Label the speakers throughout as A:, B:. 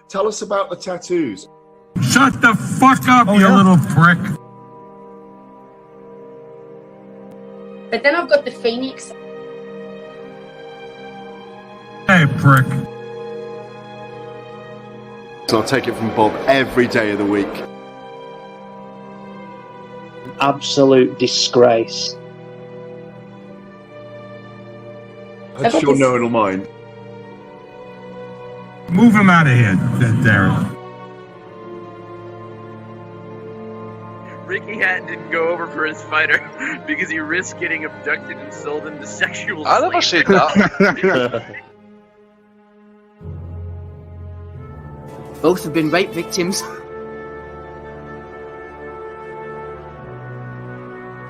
A: Tell us about the tattoos.
B: Shut the fuck up, you little prick.
C: But then I've got the Phoenix.
B: Hey, prick.
A: So I'll take it from Bob every day of the week.
D: Absolute disgrace.
A: I'm sure no one will mind.
B: Move him out of here, Darren.
E: Ricky Hatton didn't go over for his fighter because he risked getting abducted and sold into sexual
F: I never said that.
G: Both have been rape victims.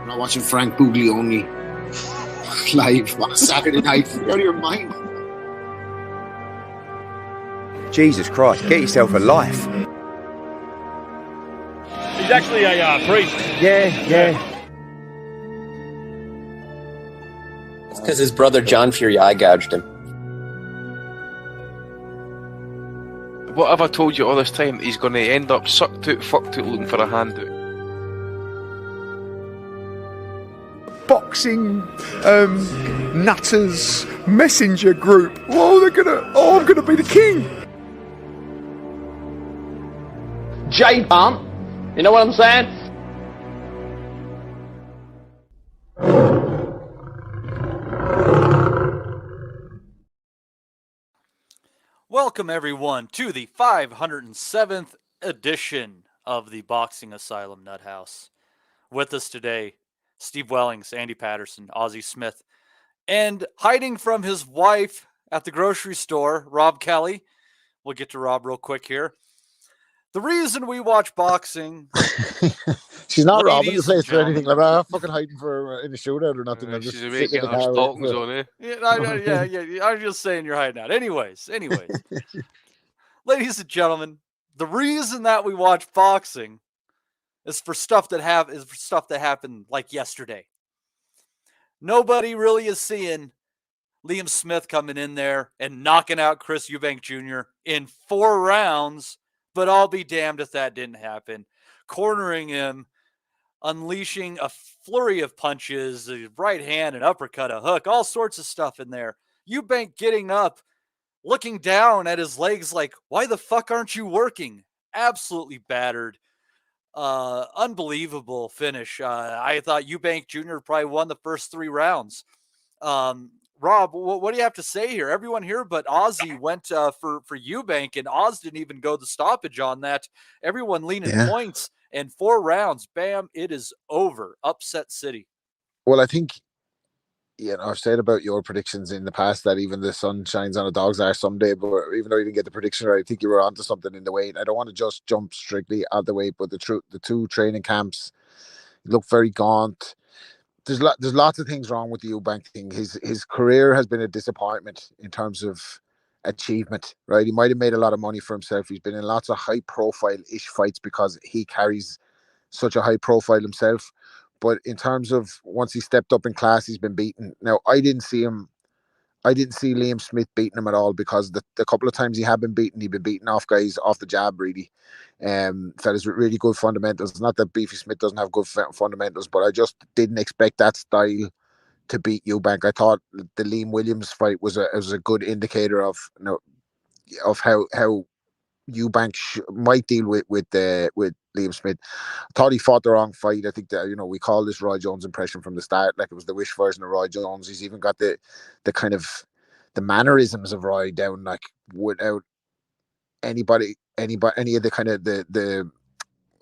G: I'm not watching Frank Buglioni live on Saturday night. You're out of your mind.
H: Jesus Christ, get yourself a life.
I: He's actually a priest.
H: Yeah.
J: It's because his brother John Fury eye gouged him.
F: What have I told you all this time? He's going to end up sucked out, fucked out, looking for a handout.
K: Boxing, nutters, messenger group. I'm gonna be the king.
D: J-Pump, you know what I'm saying?
L: Welcome everyone to the 507th edition of the Boxing Asylum Nuthouse. With us today, Steve Wellings, Andy Patterson, Ozzie Smith, and hiding from his wife at the grocery store, Rob Kelly. We'll get to Rob real quick here. The reason we watch boxing...
K: She's not robbing the place or anything like that. I'm not fucking hiding for her in a shootout or nothing. I'm
F: She's
K: just
F: away
K: sitting in
F: getting
K: the
F: her
K: car.
F: stockings on, eh?
L: Yeah, I'm just saying you're hiding out. Anyways. Ladies and gentlemen, the reason that we watch boxing is for stuff that happened like yesterday. Nobody really is seeing Liam Smith coming in there and knocking out Chris Eubank Jr. in 4 rounds, but I'll be damned if that didn't happen. Cornering him, unleashing a flurry of punches, a right hand, an uppercut, a hook, all sorts of stuff in there. Eubank getting up, looking down at his legs like, why the fuck aren't you working? Absolutely battered. Unbelievable finish. I thought Eubank Jr. probably won the first 3 rounds. Rob, what do you have to say here? Everyone here but Ozzy went for Eubank, and Oz didn't even go the stoppage on that. Everyone leaning points, and 4 rounds, bam, it is over. Upset City.
K: Well, I think, I've said about your predictions in the past that even the sun shines on a dog's arse someday, but even though you didn't get the prediction right, I think you were onto something in the weight. I don't want to just jump strictly at the weight, but the 2 training camps look very gaunt. There's lots of things wrong with the Eubank thing. His career has been a disappointment in terms of achievement, right? He might have made a lot of money for himself. He's been in lots of high-profile-ish fights because he carries such a high profile himself. But in terms of once he stepped up in class, he's been beaten. Now, I didn't see Liam Smith beating him at all because the couple of times he had been beaten, he'd been beating off guys off the jab, really. Fellas with really good fundamentals. Not that Beefy Smith doesn't have good fundamentals, but I just didn't expect that style to beat Eubank. I thought the Liam Williams fight was a good indicator of how Eubank might deal with Liam Smith. I thought he fought the wrong fight. I think that we call this Roy Jones impression from the start, like it was the Wish version of Roy Jones. He's even got the kind of the mannerisms of Roy down, like without any of the kind of the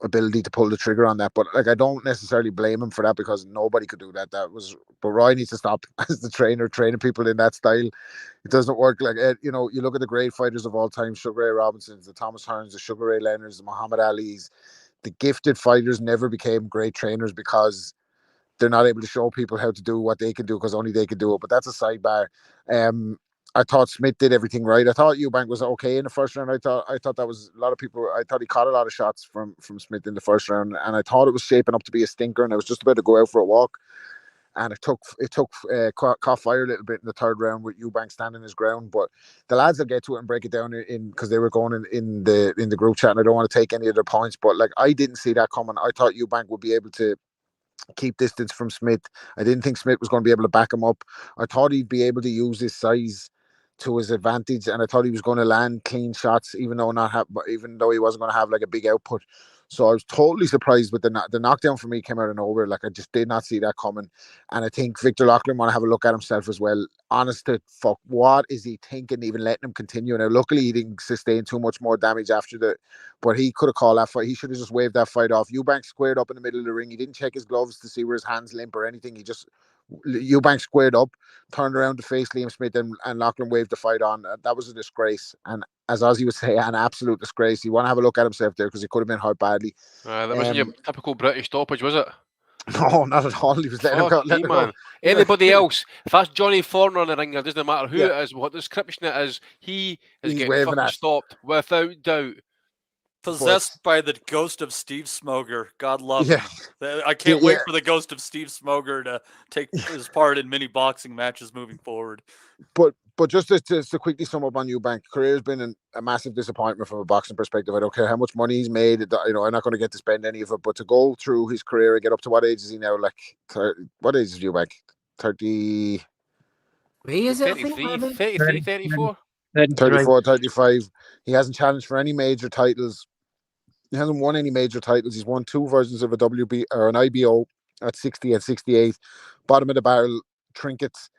K: ability to pull the trigger on that. But like, I don't necessarily blame him for that because nobody could do that. But Roy needs to stop as the trainer training people in that style. It doesn't work. Like, you look at the great fighters of all time, Sugar Ray Robinsons, the Thomas Hearns, the Sugar Ray Leonards, the Muhammad Alis. The gifted fighters never became great trainers because they're not able to show people how to do what they can do because only they can do it. But that's a sidebar. I thought Smith did everything right. I thought Eubank was okay in the first round. I thought that was a lot of people. I thought he caught a lot of shots from Smith in the first round, and I thought it was shaping up to be a stinker. And I was just about to go out for a walk, and it caught fire a little bit in the third round with Eubank standing his ground. But the lads will get to it and break it down in because they were going in the group chat, and I don't want to take any of their points, but like I didn't see that coming. I thought Eubank would be able to keep distance from Smith. I didn't think Smith was going to be able to back him up. I thought he'd be able to use his size to his advantage, and I thought he was going to land clean shots, even though he wasn't going to have like a big output. So I was totally surprised with the knockdown. For me came out of nowhere. Like I just did not see that coming, and I think Victor Loughlin want to have a look at himself as well. Honest to fuck, what is he thinking? Even letting him continue. Now, luckily he didn't sustain too much more damage after but he could have called that fight. He should have just waved that fight off. Eubank squared up in the middle of the ring. He didn't check his gloves to see where his hands limp or anything. Eubank squared up, turned around to face Liam Smith, and Loughlin waved the fight on. That was a disgrace. And as Ozzy would say, an absolute disgrace. You want to have a look at himself there because he could have been hurt badly.
F: That wasn't your typical British stoppage, was it?
K: No, not at all. He was letting him go.
F: Anybody else, if that's Johnny Foreigner in the ring, it doesn't matter who it is, what description it is, he's getting fucking stopped without doubt.
L: Possessed by the ghost of Steve Smoger. God love him. I can't wait for the ghost of Steve Smoger to take his part in many boxing matches moving forward.
K: But just to quickly sum up on Eubank, career has been a massive disappointment from a boxing perspective. I don't care how much money he's made. I'm not going to get to spend any of it. But to go through his career and get up to what age is he now? Like, what age is Eubank? 30.
J: Is it
F: 33, 34?
K: 34, 35. He hasn't challenged for any major titles. He hasn't won any major titles. He's won 2 versions of a WB or an IBO at 60 and 68. Bottom of the barrel trinkets.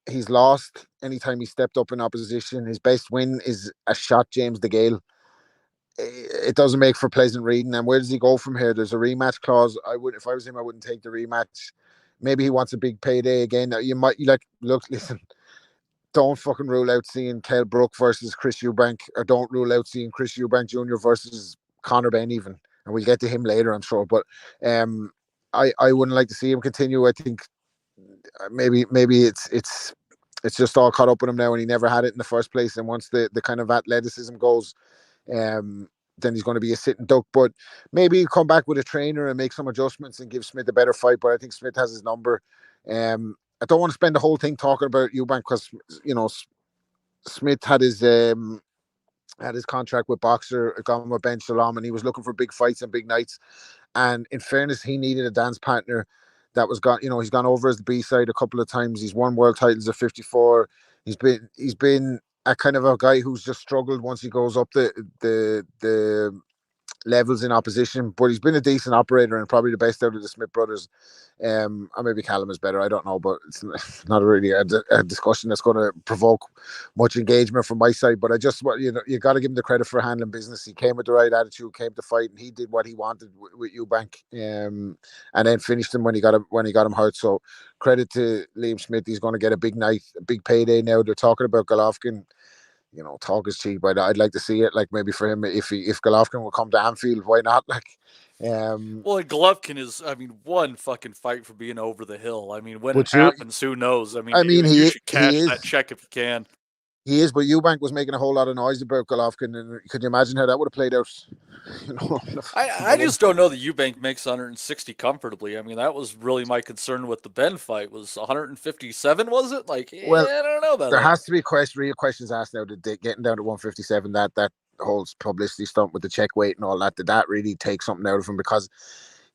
K: He's lost anytime he stepped up in opposition. His best win is a shot James DeGale. It doesn't make for pleasant reading. And where does he go from here? There's a rematch clause. If I was him, I wouldn't take the rematch. Maybe he wants a big payday again. Listen. Don't fucking rule out seeing Kell Brook versus Chris Eubank, or don't rule out seeing Chris Eubank Jr. versus Conor Benn even. And we'll get to him later, I'm sure. But I wouldn't like to see him continue. I think maybe it's just all caught up with him now, and he never had it in the first place. And once the kind of athleticism goes, then he's going to be a sitting duck. But maybe he'll come back with a trainer and make some adjustments and give Smith a better fight. But I think Smith has his number. I don't want to spend the whole thing talking about Eubank because Smith had his contract with Boxer, gone with Ben Shalom, and he was looking for big fights and big nights. And in fairness, he needed a dance partner that was gone. He's gone over as the B-side a couple of times. He's won world titles at 54. He's been a kind of a guy who's just struggled once he goes up the levels in opposition, but he's been a decent operator and probably the best out of the Smith brothers. Or maybe Callum is better, I don't know, but it's not really a discussion that's going to provoke much engagement from my side. But I just, you got to give him the credit for handling business. He came with the right attitude, came to fight, and he did what he wanted with Eubank, and then finished him when he got him hurt. So credit to Liam Smith. He's going to get a big night, a big payday now. They're talking about Golovkin. Talk is cheap. I'd like to see it. Like maybe for him, if Golovkin will come to Anfield, why not?
L: Well, Golovkin is, one fucking fight for being over the hill. When it happens, who knows? You should cash that check if you can.
K: He is, but Eubank was making a whole lot of noise about Golovkin, and could you imagine how that would have played out?
L: I just don't know that Eubank makes 160 comfortably. That was really my concern with the Ben fight. Was 157, was it? I don't know about
K: there
L: that.
K: has to be real questions asked now. Getting down to 157, that whole publicity stunt with the check weight and all that, did that really take something out of him? Because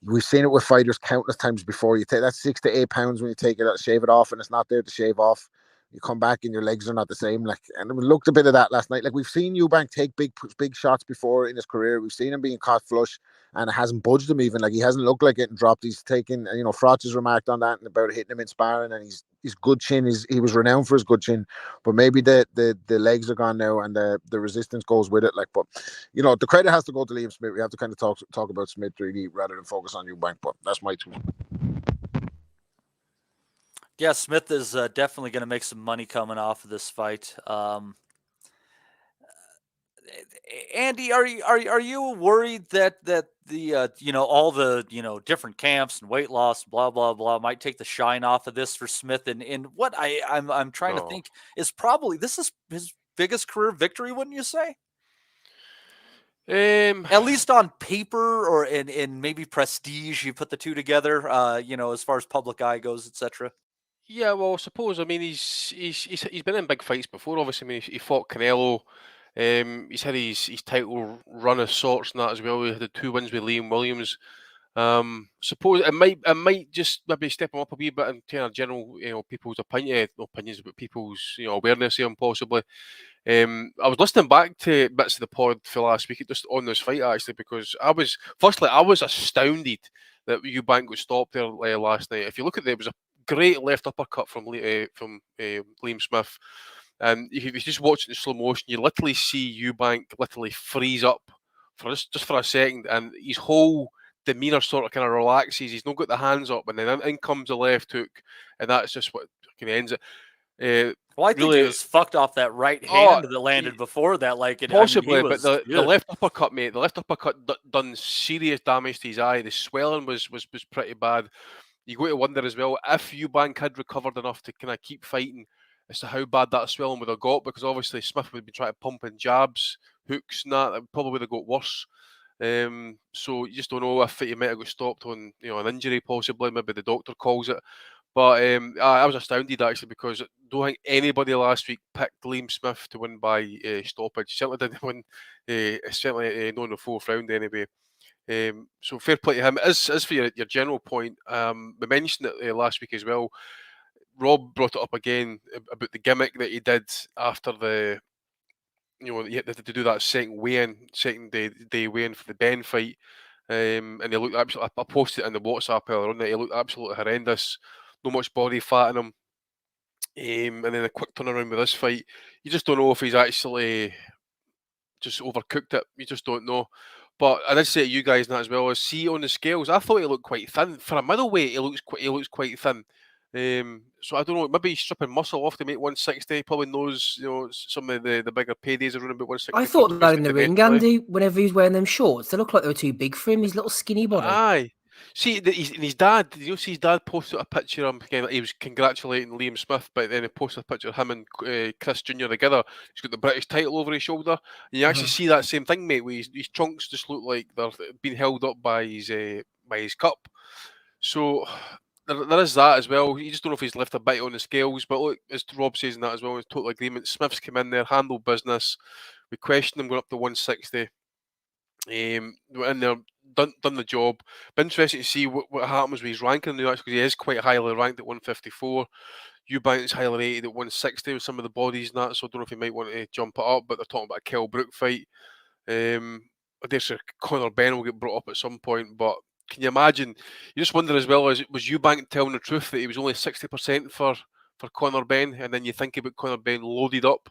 K: we've seen it with fighters countless times before. You take that 6 to 8 pounds when you take it out, shave it off, and it's not there to shave off. You come back and your legs are not the same. And we looked a bit of that last night. We've seen Eubank take big shots before in his career. We've seen him being caught flush, and it hasn't budged him even. He hasn't looked like getting dropped. He's taken, Frotch has remarked on that and about hitting him in sparring, and he's good chin. He was renowned for his good chin, but maybe the legs are gone now, and the resistance goes with it. But the credit has to go to Liam Smith. We have to kind of talk about Smith really rather than focus on Eubank. But that's my two.
L: Yeah, Smith is definitely going to make some money coming off of this fight. Andy, are you worried that the all the different camps and weight loss, blah blah blah, might take the shine off of this for Smith? And what I'm trying to think is probably this is his biggest career victory, wouldn't you say? At least on paper or in maybe prestige, you put the two together. As far as public eye goes, etc.
F: Yeah, well, I suppose. I mean, he's been in big fights before. Obviously, I mean, he fought Canelo. He's had his title run of sorts and that as well. He had the 2 wins with Liam Williams. Suppose it might just maybe step him up a wee bit in kind of general, people's opinions about people's awareness here, possibly. I was listening back to bits of the pod for last week, just on this fight actually, because I was astounded that Eubank got stopped there last night. If you look at it, was a great left uppercut from Liam Smith, and if you just watch it in slow motion, you literally see Eubank literally freeze up for just for a second, and his whole demeanor sort of kind of relaxes. He's not got the hands up, and then in comes the left hook, and that's just what kind of ends it.
L: Well, I think he was fucked off that right hand that landed before that.
F: Possibly, but the left uppercut, mate, the left uppercut done serious damage to his eye. The swelling was pretty bad. You go to wonder as well if Eubank had recovered enough to kind of keep fighting as to how bad that swelling would have got, because obviously Smith would be trying to pump in jabs, hooks, and that probably would have got worse. So you just don't know if he might have got stopped on an injury, possibly. Maybe the doctor calls it. But I was astounded actually, because I don't think anybody last week picked Liam Smith to win by stoppage. Certainly didn't win. Certainly not in the 4th round anyway. So fair play to him. As for your general point, we mentioned it last week as well. Rob brought it up again about the gimmick that he did after the, he had to do that second day weigh-in for the Ben fight. And he looked absolutely, I posted it in the WhatsApp earlier on that he looked absolutely horrendous. Not much body fat in him. And then a quick turnaround with this fight. You just don't know if he's actually just overcooked it. You just don't know. But I did say to you guys that as well, as see on the scales, I thought he looked quite thin. For a middleweight, he looks quite thin. So I don't know, maybe he's stripping muscle off to make 160. Probably knows, some of the bigger paydays around about 160.
M: I thought that in the ring, Andy, whenever he was wearing them shorts, they looked like they were too big for him. His little skinny body.
F: Aye. See, his dad, did you see his dad posted a picture of him? He was congratulating Liam Smith, but then he posted a picture of him and Chris Jr. together. He's got the British title over his shoulder. And you actually see that same thing, mate, where his trunks just look like they're being held up by his cup. So there is that as well. You just don't know if he's left a bite on the scales. But look, as Rob says in that as well, it's total agreement. Smith's come in there, handled business. We questioned him going up to 160. We're in there, done the job. Been interesting to see what happens with his ranking now, because he is quite highly ranked at 154. Eubank's highly rated at 160 with some of the bodies and that, so I don't know if he might want to jump it up, but they're talking about a Kell Brook fight. I dare say Conor Ben will get brought up at some point, but can you imagine? You just wonder as well, was Eubank telling the truth that he was only 60% for Conor Ben, and then you think about Conor Ben loaded up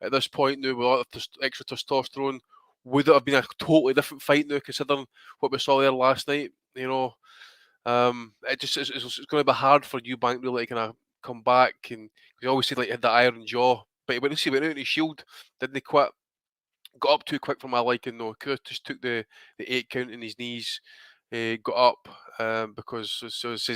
F: at this point now with a lot of extra testosterone? Would it have been a totally different fight now, considering what we saw there last night? It's going to be hard for Eubank really to kind of come back, and he always said he had that iron jaw, but he went out in his shield, didn't he? Quit, got up too quick for my liking though. Could have just took the 8 count in his knees. Got up because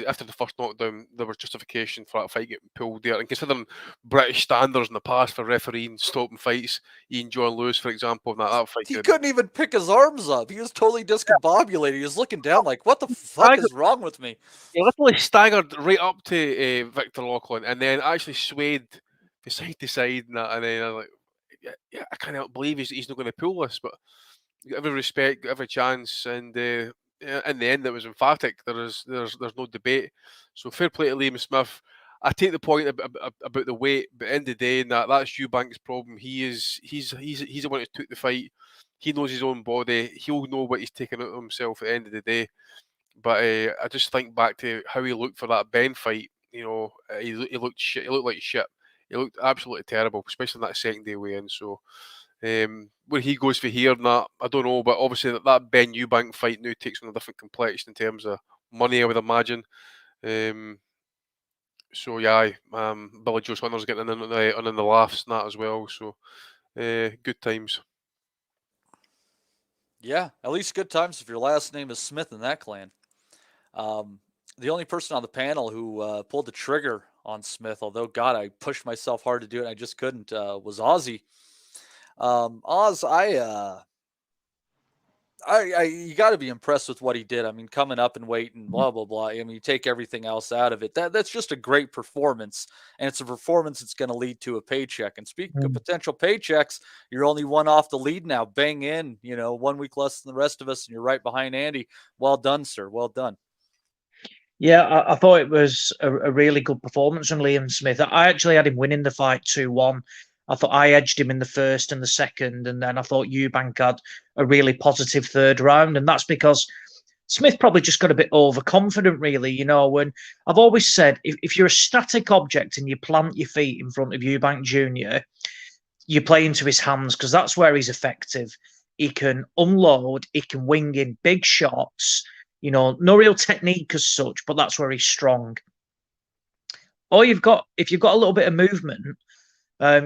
F: after the first knockdown there was justification for that fight getting pulled there, and considering British standards in the past for refereeing stopping fights, Ian John Lewis for example, that fight
L: he couldn't even pick his arms up. He was totally discombobulated. He was looking down like, what the fuck is wrong with me?
F: He literally staggered right up to Victor Loughlin and then actually swayed from side to side, and then I'm like, yeah, I can't believe he's not going to pull this, but every respect, every chance, and in the end, it was emphatic. There's no debate. So fair play to Liam Smith. I take the point about the weight, but at the end of the day, that's Eubank's problem. He's the one who took the fight. He knows his own body. He'll know what he's taking out of himself at the end of the day. But I just think back to how he looked for that Ben fight. He looked shit. He looked like shit. He looked absolutely terrible, especially in that second day weigh-in. So. Where he goes for here and that, I don't know, but obviously that Ben Eubank fight now takes on a different complexion in terms of money, I would imagine. So yeah, Billy Joe Saunders getting in the laughs and that as well. So good times.
L: Yeah, at least good times if your last name is Smith in that clan. The only person on the panel who pulled the trigger on Smith, although God, I pushed myself hard to do it, and I just couldn't, was Ozzy. Oz, You got to be impressed with what he did. I mean, coming up and weight and blah blah blah. I mean, you take everything else out of it. That's just a great performance, and it's a performance that's going to lead to a paycheck. And speaking of potential paychecks, you're only one off the lead now. Bang in, 1 week less than the rest of us, and you're right behind Andy. Well done, sir. Well done.
N: Yeah, I thought it was a really good performance from Liam Smith. I actually had him winning the fight 2-1. I thought I edged him in the first and the second, and then I thought Eubank had a really positive third round, and that's because Smith probably just got a bit overconfident, really. When I've always said, if you're a static object and you plant your feet in front of Eubank Jr., you play into his hands because that's where he's effective. He can unload, he can wing in big shots. No real technique as such, but that's where he's strong. Or if you've got a little bit of movement,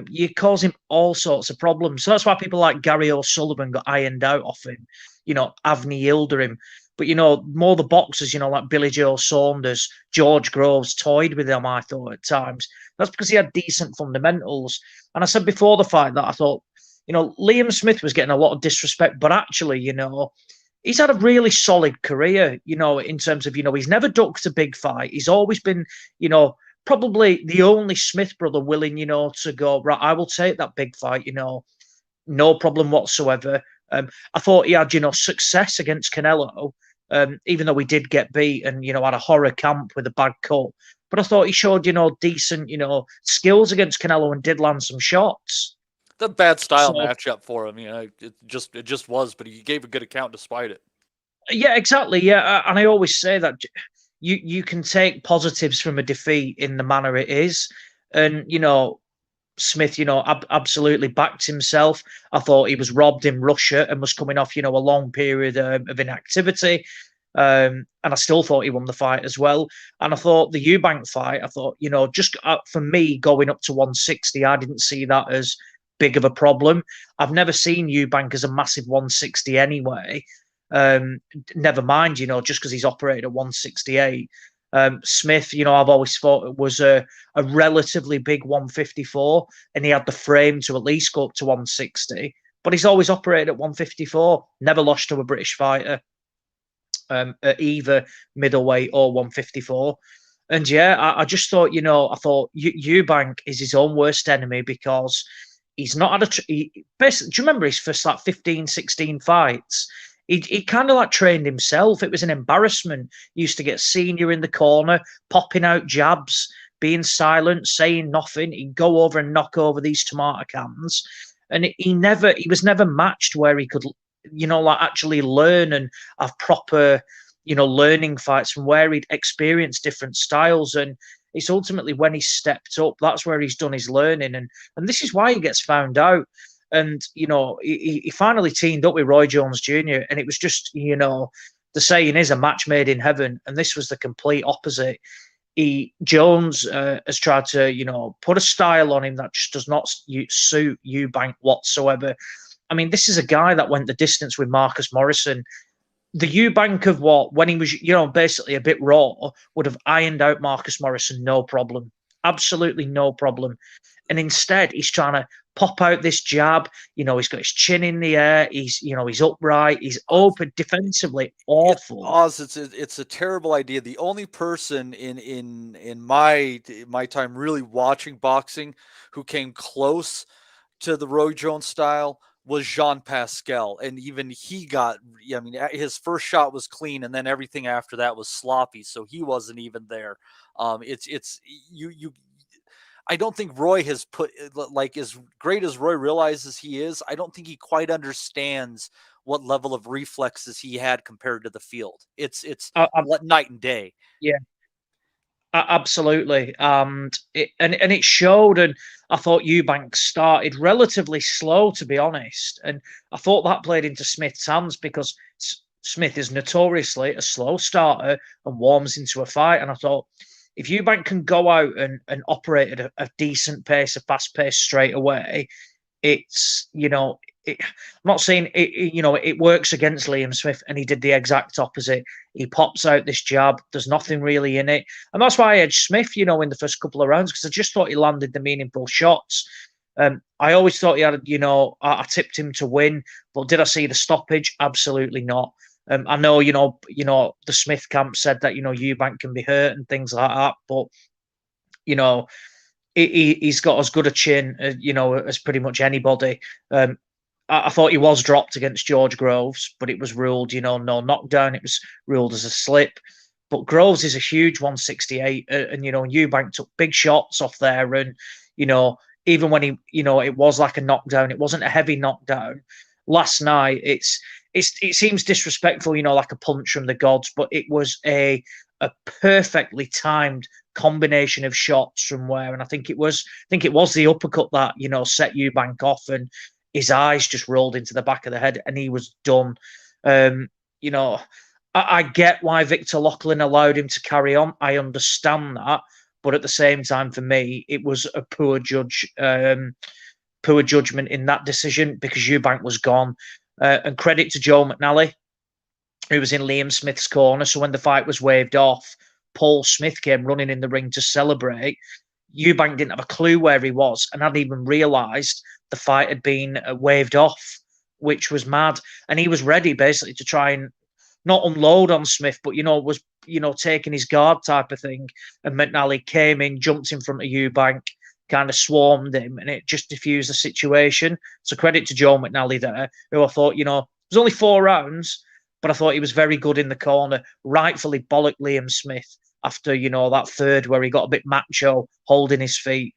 N: you cause him all sorts of problems. So that's why people like Gary O'Sullivan got ironed out off him. Avni Yildirim. But, more the boxers, like Billy Joe Saunders, George Groves toyed with him, I thought, at times. That's because he had decent fundamentals. And I said before the fight that I thought, Liam Smith was getting a lot of disrespect, but actually, he's had a really solid career, in terms of, he's never ducked a big fight. He's always been, probably the only Smith brother willing, to go, right, I will take that big fight, no problem whatsoever. I thought he had, success against Canelo, even though he did get beat and, had a horror camp with a bad cut. But I thought he showed, decent, skills against Canelo and did land some shots.
L: The bad style matchup for him, it just was, but he gave a good account despite it.
N: Yeah, exactly. Yeah, and I always say that you can take positives from a defeat in the manner it is, and Smith, absolutely backed himself. I thought he was robbed in Russia and was coming off, a long period of inactivity, and I still thought he won the fight as well. And I thought the Eubank fight, I thought, just for me going up to 160, I didn't see that as big of a problem. I've never seen Eubank as a massive 160 anyway. Never mind, just because he's operated at 168. Smith, I've always thought it was a relatively big 154, and he had the frame to at least go up to 160. But he's always operated at 154. Never lost to a British fighter at either middleweight or 154. And yeah, I just thought, I thought Eubank is his own worst enemy because he's not had basically, do you remember his first 15, 16 fights? He kind of trained himself. It was an embarrassment. He used to get Senior in the corner, popping out jabs, being silent, saying nothing. He'd go over and knock over these tomato cans. And he was never matched where he could, actually learn and have proper, learning fights from where he'd experienced different styles. And it's ultimately when he stepped up, that's where he's done his learning. And this is why he gets found out. And, he finally teamed up with Roy Jones Jr. And it was just, the saying is a match made in heaven. And this was the complete opposite. Jones has tried to, put a style on him that just does not suit Eubank whatsoever. I mean, this is a guy that went the distance with Marcus Morrison. The Eubank of when he was, basically a bit raw, would have ironed out Marcus Morrison, no problem. Absolutely no problem. And instead, he's trying to pop out this jab. He's got his chin in the air. He's upright. He's open defensively. Awful.
L: It's a terrible idea. The only person in my time really watching boxing who came close to the Roy Jones style was Jean Pascal, and even he got. His first shot was clean, and then everything after that was sloppy. So he wasn't even there. I don't think Roy has put, as great as Roy realizes he is, I don't think he quite understands what level of reflexes he had compared to the field. It's night and day.
N: Yeah, absolutely. And it showed. And I thought Eubank started relatively slow, to be honest. And I thought that played into Smith's hands because Smith is notoriously a slow starter and warms into a fight. And I thought, if Eubank can go out and operate at a decent pace, a fast pace straight away, it's, I'm not saying it works against Liam Smith, and he did the exact opposite. He pops out this jab. There's nothing really in it. And that's why I edged Smith, in the first couple of rounds, because I just thought he landed the meaningful shots. I always thought he had, I tipped him to win, but did I see the stoppage? Absolutely not. I know, the Smith camp said that, Eubank can be hurt and things like that, but, he's got as good a chin, as pretty much anybody. I thought he was dropped against George Groves, but it was ruled, no knockdown. It was ruled as a slip. But Groves is a huge 168, and Eubank took big shots off there, and even when he, it was like a knockdown, it wasn't a heavy knockdown. Last night, it seems disrespectful, like a punch from the gods, but it was a perfectly timed combination of shots from where, and I think it was the uppercut that set Eubank off, and his eyes just rolled into the back of the head, and he was done. I get why Victor Loughlin allowed him to carry on. I understand that. But at the same time, for me, it was a poor judgment in that decision because Eubank was gone. And credit to Joe McNally, who was in Liam Smith's corner. So when the fight was waved off, Paul Smith came running in the ring to celebrate. Eubank didn't have a clue where he was and hadn't even realised the fight had been waved off, which was mad. And he was ready basically to try and not unload on Smith, but, was, taking his guard type of thing. And McNally came in, jumped in front of Eubank, kind of swarmed him, and it just diffused the situation. So credit to Joe McNally there, who I thought, it was only 4 rounds, but I thought he was very good in the corner, rightfully bollocked Liam Smith after, that third where he got a bit macho, holding his feet.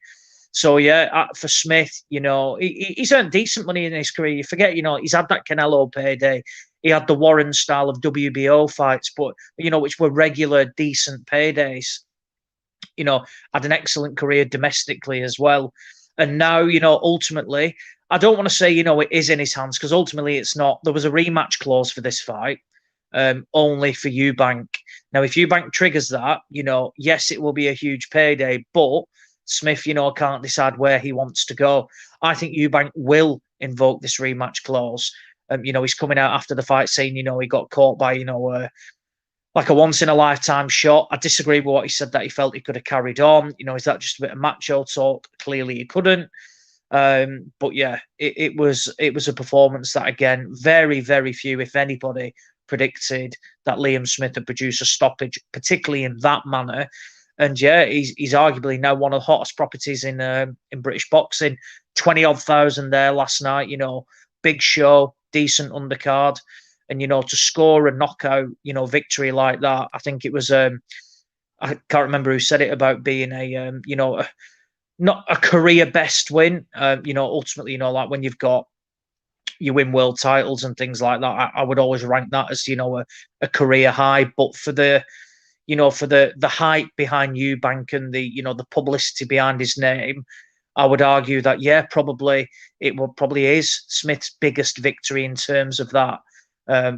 N: So, yeah, for Smith, he's earned decent money in his career. You forget, he's had that Canelo payday. He had the Warren style of WBO fights, but, which were regular, decent paydays. Had an excellent career domestically as well. And now, ultimately, I don't want to say, it is in his hands, because ultimately it's not. There was a rematch clause for this fight, only for Eubank. Now, if Eubank triggers that, yes, it will be a huge payday, but Smith, can't decide where he wants to go. I think Eubank will invoke this rematch clause. He's coming out after the fight saying, he got caught by, like a once-in-a-lifetime shot. I disagree with what he said, that he felt he could have carried on. Is that just a bit of macho talk? Clearly he couldn't. But yeah, it was a performance that, again, very, very few, if anybody, predicted that Liam Smith would produce a stoppage, particularly in that manner. And yeah, he's arguably now one of the hottest properties in British boxing. 20-odd thousand there last night, big show, decent undercard. And, to score a knockout, victory like that, I think it was, I can't remember who said it about being a, not a career best win. Ultimately, like when you win world titles and things like that, I would always rank that as, a career high. But for the, for the hype behind Eubank and the publicity behind his name, I would argue that, yeah, probably is Smith's biggest victory in terms of that.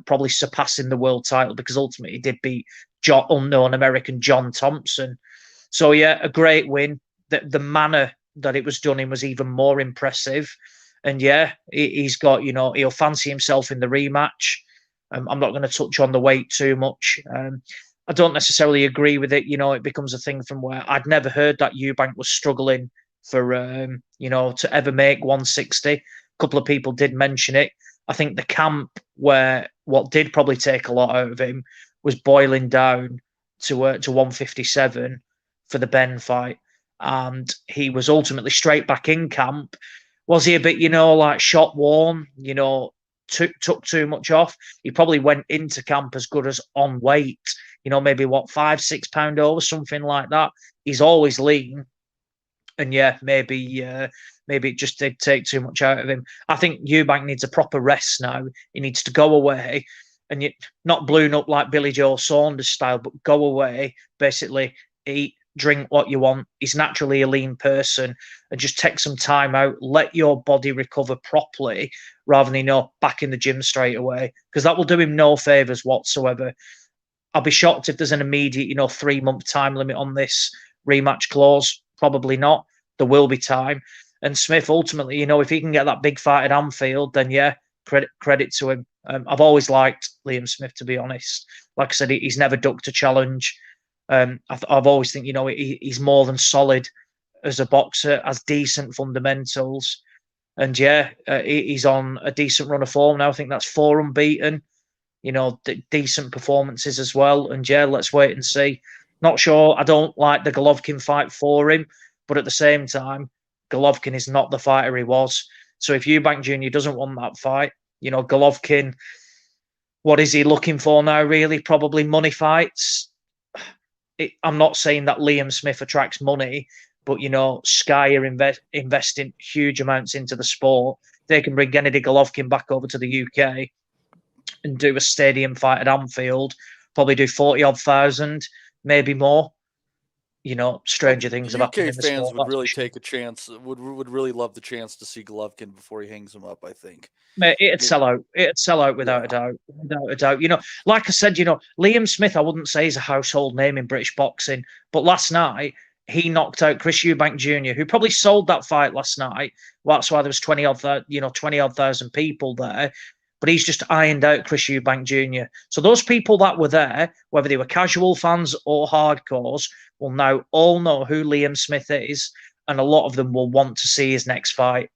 N: Probably surpassing the world title, because ultimately he did beat unknown American John Thompson. So yeah, a great win. The manner that it was done in was even more impressive. And yeah, he's got, he'll fancy himself in the rematch. I'm not going to touch on the weight too much. I don't necessarily agree with it. It becomes a thing from where I'd never heard that Eubank was struggling for, to ever make 160. A couple of people did mention it. I think the camp where what did probably take a lot out of him was boiling down to 157 for the Ben fight. And he was ultimately straight back in camp. Was he a bit, like shot worn, took too much off? He probably went into camp as good as on weight, maybe 5-6 pound over, something like that. He's always lean. And yeah, maybe it just did take too much out of him. I think Eubank needs a proper rest now. He needs to go away and not balloon up like Billy Joe Saunders style, but go away, basically eat, drink what you want. He's naturally a lean person, and just take some time out, let your body recover properly rather than, back in the gym straight away, because that will do him no favours whatsoever. I'll be shocked if there's an immediate, 3-month time limit on this rematch clause. Probably not. There will be time. And Smith, ultimately, if he can get that big fight at Anfield, then yeah, credit to him. I've always liked Liam Smith, to be honest. Like I said, he's never ducked a challenge. I've always think, he's more than solid as a boxer, has decent fundamentals. And yeah, he's on a decent run of form now. I think that's 4 unbeaten. Decent performances as well. And yeah, let's wait and see. Not sure. I don't like the Golovkin fight for him, but at the same time, Golovkin is not the fighter he was. So if Eubank Jr. doesn't want that fight, Golovkin, what is he looking for now, really? Probably money fights. I'm not saying that Liam Smith attracts money, but, Sky are investing huge amounts into the sport. They can bring Gennady Golovkin back over to the UK and do a stadium fight at Anfield, probably do 40-odd thousand, maybe more. Stranger things have happened in the
L: UK fans
N: sport.
L: would really take a chance, would really love the chance to see Golovkin before he hangs him up, I think.
N: Mate, it'd sell out. It'd sell out without a doubt. Without a doubt. Like I said, Liam Smith, I wouldn't say is a household name in British boxing, but last night he knocked out Chris Eubank Jr., who probably sold that fight last night. Well, that's why there was 20-odd thousand people there. But he's just ironed out Chris Eubank Jr. So those people that were there, whether they were casual fans or hardcores, will now all know who Liam Smith is, and a lot of them will want to see his next fight.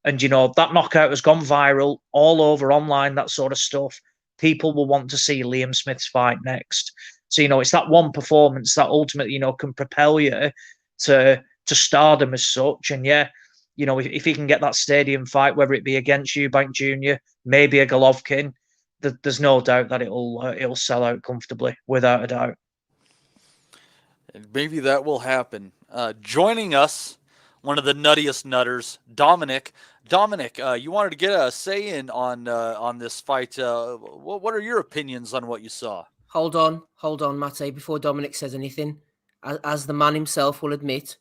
N: And, that knockout has gone viral all over online, that sort of stuff. People will want to see Liam Smith's fight next. So, it's that one performance that ultimately, can propel you to stardom as such. And yeah, if he can get that stadium fight, whether it be against Eubank Jr., maybe a Golovkin, there's no doubt that it'll sell out comfortably, without a doubt.
L: And maybe that will happen. Joining us, one of the nuttiest nutters, Dominic. Dominic, you wanted to get a say in on this fight. What are your opinions on what you saw?
M: Hold on, Mattei, before Dominic says anything. As the man himself will admit,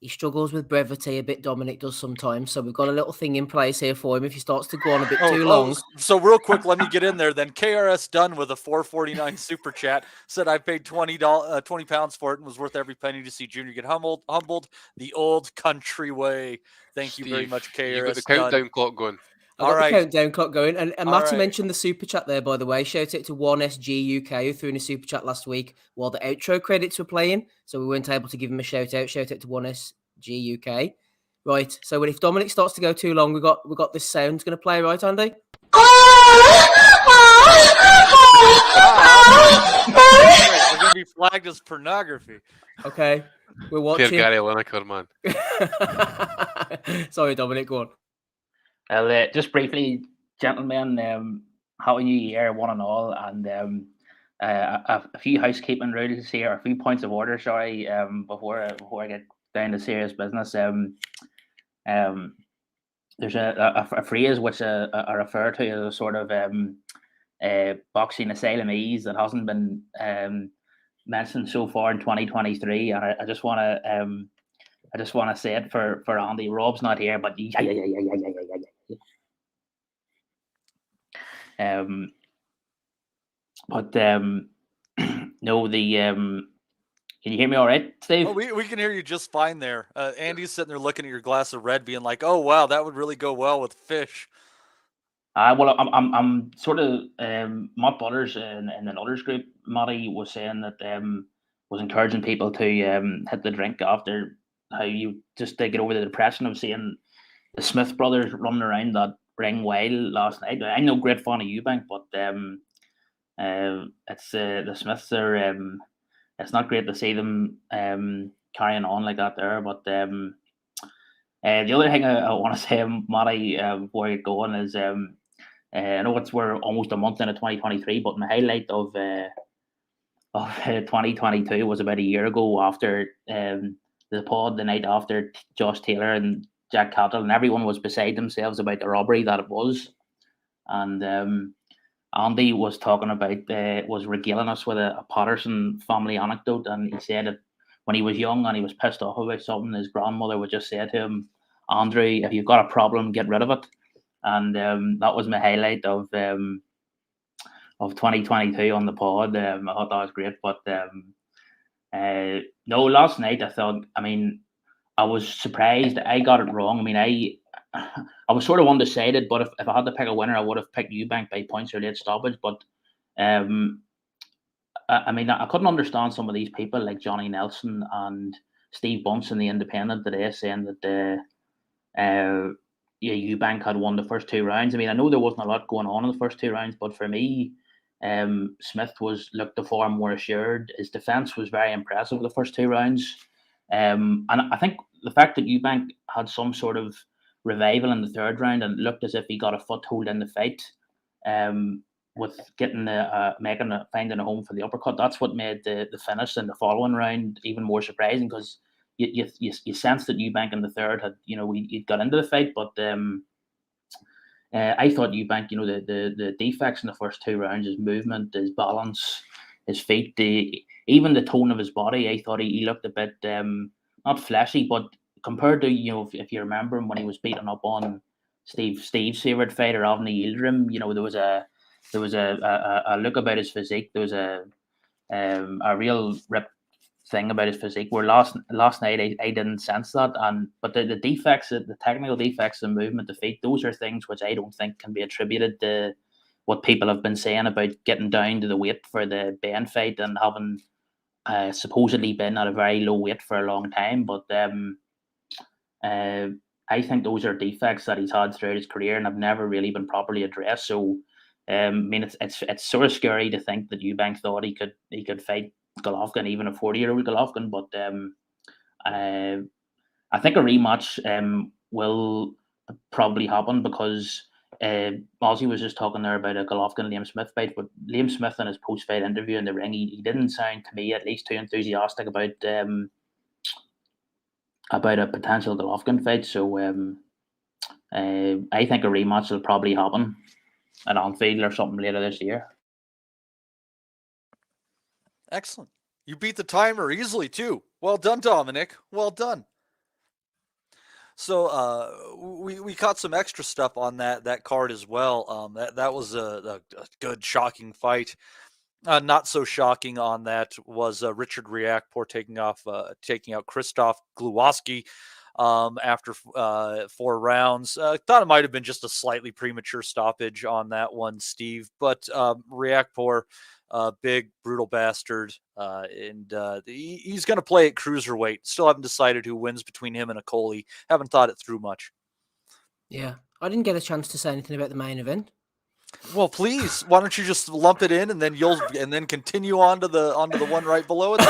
M: he struggles with brevity a bit, Dominic does sometimes. So we've got a little thing in place here for him if he starts to go on a bit too long.
L: So real quick, let me get in there then. KRS Dunn with a $4.49 super chat said I paid $20 for it and was worth every penny to see Junior get humbled the old country way. Thank you very much, KRS.
F: You got the countdown clock going.
M: I've got the countdown clock going. And Matty mentioned the super chat there, by the way. Shout out to 1SG UK who threw in a super chat last week while the outro credits were playing. So we weren't able to give him a shout out. Shout out to 1SG UK. Right. So if Dominic starts to go too long, we got this sound going to play, right, Andy?
L: We're going to be flagged as pornography.
M: Okay. We're watching.
F: Gary Lineker, man.
M: Sorry, Dominic, go on.
O: Well, just briefly, gentlemen, Happy New Year, one and all, and a few housekeeping rules here, a few points of order, sorry, before I get down to serious business. There's a phrase which I refer to as a sort of boxing asylumees that hasn't been mentioned so far in 2023, and I just want to say it for Andy. Rob's not here, but no, can you hear me all right, Steve?
L: Oh, we can hear you just fine there. Andy's sitting there looking at your glass of red, being like, "Oh wow, that would really go well with fish."
O: Well, I'm sort of Matt Butters in the Nutters group. Matty was saying that was encouraging people to hit the drink after how you just get over the depression of seeing the Smith brothers running around that ring wild last night. I'm no great fan of Eubank, but it's the Smiths are. It's not great to see them carrying on like that there. But the other thing I want to say, Matty, before I get going, is I know we're almost a month into 2023, but my highlight of 2022 was about a year ago after the pod, the night after Josh Taylor and Jack Cattle, and everyone was beside themselves about the robbery that it was. And Andy was talking about, was regaling us with a Patterson family anecdote, and he said that when he was young and he was pissed off about something, his grandmother would just say to him, "Andrew, if you've got a problem, get rid of it." And that was my highlight of 2022 on the pod. I thought that was great. But no, last night I was surprised. I got it wrong. I was sort of undecided, but if I had to pick a winner, I would have picked Eubank by points or late stoppage. But I couldn't understand some of these people like Johnny Nelson and Steve Bunce in the Independent today saying that Eubank had won the first 2 rounds. I mean, I know there wasn't a lot going on in the first 2 rounds, but for me, Smith looked the far more assured. His defence was very impressive the first 2 rounds. And I think the fact that Eubank had some sort of revival in the 3rd round and looked as if he got a foothold in the fight, with getting finding a home for the uppercut, that's what made the finish in the following round even more surprising, because you sense that Eubank in the 3rd had, he'd got into the fight, but I thought Eubank, the defects in the first 2 rounds, his movement, his balance, his feet, even the tone of his body, I thought he looked a bit not fleshy, but compared to, if you remember him when he was beating up on Steve's favourite fighter, Avni Yildirim, there was a look about his physique. There was a real rip thing about his physique. Where last night I didn't sense that, but the defects, the technical defects, the movement, the feet, those are things which I don't think can be attributed to what people have been saying about getting down to the weight for the Ben fight and having supposedly been at a very low weight for a long time. But I think those are defects that he's had throughout his career and have never really been properly addressed. So I mean, it's sort of scary to think that Eubank thought he could fight Golovkin, even a 40-year-old Golovkin. But I think a rematch will probably happen, because Massey was just talking there about a Golovkin-Liam Smith fight, but Liam Smith in his post-fight interview in the ring, he didn't sound, to me at least, too enthusiastic about a potential Golovkin fight. So I think a rematch will probably happen at Anfield or something later this year.
L: Excellent. You beat the timer easily too. Well done, Dominic. Well done. So we caught some extra stuff on that card as well. That was a good, shocking fight. Not so shocking on that was Richard Reactor taking out Christoph Gluowski after 4 rounds. Thought it might have been just a slightly premature stoppage on that one, Steve. But Reactor, big, brutal bastard, and he's going to play at cruiserweight. Still haven't decided who wins between him and Akoli. Haven't thought it through much.
M: Yeah, I didn't get a chance to say anything about the main event.
L: Well, please, why don't you just lump it in and then continue on to the one right below it?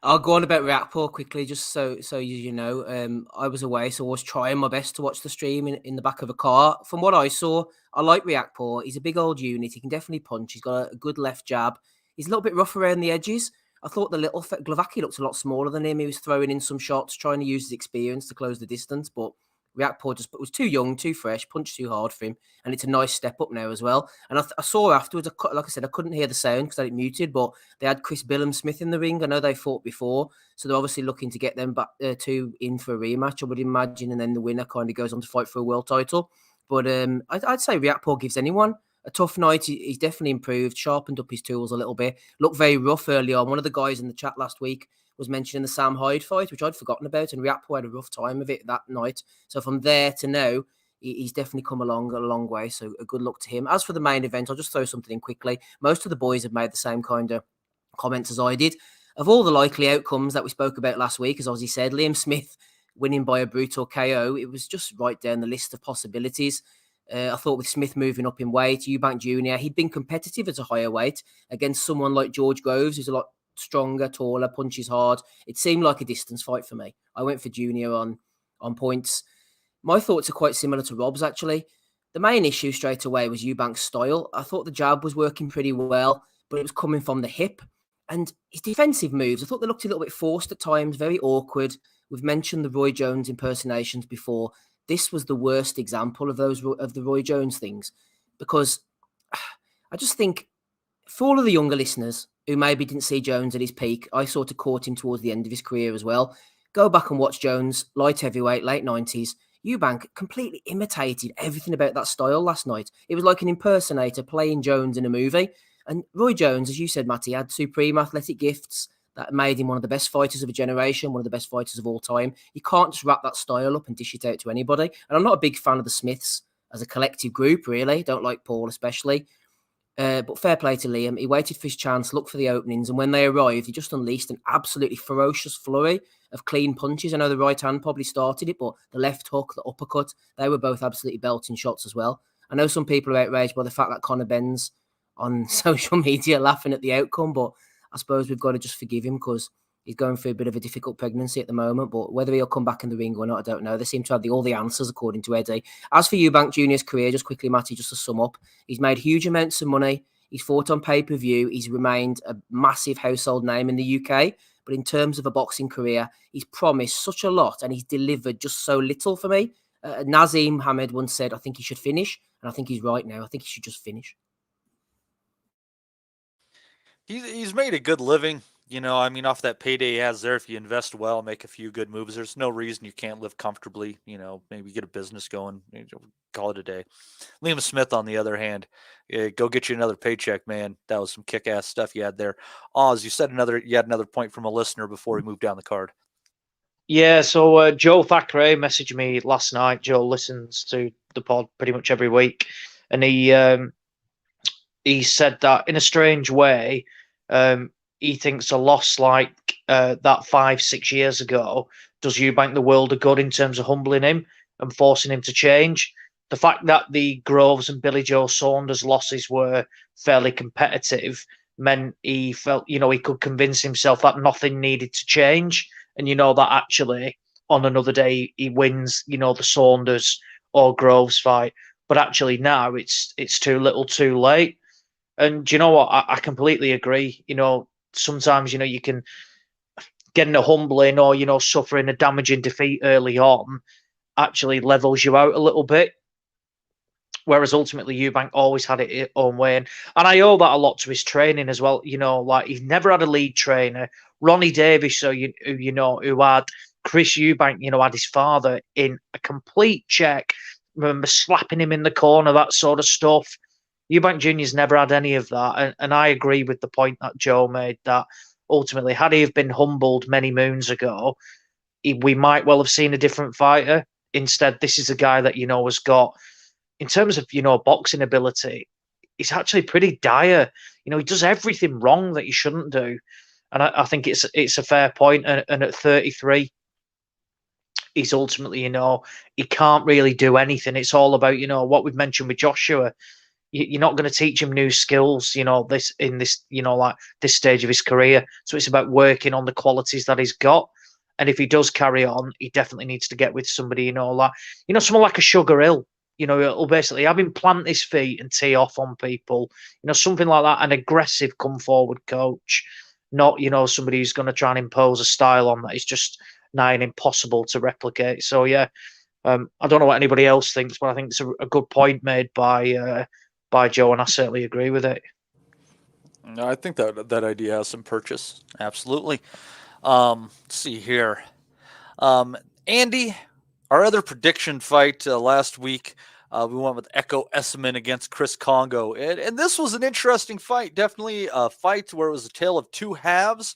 M: I'll go on about Reactor quickly, just so you know. I was away, so I was trying my best to watch the stream in the back of a car. From what I saw, I like Reactor. He's a big old unit. He can definitely punch. He's got a good left jab. He's a little bit rough around the edges. I thought the little Glovacki looked a lot smaller than him. He was throwing in some shots, trying to use his experience to close the distance, but Reactor just was too young, too fresh, punched too hard for him, and it's a nice step up now as well. And I saw afterwards, like I said, I couldn't hear the sound because I had it muted, but they had Chris Billam-Smith in the ring. I know they fought before, so they're obviously looking to get them back two in for a rematch, I would imagine, and then the winner kind of goes on to fight for a world title. But I'd say Reactor gives anyone a tough night. He's definitely improved, sharpened up his tools a little bit, looked very rough early on. One of the guys in the chat last week was mentioning the Sam Hyde fight, which I'd forgotten about, and Reactor had a rough time of it that night. So from there to now, he's definitely come along a long way. So a good luck to him. As for the main event, I'll just throw something in quickly. Most of the boys have made the same kind of comments as I did. Of all the likely outcomes that we spoke about last week, as Ozzy said, Liam Smith winning by a brutal KO, it was just right down the list of possibilities. I thought with Smith moving up in weight, Eubank Jr., he'd been competitive at a higher weight against someone like George Groves, who's a lot stronger, taller, punches hard. It seemed like a distance fight for me. I went for Junior on points. My thoughts are quite similar to Rob's, actually. The main issue straight away was Eubank's style. I thought the jab was working pretty well, but it was coming from the hip. And his defensive moves, I thought they looked a little bit forced at times, very awkward. We've mentioned the Roy Jones impersonations before. This was the worst example of the Roy Jones things, because I just think for all of the younger listeners who maybe didn't see Jones at his peak, I sort of caught him towards the end of his career as well. Go back and watch Jones, light heavyweight, late 90s. Eubank completely imitated everything about that style last night. It was like an impersonator playing Jones in a movie. And Roy Jones, as you said, Matty, had supreme athletic gifts that made him one of the best fighters of a generation, one of the best fighters of all time. You can't just wrap that style up and dish it out to anybody. And I'm not a big fan of the Smiths as a collective group, really. Don't like Paul especially. But fair play to Liam. He waited for his chance, looked for the openings, and when they arrived, he just unleashed an absolutely ferocious flurry of clean punches. I know the right hand probably started it, but the left hook, the uppercut, they were both absolutely belting shots as well. I know some people are outraged by the fact that Conor Ben's on social media laughing at the outcome, but I suppose we've got to just forgive him because he's going through a bit of a difficult pregnancy at the moment. But whether he'll come back in the ring or not, I don't know. They seem to have all the answers, according to Eddie. As for Eubank Jr.'s career, just quickly, Matty, just to sum up, he's made huge amounts of money. He's fought on pay-per-view. He's remained a massive household name in the UK. But in terms of a boxing career, he's promised such a lot and he's delivered just so little for me. Nazim Hamed once said, I think he should finish. And I think he's right now. I think he should just finish.
L: He's made a good living. You know, I mean, off that payday he has there, if you invest well, make a few good moves, there's no reason you can't live comfortably. You know, maybe get a business going, call it a day. Liam Smith, on the other hand, go get you another paycheck, man. That was some kick-ass stuff you had there. Oz, you had another point from a listener before we moved down the card.
N: Yeah, so Joe Thackeray messaged me last night. Joe listens to the pod pretty much every week, and he said that in a strange way, he thinks a loss like that 5-6 years ago does Eubank the world of good in terms of humbling him and forcing him to change. The fact that the Groves and Billy Joe Saunders losses were fairly competitive meant he felt, he could convince himself that nothing needed to change. And, that actually on another day he wins, the Saunders or Groves fight. But actually now it's too little too late. And you know what? I completely agree. Sometimes, you can get in a humbling or, suffering a damaging defeat early on actually levels you out a little bit. Whereas ultimately Eubank always had it his own way. And I owe that a lot to his training as well. Like he's never had a lead trainer. Ronnie Davis, who had Chris Eubank, had his father in a complete check. Remember slapping him in the corner, that sort of stuff. Eubank Jr.'s never had any of that. And I agree with the point that Joe made that ultimately, had he have been humbled many moons ago, we might well have seen a different fighter. Instead, this is a guy that, has got, in terms of, boxing ability, he's actually pretty dire. He does everything wrong that he shouldn't do. And I think it's a fair point. And at 33, he's ultimately, he can't really do anything. It's all about, what we've mentioned with Joshua. You're not going to teach him new skills, this stage of his career. So it's about working on the qualities that he's got. And if he does carry on, he definitely needs to get with somebody, someone like a Sugar Hill. It'll basically have him plant his feet and tee off on people. Something like that, an aggressive come forward coach, not, somebody who's going to try and impose a style on that is just nigh and impossible to replicate. So, yeah, I don't know what anybody else thinks, but I think it's a good point made by Joe, and I certainly agree with it.
L: No, I think that idea has some purchase. Absolutely. Let's see here. Andy, our other prediction fight last week, we went with Echo Esmond against Chris Congo. And this was an interesting fight. Definitely a fight where it was a tale of two halves.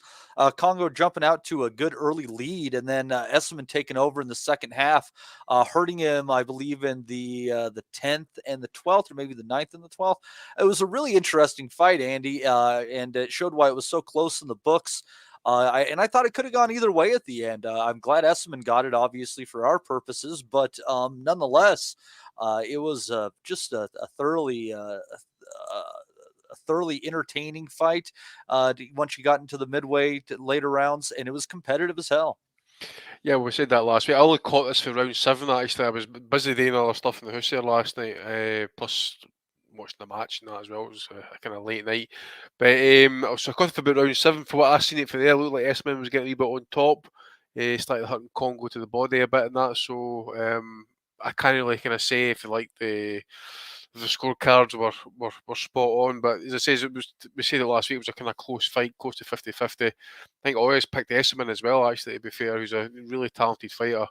L: Congo jumping out to a good early lead, and then Esmond taking over in the second half, hurting him, I believe, in the 10th and the 12th, or maybe the 9th and the 12th. It was a really interesting fight, Andy, and it showed why it was so close in the books. I thought it could have gone either way at the end. I'm glad Esmond got it, obviously, for our purposes, but nonetheless, it was just a thoroughly entertaining fight once you got into the midway to later rounds, and it was competitive as hell.
F: Yeah, we said that last week. I only caught this for round 7, actually. I was busy doing other stuff in the house there last night, plus watching the match and that as well. It was a kind of late night. But I caught it for about round 7. For what I seen it for there, it looked like Esmond was getting a wee bit on top. Started hitting Congo to the body a bit and that. So I can't really kind of say if you like the scorecards were spot on, but as I say, we said it last week, it was a kind of close fight, close to 50-50. I think I always picked Esmond as well, actually, to be fair, who's a really talented fighter,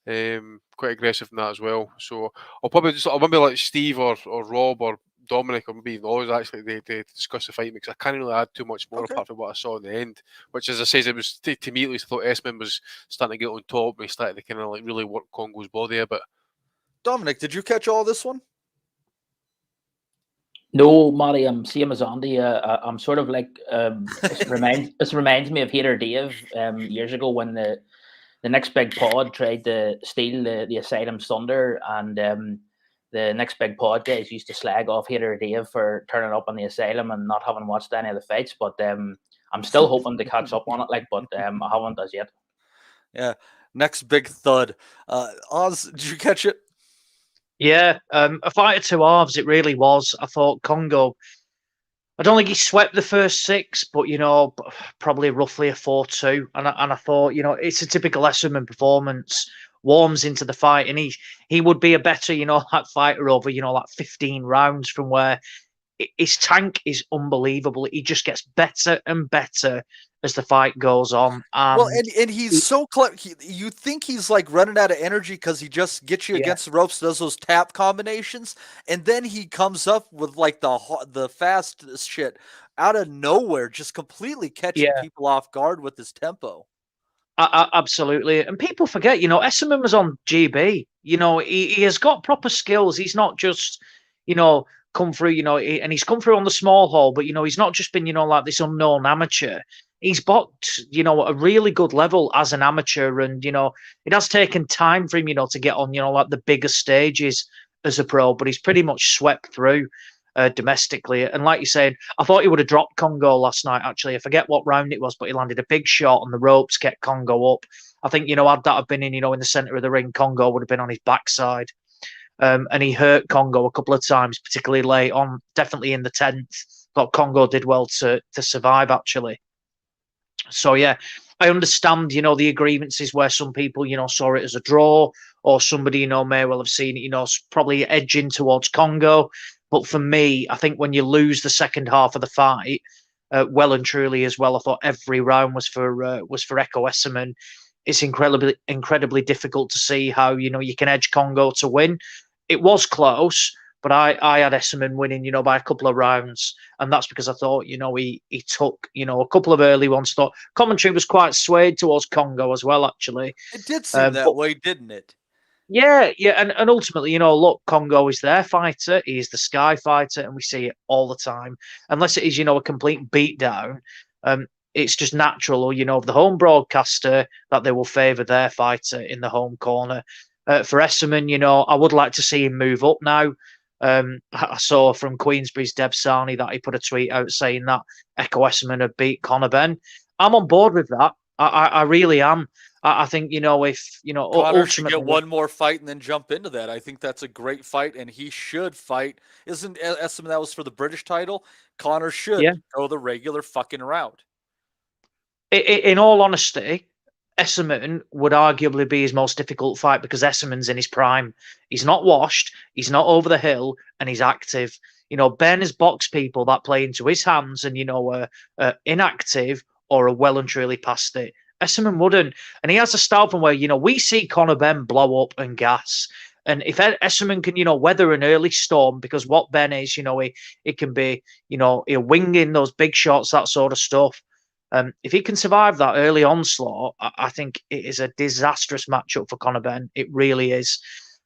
F: quite aggressive in that as well. So I'll maybe let Steve or Rob or Dominic or maybe even Oz actually they discuss the fight, because I can't really add too much more apart from what I saw in the end, which, as I say, it was to me at least, I thought Esmond was starting to get on top and he started to kind of like really work Congo's body a bit.
L: Dominic, did you catch all this one?
O: No, Matty, I'm same as Andy. I'm sort of like this reminds me of Hater Dave years ago when the next big pod tried to steal the Asylum Thunder, and the next big pod guys used to slag off Hater Dave for turning up on the Asylum and not having watched any of the fights. But I'm still hoping to catch up on it, but I haven't as yet.
L: Yeah, next big thud. Oz, did you catch it?
N: Yeah, a fight of two halves. It really was. I thought Congo. I don't think he swept the first 6, but probably roughly a 4-2. And I thought, it's a typical Esmond performance. Warms into the fight, and he would be a better, that fighter over, 15 rounds from where his tank is unbelievable. He just gets better and better as the fight goes on.
L: Well, and he's so clever. You think he's like running out of energy because he just gets you against the ropes, does those tap combinations, and then he comes up with like the fast shit out of nowhere, just completely catching people off guard with his tempo.
N: Absolutely. And people forget, Esmond was on GB. He has got proper skills. He's not just, come through, and he's come through on the small hall, but, he's not just been, like this unknown amateur. He's boxed, at a really good level as an amateur. And, it has taken time for him, to get on, like the bigger stages as a pro, but he's pretty much swept through domestically. And like you're saying, I thought he would have dropped Congo last night, actually. I forget what round it was, but he landed a big shot on the ropes, kept Congo up. I think, had that have been in, in the centre of the ring, Congo would have been on his backside. And he hurt Congo a couple of times, particularly late on, definitely in the 10th. Thought Congo did well to survive, actually. So, yeah, I understand, the agreements is where some people, saw it as a draw, or somebody, may well have seen it, probably edging towards Congo. But for me, I think when you lose the second half of the fight, well and truly as well, I thought every round was for Echo Esmond. It's incredibly difficult to see how, you can edge Congo to win. It was close, but I had Esmond winning, by a couple of rounds. And that's because I thought, he took, a couple of early ones. Thought commentary was quite swayed towards Congo as well, actually.
L: It did seem that way, didn't it?
N: Yeah, and ultimately, look, Congo is their fighter. He is the Sky fighter, and we see it all the time. Unless it is, a complete beatdown, it's just natural, or, of the home broadcaster that they will favour their fighter in the home corner. For Esmond, I would like to see him move up now. I saw from Queensbury's Deb Sarney that he put a tweet out saying that Echo Esmond had beat Conor Benn. I'm on board with that. I really am. I think, if,
L: Conor should get one more fight and then jump into that. I think that's a great fight, and he should fight. Isn't Esmond that was for the British title? Conor should go the regular fucking route.
N: In all honesty, Esmond would arguably be his most difficult fight because Esmond's in his prime. He's not washed, he's not over the hill, and he's active. Ben has boxed people that play into his hands and, inactive or are well and truly past it. Esmond wouldn't. And he has a style from where, we see Conor Benn blow up and gas. And if Esmond can, weather an early storm, because what Ben is, he can be, he'll wing in those big shots, that sort of stuff. If he can survive that early onslaught, I think it is a disastrous matchup for Conor Benn. It really is.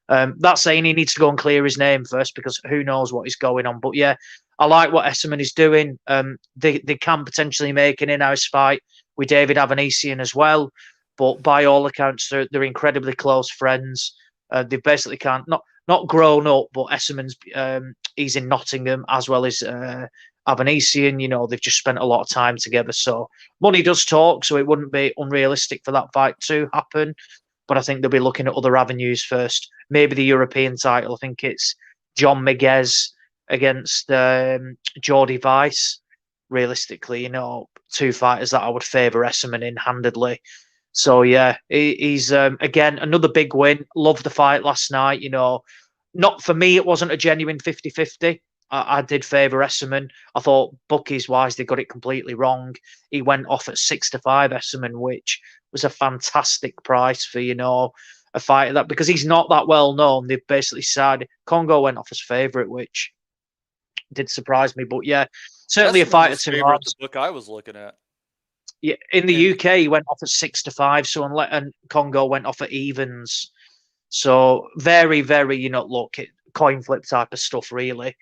N: That saying, he needs to go and clear his name first, because who knows what is going on. But yeah, I like what Esmond is doing. They can potentially make an in-house fight with David Avanesian as well. But by all accounts, they're incredibly close friends. They basically not grown up, but Esmond's he's in Nottingham as well as Avanesian. They've just spent a lot of time together. So money does talk, so it wouldn't be unrealistic for that fight to happen. But I think they'll be looking at other avenues first. Maybe the European title. I think it's John Miguez against Jordi Weiss. Realistically, two fighters that I would favour Esmond in handedly. So yeah, he's again another big win. Loved the fight last night. Not for me, it wasn't a genuine 50-50. I did favour Esmond. I thought bookies wise they got it completely wrong. He went off at 6-5 Esmond, which was a fantastic price for a fighter that, because he's not that well known. They basically said Congo went off as favourite, which did surprise me. But yeah, certainly
L: Esmond
N: a fighter
L: was
N: to
L: favourite the book I was looking at.
N: Yeah, in the UK he went off at 6-5. So and Congo went off at evens. So very, very, look, coin flip type of stuff, really.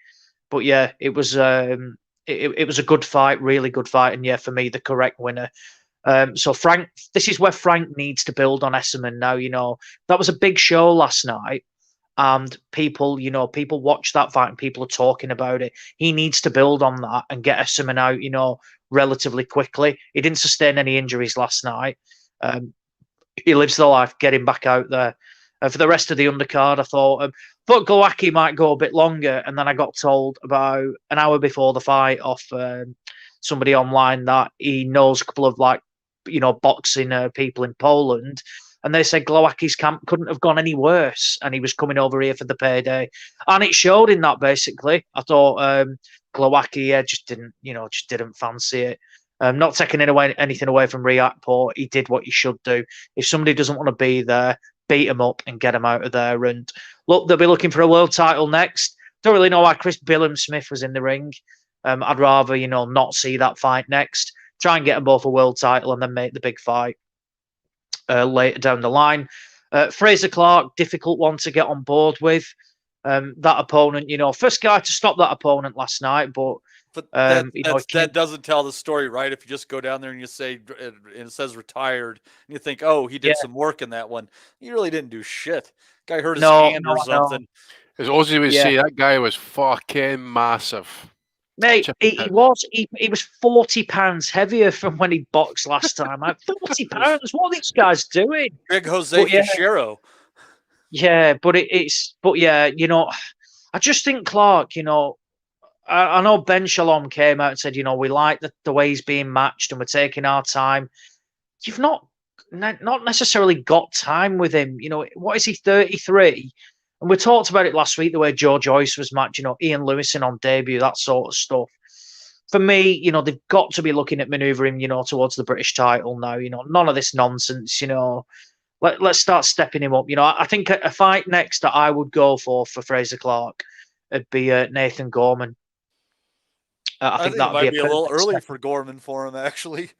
N: But yeah, it was it was a good fight, really good fight, and yeah, for me, the correct winner. So Frank, this is where Frank needs to build on Esmond now. That was a big show last night, and people watch that fight and people are talking about it. He needs to build on that and get Esmond out, relatively quickly. He didn't sustain any injuries last night. He lives the life, get him back out there. For the rest of the undercard, I thought Glowacki might go a bit longer, and then I got told about an hour before the fight off somebody online that he knows a couple of boxing people in Poland, and they said Glowacki's camp couldn't have gone any worse, and he was coming over here for the payday, and it showed in that. Basically, I thought Glowacki just didn't fancy it. Not taking anything away from Reactor, he did what he should do. If somebody doesn't want to be there, beat him up and get him out of there. And look, they'll be looking for a world title next. Don't really know why Chris Billam-Smith was in the ring. I'd rather, not see that fight next. Try and get them both a world title and then make the big fight later down the line. Fraser Clark, difficult one to get on board with. That opponent, first guy to stop that opponent last night, but
L: that doesn't tell the story, right? If you just go down there and you say, and it says retired, and you think, oh, he did some work in that one. He really didn't do shit. Guy hurt his hand or something.
F: As Ozzy would say, that guy was fucking massive.
N: Mate, he was 40 pounds heavier from when he boxed last time. 40 pounds? What are these guys doing?
L: Big Jose Fichero.
N: Yeah, but I just think Clark, I know Ben Shalom came out and said, we like the way he's being matched and we're taking our time. You've not necessarily got time with him. What is he, 33? And we talked about it last week, the way Joe Joyce was matched, Ian Lewison on debut, that sort of stuff. For me, they've got to be looking at manoeuvring, towards the British title now. None of this nonsense, Let's start stepping him up. I think a fight next that I would go for Fraser Clark would be Nathan Gorman. I think that
L: might be a little early for Gorman for him, actually.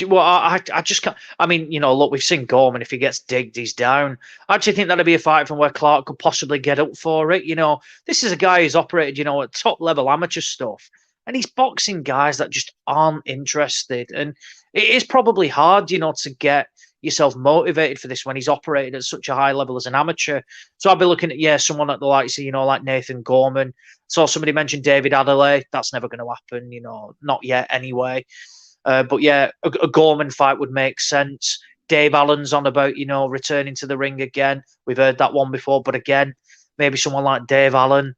N: Well, I just can't. I mean, look, we've seen Gorman. If he gets digged, he's down. I actually think that'd be a fight from where Clark could possibly get up for it. This is a guy who's operated, at top level amateur stuff, and he's boxing guys that just aren't interested. And it is probably hard, to get yourself motivated for this when he's operated at such a high level as an amateur. So I'd be looking at someone at the likes of like Nathan Gorman. Saw somebody mention David Adelaide. That's never going to happen, not yet anyway. But yeah, a Gorman fight would make sense. Dave Allen's on about returning to the ring again. We've heard that one before, but again, maybe someone like Dave Allen.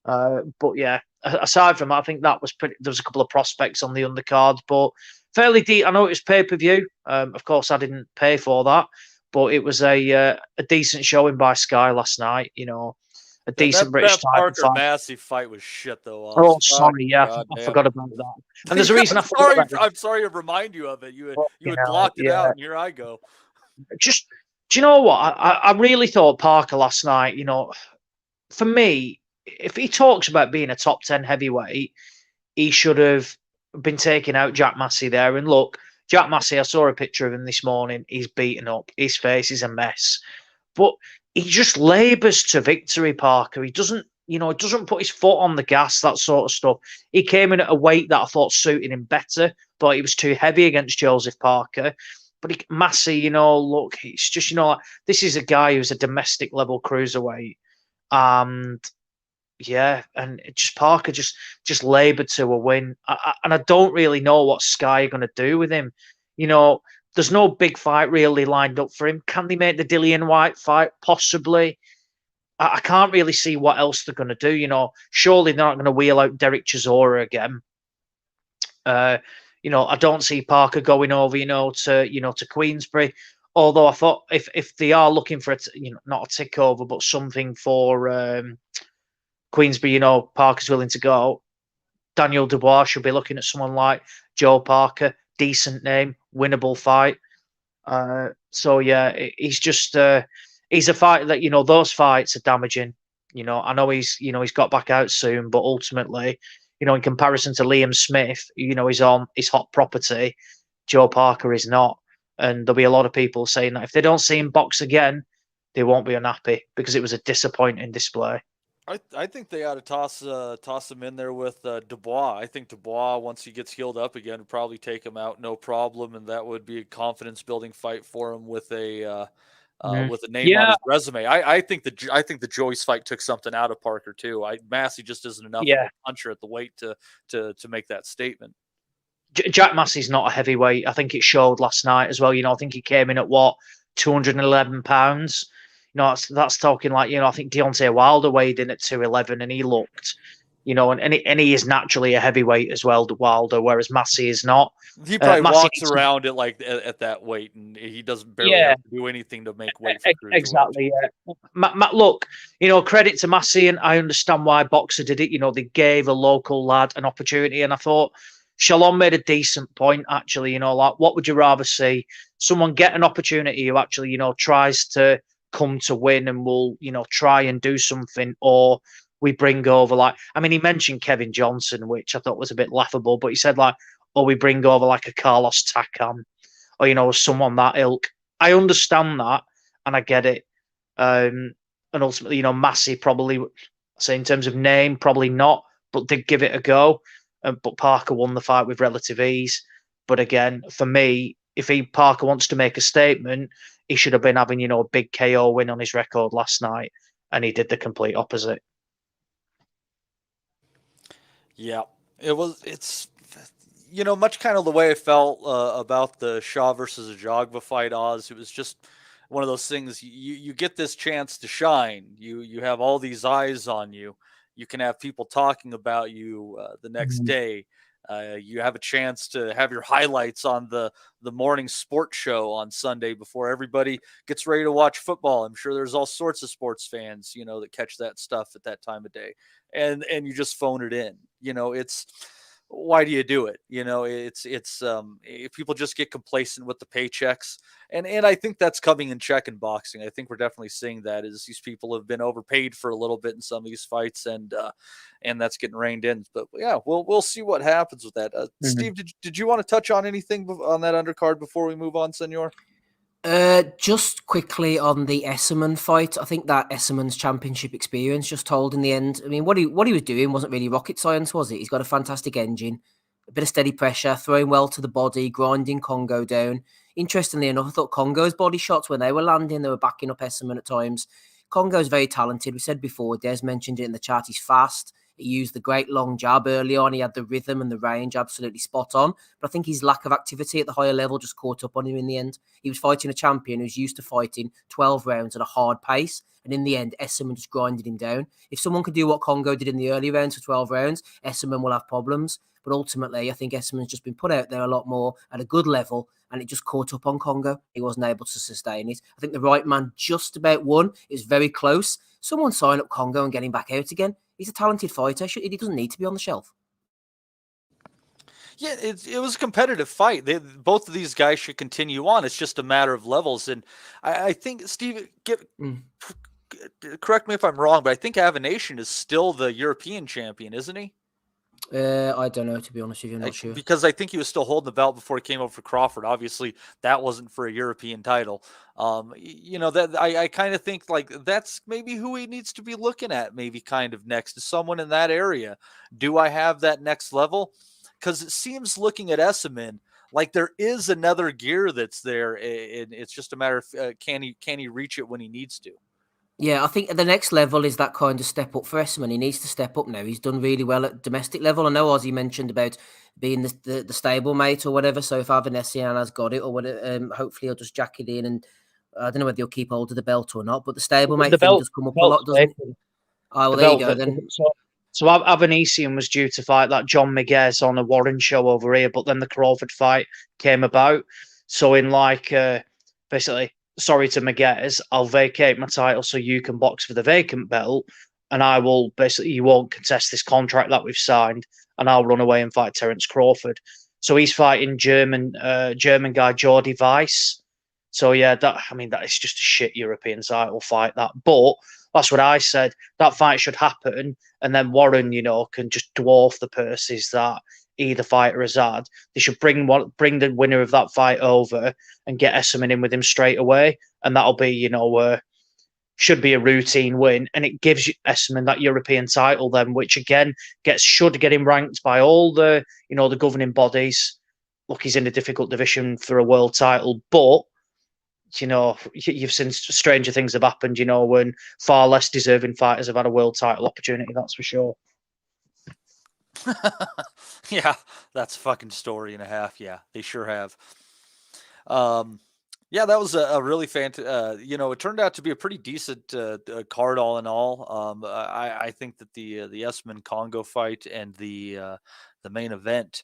N: But yeah, aside from that, I think that was pretty. There was a couple of prospects on the undercard, but fairly deep. I know it was pay-per-view. Of course, I didn't pay for that, but it was a decent showing by Sky last night. A decent British title
L: fight. Massey fight was shit, though.
N: Oh, sorry, I forgot about that. And there's a reason
L: I'm sorry to remind you of it. You had blocked it out, and here I go.
N: Just, do you know what? I really thought Parker last night. For me, if he talks about being a top 10 heavyweight, he should have been taking out Jack Massey there. And look, Jack Massey, I saw a picture of him this morning. He's beaten up. His face is a mess. But he just labours to victory, Parker. He doesn't put his foot on the gas, that sort of stuff. He came in at a weight that I thought suited him better, but he was too heavy against Joseph Parker. But Massey, look, it's just, this is a guy who's a domestic level cruiserweight. And Parker just laboured to a win. And I don't really know what Sky are going to do with him. There's no big fight really lined up for him. Can they make the Dillian White fight? Possibly. I can't really see what else they're going to do. Surely they're not going to wheel out Derek Chisora again. I don't see Parker going over, to Queensbury. Although I thought if they are looking for not a takeover, but something for Queensbury, Parker's willing to go. Daniel Dubois should be looking at someone like Joe Parker. Decent name, winnable fight. So yeah, he's just he's a fighter that those fights are damaging. I know he's got back out soon, but ultimately, in comparison to Liam Smith, he's on his hot property. Joe Parker is not, and there'll be a lot of people saying that if they don't see him box again, they won't be unhappy because it was a disappointing display.
L: I think they ought to toss him in there with Dubois. I think Dubois, once he gets healed up again, would probably take him out no problem, and that would be a confidence building fight for him with a name on
N: Yeah,
L: his resume. I think the Joyce fight took something out of Parker too. Massey just isn't enough of
N: yeah.
L: a puncher at the weight to make that statement.
N: Jack Massey's not a heavyweight. I think it showed last night as well. I think he came in at what, 211 pounds. That's talking like, I think Deontay Wilder weighed in at 211 and he looked, and he is naturally a heavyweight as well, Wilder, whereas Massey is not.
L: He probably
N: Massey
L: walks around at that weight, and he doesn't barely
N: Yeah.
L: have to do anything to make weight for cruiserweight.
N: Exactly. Yeah. Look, credit to Massey, and I understand why Boxer did it. They gave a local lad an opportunity, and I thought Shalom made a decent point, actually. Like, what would you rather see? Someone get an opportunity who actually, tries to come to win and will, try and do something, or we bring over, he mentioned Kevin Johnson, which I thought was a bit laughable, but he said, or we bring over like a Carlos Takam, or, someone that ilk. I understand that, and I get it. And ultimately, Massey probably, say in terms of name, probably not, but did give it a go. But Parker won the fight with relative ease. But again, for me, if Parker wants to make a statement, he should have been having, a big KO win on his record last night, and he did the complete opposite.
L: Yeah, it's much kind of the way I felt about the Shaw versus Ajagba fight, Oz. It was just one of those things. You get this chance to shine. You have all these eyes on you. You can have people talking about you the next day. You have a chance to have your highlights on the morning sports show on Sunday before everybody gets ready to watch football. I'm sure there's all sorts of sports fans, that catch that stuff at that time of day, and you just phone it in. It's, why do you do it? It's if people just get complacent with the paychecks, and I think that's coming in check in boxing. I think we're definitely seeing that as these people have been overpaid for a little bit in some of these fights, and that's getting reined in. But yeah, we'll see what happens with that. Steve, did you want to touch on anything on that undercard before we move on, Senor?
M: Just quickly on the Esmond fight, I think that Esmond's championship experience just told in the end. I mean, what he was doing wasn't really rocket science, was it? He's got a fantastic engine, a bit of steady pressure, throwing well to the body, grinding Congo down. Interestingly enough, I thought Congo's body shots, when they were landing, they were backing up Esmond at times. Congo's very talented. We said before, Des mentioned it in the chat, he's fast. He used the great long jab early on. He had the rhythm and the range absolutely spot on. But I think his lack of activity at the higher level just caught up on him in the end. He was fighting a champion who's used to fighting 12 rounds at a hard pace. And in the end, Esmond just grinded him down. If someone could do what Congo did in the early rounds for 12 rounds, Esmond will have problems. But ultimately, I think Esmond's just been put out there a lot more at a good level, and it just caught up on Congo. He wasn't able to sustain it. I think the right man just about won. It was very close. Someone sign up Congo and get him back out again. He's a talented fighter. He doesn't need to be on the shelf.
L: Yeah, it was a competitive fight. Both of these guys should continue on. It's just a matter of levels. And I think, Steve, correct me if I'm wrong, but I think Avenation is still the European champion, isn't he?
M: I don't know, to be honest with you. I'm not sure.
L: Because I think he was still holding the belt before he came over for Crawford. Obviously, that wasn't for a European title. That I kind of think like that's maybe who he needs to be looking at, maybe kind of next to someone in that area. Do I have that next level? Because it seems, looking at Esmond, like there is another gear that's there, and it's just a matter of can he reach it when he needs to.
M: Yeah, I think the next level is that kind of step up for Esmond. He needs to step up now. He's done really well at domestic level. I know Ozzy mentioned about being the stable mate or whatever. So if Avanesian has got it or whatever, hopefully he'll just jack it in. And I don't know whether he'll keep hold of the belt or not, but the stable mate thing does come up a lot, doesn't it? Oh, well, there you go then.
N: So Avanesian was due to fight that John Miguez on a Warren show over here, but then the Crawford fight came about. So in basically, sorry to Miguez, I'll vacate my title so you can box for the vacant belt, and I will you won't contest this contract that we've signed, and I'll run away and fight Terence Crawford. So he's fighting German guy Jordi Weiss. So yeah, that is just a shit European title fight, that. But that's what I said. That fight should happen, and then Warren, can just dwarf the purses that either fighter has had. They should bring the winner of that fight over and get Esmond in with him straight away, and that'll be, should be a routine win, and it gives Esmond that European title then, which again should get him ranked by all the the governing bodies. Look, he's in a difficult division for a world title, but you've seen stranger things have happened, when far less deserving fighters have had a world title opportunity, that's for sure.
L: Yeah, that's a fucking story and a half. Yeah, they sure have. Yeah, that was a really fantastic. It turned out to be a pretty decent card all in all. I think that the Esmond Congo fight and the main event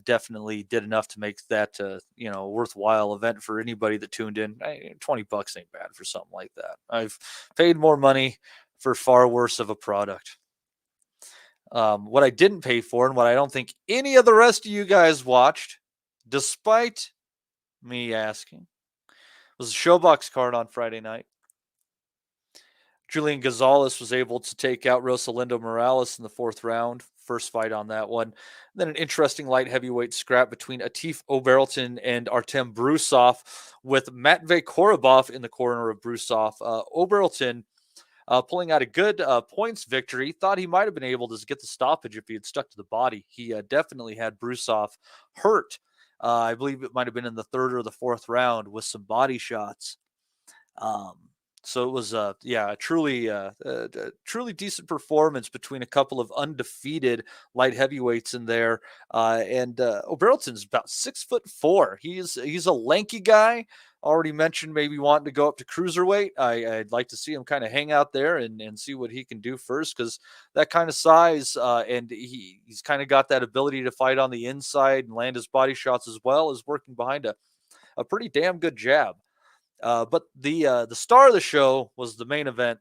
L: definitely did enough to make that a worthwhile event for anybody that tuned in. $20 ain't bad for something like that. I've paid more money for far worse of a product. What I didn't pay for, and what I don't think any of the rest of you guys watched, despite me asking, was a Showbox card on Friday night. Julian Gonzalez was able to take out Rosalindo Morales in the 4th round. First fight on that one. Then an interesting light heavyweight scrap between Atif Oberlton and Artem Brusov, with Matvey Korobov in the corner of Brusov. Oberlton pulling out a good points victory. Thought he might have been able to get the stoppage if he had stuck to the body. He definitely had Brusov hurt. I believe it might have been in the 3rd or the 4th round with some body shots. So it was a truly decent performance between a couple of undefeated light heavyweights in there. And Oberlton's about 6'4". He's a lanky guy. Already mentioned maybe wanting to go up to cruiserweight. I'd like to see him kind of hang out there and see what he can do first, because that kind of size and he's kind of got that ability to fight on the inside and land his body shots, as well as working behind a pretty damn good jab. But the star of the show was the main event,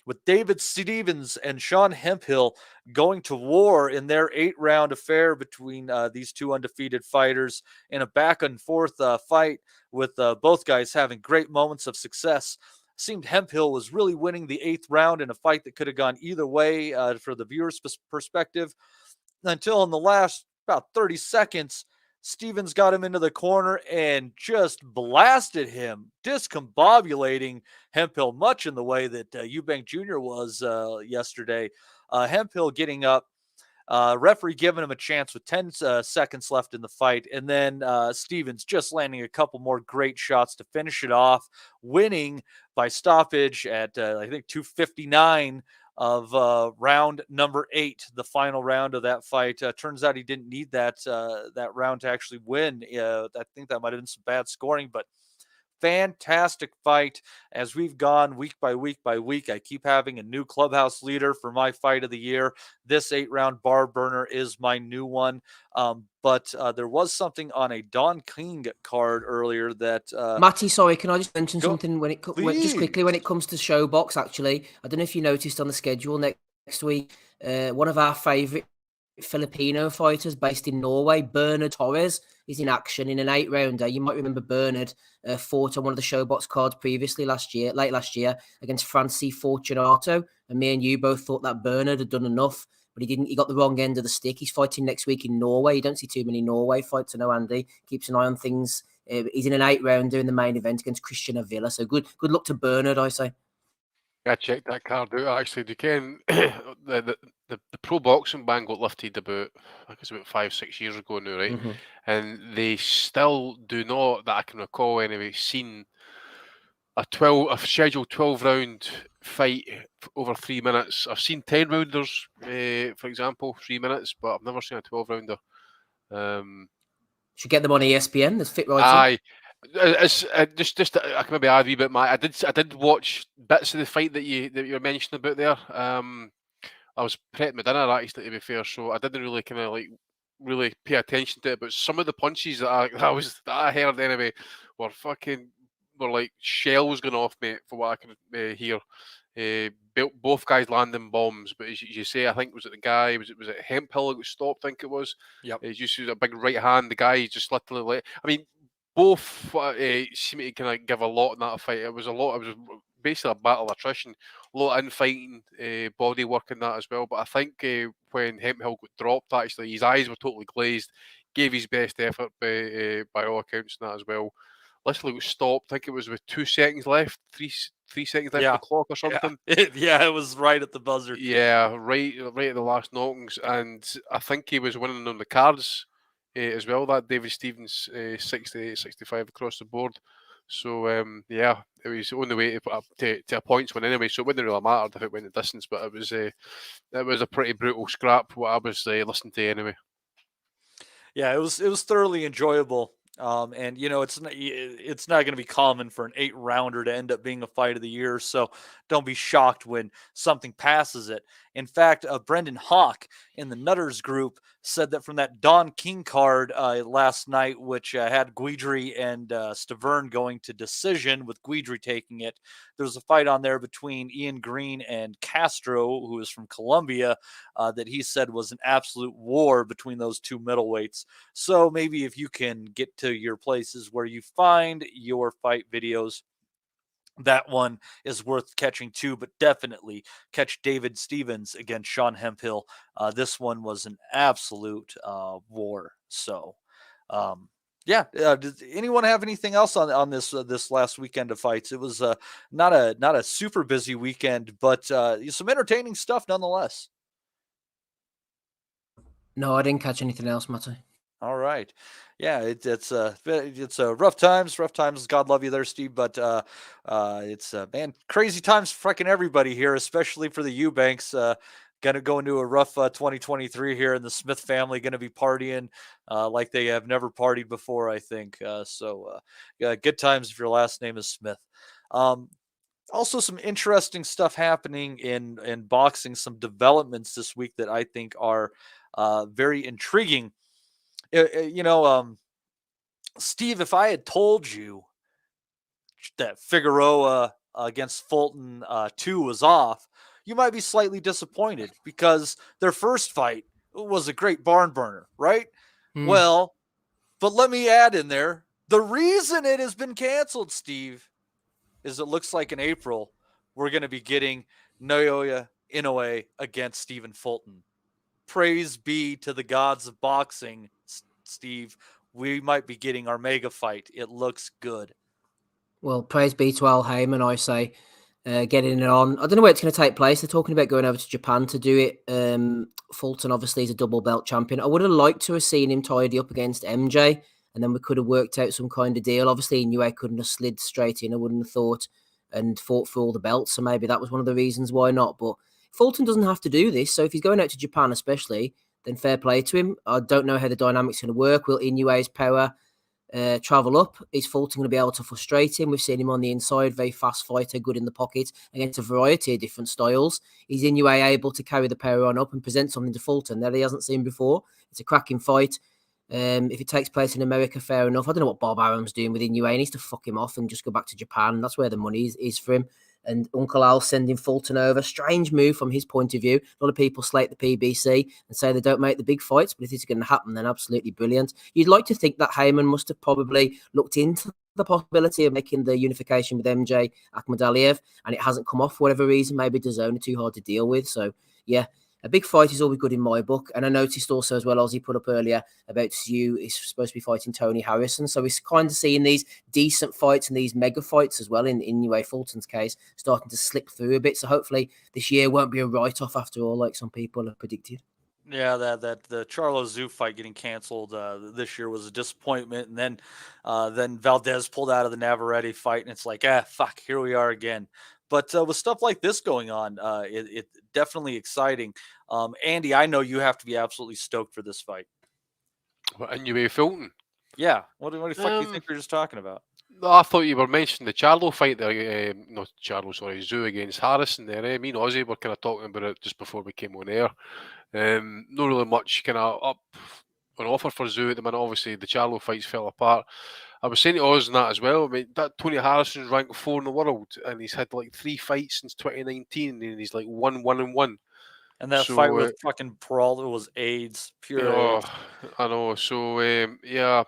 L: with David Stevens and Sean Hemphill going to war in their 8-round affair between these two undefeated fighters in a back and forth fight, with both guys having great moments of success. Seemed Hemphill was really winning the 8th round in a fight that could have gone either way for the viewer's perspective, until in the last about 30 seconds, Stevens got him into the corner and just blasted him, discombobulating Hemphill, much in the way that Eubank Jr. was yesterday. Hemphill getting up, referee giving him a chance with 10 seconds left in the fight, and then Stevens just landing a couple more great shots to finish it off, winning by stoppage at, I think, 2:59 of round number 8, the final round of that fight. Turns out he didn't need that round to actually win. I think that might have been some bad scoring, but fantastic fight. As we've gone week by week by week, I keep having a new clubhouse leader for my fight of the year. This 8-round bar burner is my new one. But there was something on a Don King card earlier that
M: Matty, sorry, can I just mention something just quickly when it comes to Showbox? Actually, I don't know if you noticed on the schedule next week, one of our favourite Filipino fighters based in Norway, Bernard Torres, is in action in an 8-rounder. You might remember Bernard fought on one of the Showbox cards previously late last year against Francis Fortunato, and me and you both thought that Bernard had done enough, but he didn't. He got the wrong end of the stick. He's fighting next week in Norway. You don't see too many Norway fights. I know Andy keeps an eye on things. He's in an 8-rounder in the main event against Christian Avila. So good luck to Bernard, I say.
F: I checked that card out actually. Duquesne, the pro boxing ban got lifted about, I think it's about 5-6 years ago now, right?
M: Mm-hmm.
F: And they still do not, that I can recall anyway, seen a scheduled 12-round fight over 3 minutes. I've seen 10-rounders, for example, 3 minutes, but I've never seen a 12-rounder.
M: Should get them on ESPN. There's fit right.
F: Aye. It's just I can maybe add a wee bit. I did watch bits of the fight that you were mentioning about there. I was prepping my dinner actually, to be fair, so I didn't really kind of really pay attention to it. But some of the punches that I heard anyway were like shells going off, mate. For what I can hear, both guys landing bombs. But as you say, I think was it Hemphill that got stopped? I think it was.
L: Yep.
F: He just used a big right hand. The guy just literally. I mean, both seem to kind of give a lot in that fight. It was basically a battle of attrition, a lot of infighting, body work in that as well. But I think when Hemphill got dropped, actually, his eyes were totally glazed, gave his best effort by all accounts in that as well. literally stopped. I think it was with 2 seconds left, three seconds left of the clock or something.
L: It was right at the buzzer.
F: Yeah, right at the last knockings, and I think he was winning on the cards as well. That David Stevens 68, 65 across the board. So yeah, it was on the way to put up to a points win anyway. So it wouldn't really matter if it went the distance, but it was a pretty brutal scrap. What I was listening to anyway.
L: Yeah, it was thoroughly enjoyable. And it's not going to be common for an 8-rounder to end up being a fight of the year. So don't be shocked when something passes it. In fact, Brendan Hawk in the Nutters group said that from that Don King card last night, which had Guidry and Stavern going to decision, with Guidry taking it, there was a fight on there between Ian Green and Castro, who is from Colombia, that he said was an absolute war between those two middleweights. So maybe if you can get to your places where you find your fight videos, that one is worth catching too, but definitely catch David Stevens against Sean Hemphill. This one was an absolute war. So, does anyone have anything else on this last weekend of fights? It was not a super busy weekend, but some entertaining stuff nonetheless.
M: No, I didn't catch anything else, Matty.
L: All right. Yeah, it's rough times. God love you there, Steve. But it's man, crazy times for fucking everybody here, especially for the Eubanks. Gonna go into a rough 2023 here, and the Smith family gonna be partying like they have never partied before, I think. So good times if your last name is Smith. Also, some interesting stuff happening in boxing. Some developments this week that I think are very intriguing. Steve, if I had told you that Figueroa against Fulton 2 was off, you might be slightly disappointed because their first fight was a great barn burner, right? Well, but let me add in there, the reason it has been canceled, Steve, is it looks like in April we're going to be getting Naoya Inoue against Stephen Fulton. Praise be to the gods of boxing, Steve. We might be getting our mega fight. It looks good.
M: Well, praise be to Al Heyman, I say, getting it on. I don't know where it's going to take place. They're talking about going over to Japan to do it. Fulton obviously is a double belt champion. I would have liked to have seen him tidy up against MJ, and then we could have worked out some kind of deal. Obviously, Inoue couldn't have slid straight in, I wouldn't have thought, and fought for all the belts. So maybe that was one of the reasons why not. But Fulton doesn't have to do this. So if he's going out to Japan especially, then fair play to him. I don't know how the dynamic's going to work. Will Inoue's power travel up? Is Fulton going to be able to frustrate him? We've seen him on the inside, very fast fighter, good in the pocket, against a variety of different styles. Is Inoue able to carry the power on up and present something to Fulton that he hasn't seen before? It's a cracking fight. If it takes place in America, fair enough. I don't know what Bob Arum's doing with Inoue. He needs to fuck him off and just go back to Japan. That's where the money is for him. And Uncle Al sending Fulton over. Strange move from his point of view. A lot of people slate the PBC and say they don't make the big fights, but if this is going to happen, then absolutely brilliant. You'd like to think that Heyman must have probably looked into the possibility of making the unification with MJ Akhmadaliev, and it hasn't come off for whatever reason. Maybe DAZN are too hard to deal with. So, yeah. A big fight is always good in my book. And I noticed also as well, as he put up earlier, about Sioux is supposed to be fighting Tony Harrison. So he's kind of seeing these decent fights and these mega fights as well in Inoue Fulton's case, starting to slip through a bit. So hopefully this year won't be a write-off after all, like some people have predicted.
L: Yeah, that the Charlo Zoo fight getting canceled this year was a disappointment. And then Valdez pulled out of the Navarrete fight, and it's like, fuck, here we are again. But with stuff like this going on, it definitely exciting. Andy, I know you have to be absolutely stoked for this fight.
F: What, Inoue Fulton?
L: Yeah. What the fuck do you think you're just talking about?
F: No, I thought you were mentioning the Charlo fight there. Not Charlo, sorry, Zoo against Harrison there. Me and Ozzy were kind of talking about it just before we came on air. Not really much kind of up on offer for Zoo at the minute. Obviously, the Charlo fights fell apart. I was saying to Oz and that as well. I mean, that Tony Harrison's ranked 4 in the world, and he's had like 3 fights since 2019, and he's like 1-1-1.
L: And that fight with fucking Peralta was AIDS, pure AIDS.
F: I know. So yeah,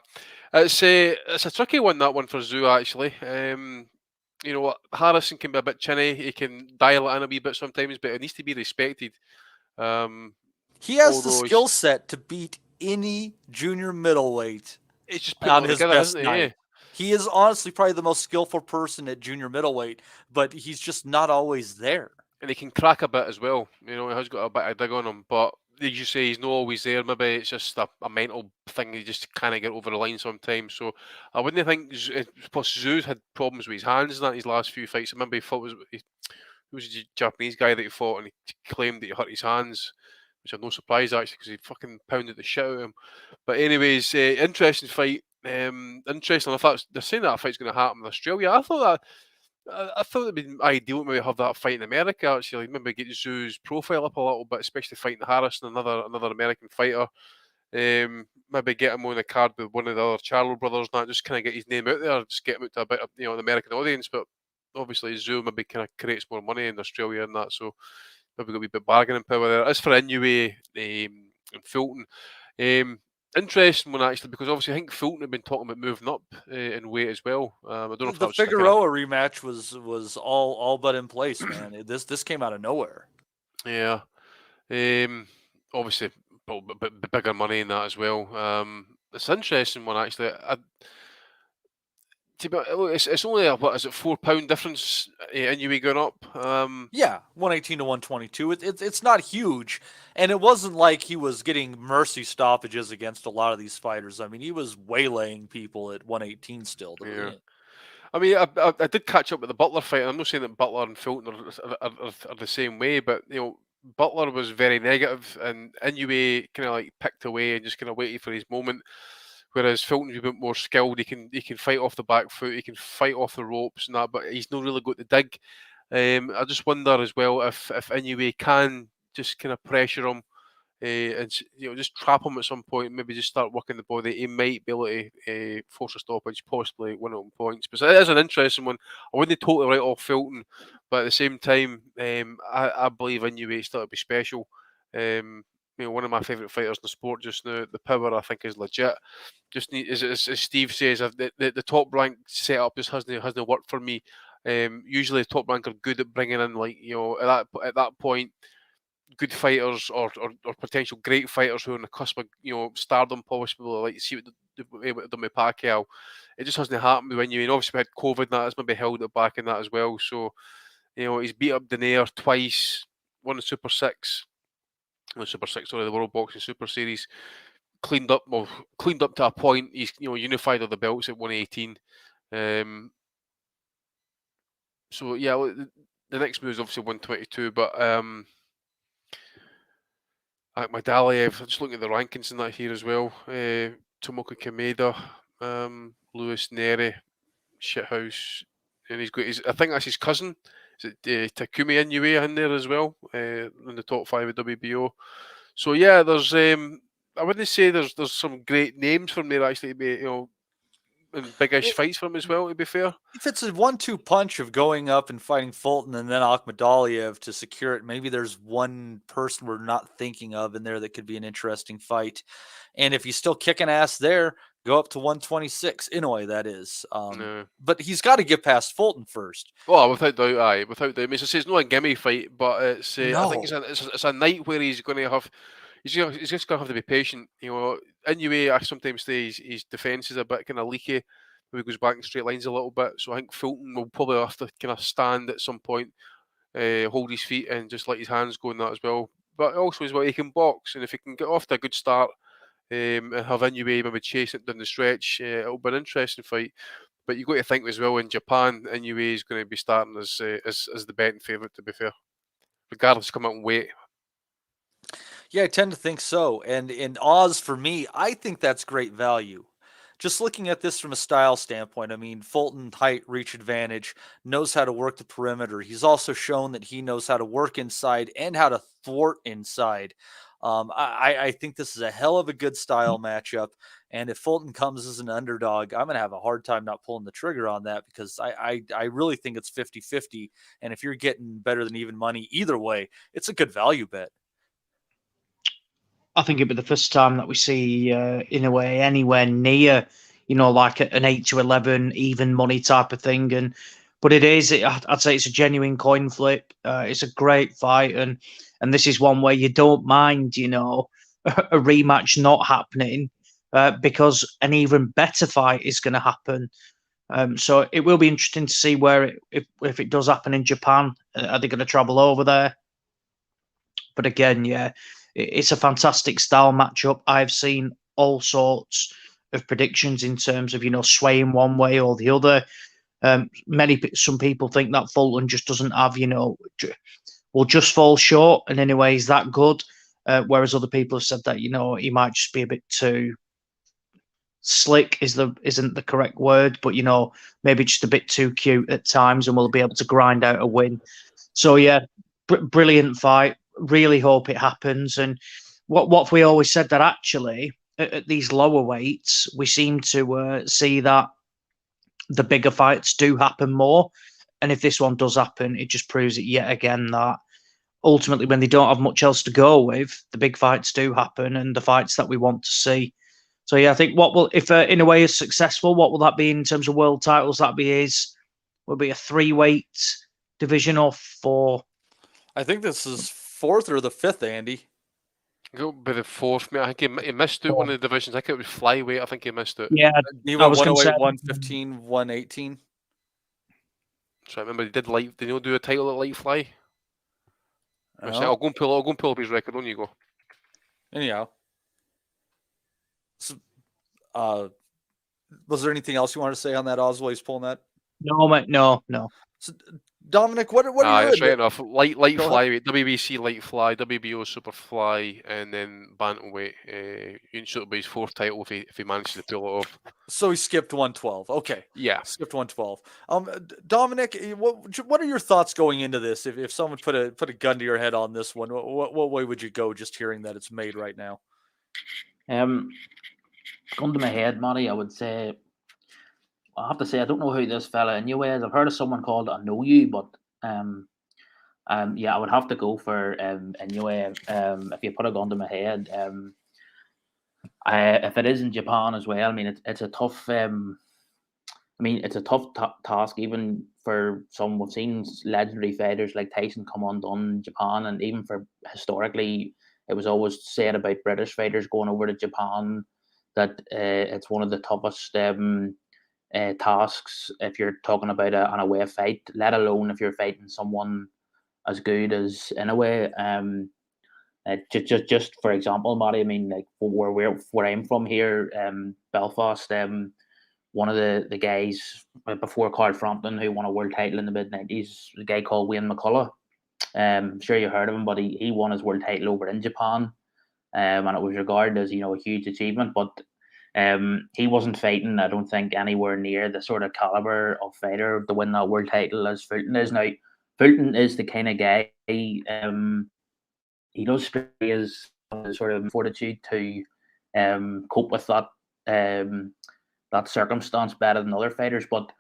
F: it's a tricky one, that one for Zoo actually. You know what, Harrison can be a bit chinny. He can dial it in a wee bit sometimes, but it needs to be respected.
L: He has the skill set to beat any junior middleweight.
F: It's just
L: on his best night. He is honestly probably the most skillful person at junior middleweight, but he's just not always there.
F: And he can crack a bit as well. You know, he has got a bit of dig on him, but as you say, he's not always there. Maybe it's just a mental thing. He just can't get over the line sometimes. So I wouldn't think. Plus, Zoo's had problems with his hands in that his last few fights. I remember he fought he was a Japanese guy that he fought, and he claimed that he hurt his hands, which I'm no surprise actually because he fucking pounded the shit out of him. But anyways, interesting fight. Interesting. If they're saying that fight's going to happen in Australia, I thought it'd be ideal to maybe have that fight in America. Actually, maybe get Zoo's profile up a little bit, especially fighting Harrison, another American fighter. Maybe get him on the card with one of the other Charlo brothers. Not just kind of get his name out there, just get him out to a bit of the American audience. But obviously, Zoo maybe kind of creates more money in Australia and that, so maybe got a wee bit bargaining power there. As for Inoue and Fulton, interesting one actually, because obviously I think Fulton had been talking about moving up in weight as well. I don't know if
L: the Figueroa rematch was all but in place, man. This came out of nowhere.
F: Yeah, obviously, but bigger money in that as well. It's an interesting one actually. It's only a, what is it, £4 difference Inoue going up?
L: Yeah, 118 to 122. It's not huge, and it wasn't like he was getting mercy stoppages against a lot of these fighters. I mean, he was waylaying people at 118 still.
F: Yeah. I mean, I did catch up with the Butler fight. I'm not saying that Butler and Fulton are the same way, but Butler was very negative, and Inoue kind of like picked away and just kind of waited for his moment. Whereas Fulton's a bit more skilled. He can fight off the back foot. He can fight off the ropes and that, but he's not really got the dig. I just wonder as well if Inoue can just kind of pressure him and just trap him at some point. Maybe just start working the body. He might be able to force a stoppage, possibly win it on points. But it is an interesting one. I wouldn't totally write off Fulton, but at the same time, I believe Inoue still to be special. One of my favourite fighters in the sport just now. The power, I think, is legit. Just need, as Steve says, the top rank setup just hasn't worked for me. Usually, the top rank are good at bringing in, at that point, good fighters or potential great fighters who are on the cusp of stardom, possibly like see what they've done with Pacquiao. It just hasn't happened with Inoue. And obviously, we had COVID, and that has maybe held it back in that as well. So, he's beat up Donaire twice, won the Super 6. The World Boxing Super Series, cleaned up to a point. He's unified all the belts at 118. So yeah, the next move is obviously 122. But Medaliev, just looking at the rankings in that here as well. Tomoka Kameda, Lewis Neri, Shithouse, and he's got I think that's his cousin. Is it Takumi Inoue in there as well, in the top 5 of WBO? So yeah, there's I wouldn't say there's some great names from there actually to be and big-ish fights for him as well. To be fair,
L: if it's a 1-2 punch of going up and fighting Fulton and then Akhmadaliev to secure it, maybe there's one person we're not thinking of in there that could be an interesting fight. And if he's still kicking ass there, go up to 126. Inoue, that is. But he's got to get past Fulton first.
F: Well, without doubt, without doubt. I mean, it's not a gimme fight, but it's. I think it's a night where he's going to have. He's just going to have to be patient. Inoue, I sometimes say his defence is a bit kind of leaky. Maybe goes back in straight lines a little bit. So I think Fulton will probably have to kind of stand at some point, hold his feet, and just let his hands go in that as well. But also as well, he can box, and if he can get off to a good start. And have Inoue maybe chasing it down the stretch, it'll be an interesting fight. But you've got to think as well, in Japan, Inoue is going to be starting as the betting favourite, to be fair, regardless of come out and weight.
L: Yeah, I tend to think so. And in Oz, for me, I think that's great value. Just looking at this from a style standpoint, I mean, Fulton, height, reach advantage, knows how to work the perimeter. He's also shown that he knows how to work inside and how to thwart inside. I think this is a hell of a good style matchup. And if Fulton comes as an underdog, I'm going to have a hard time not pulling the trigger on that because I really think it's 50-50. And if you're getting better than even money either way, it's a good value bet.
N: I think it'd be the first time that we see, in a way, anywhere near, like an 8-11 even money type of thing. But it is, I'd say it's a genuine coin flip. It's a great fight. And this is one where you don't mind, a rematch not happening because an even better fight is going to happen. So it will be interesting to see where if it does happen in Japan. Are they going to travel over there? But again, yeah, it's a fantastic style matchup. I've seen all sorts of predictions in terms of swaying one way or the other. Some people think that Fulton just doesn't have will just fall short, and anyway, he's that good. Whereas other people have said that he might just be a bit too slick isn't the correct word, but maybe just a bit too cute at times, and will be able to grind out a win. So yeah, brilliant fight. Really hope it happens. And what we always said, that actually at these lower weights we seem to see that the bigger fights do happen more. And if this one does happen, it just proves it yet again that ultimately, when they don't have much else to go with, the big fights do happen, and the fights that we want to see. So yeah, I think if in a way is successful, what will that be in terms of world titles? Will be a 3-weight division or 4?
L: I think this is 4th or the 5th, Andy.
F: It'll be the 4th, mate. I think he missed out one of the divisions. I think it was flyweight. I think he missed it.
N: Yeah,
L: he went 108, 115, 118.
F: So I remember he did light. Did he do a title at light fly?
L: Oh.
F: I'll go and pull up his record. On you go.
L: Anyhow, so, was there anything else you wanted to say on that, Oswald? He's pulling that.
N: No, mate. No.
L: So, Dominic, what are you?
F: That's right enough. Light flyweight, WBC light fly, WBO super fly, and then bantamweight. You should be his 4th title if he manages to pull it off.
L: So he skipped 112. Okay.
F: Yeah.
L: Skipped 112. Dominic, what are your thoughts going into this? If someone put a gun to your head on this one, what way would you go just hearing that it's made right now?
O: Gun to my head, Matty, I would say, I have to say I don't know who this fella Inoue is. I've heard of someone called I Know You, but yeah, I would have to go for Inoue. If you put a gun to my head, if it is in Japan as well, I mean it's a tough. It's a tough task even for some. We've seen legendary fighters like Tyson come undone in Japan, and even for historically, it was always said about British fighters going over to Japan that it's one of the toughest tasks if you're talking about an away fight, let alone if you're fighting someone as good as Inoue. Just for example, Matty, I mean, like where I'm from here, Belfast, one of the guys before Carl Frampton who won a world title in the mid-90s, a guy called Wayne McCullough. I'm sure you heard of him, but he won his world title over in Japan, and it was regarded as a huge achievement. But he wasn't fighting, I don't think, anywhere near the sort of caliber of fighter to win that world title as Fulton is. Now, Fulton is the kind of guy, he does his sort of fortitude to cope with that that circumstance better than other fighters. But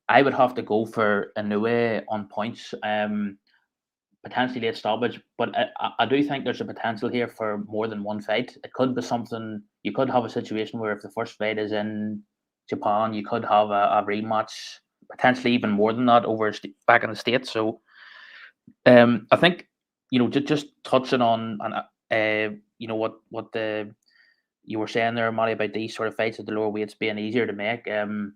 O: I would have to go for Inoue on points, potentially late stoppage. But I do think there's a potential here for more than one fight. It could be something. You could have a situation where if the first fight is in Japan, you could have a rematch, potentially even more than that over back in the States. So I think just touching on what you were saying there, Matty, about these sort of fights at the lower weights being easier to make, and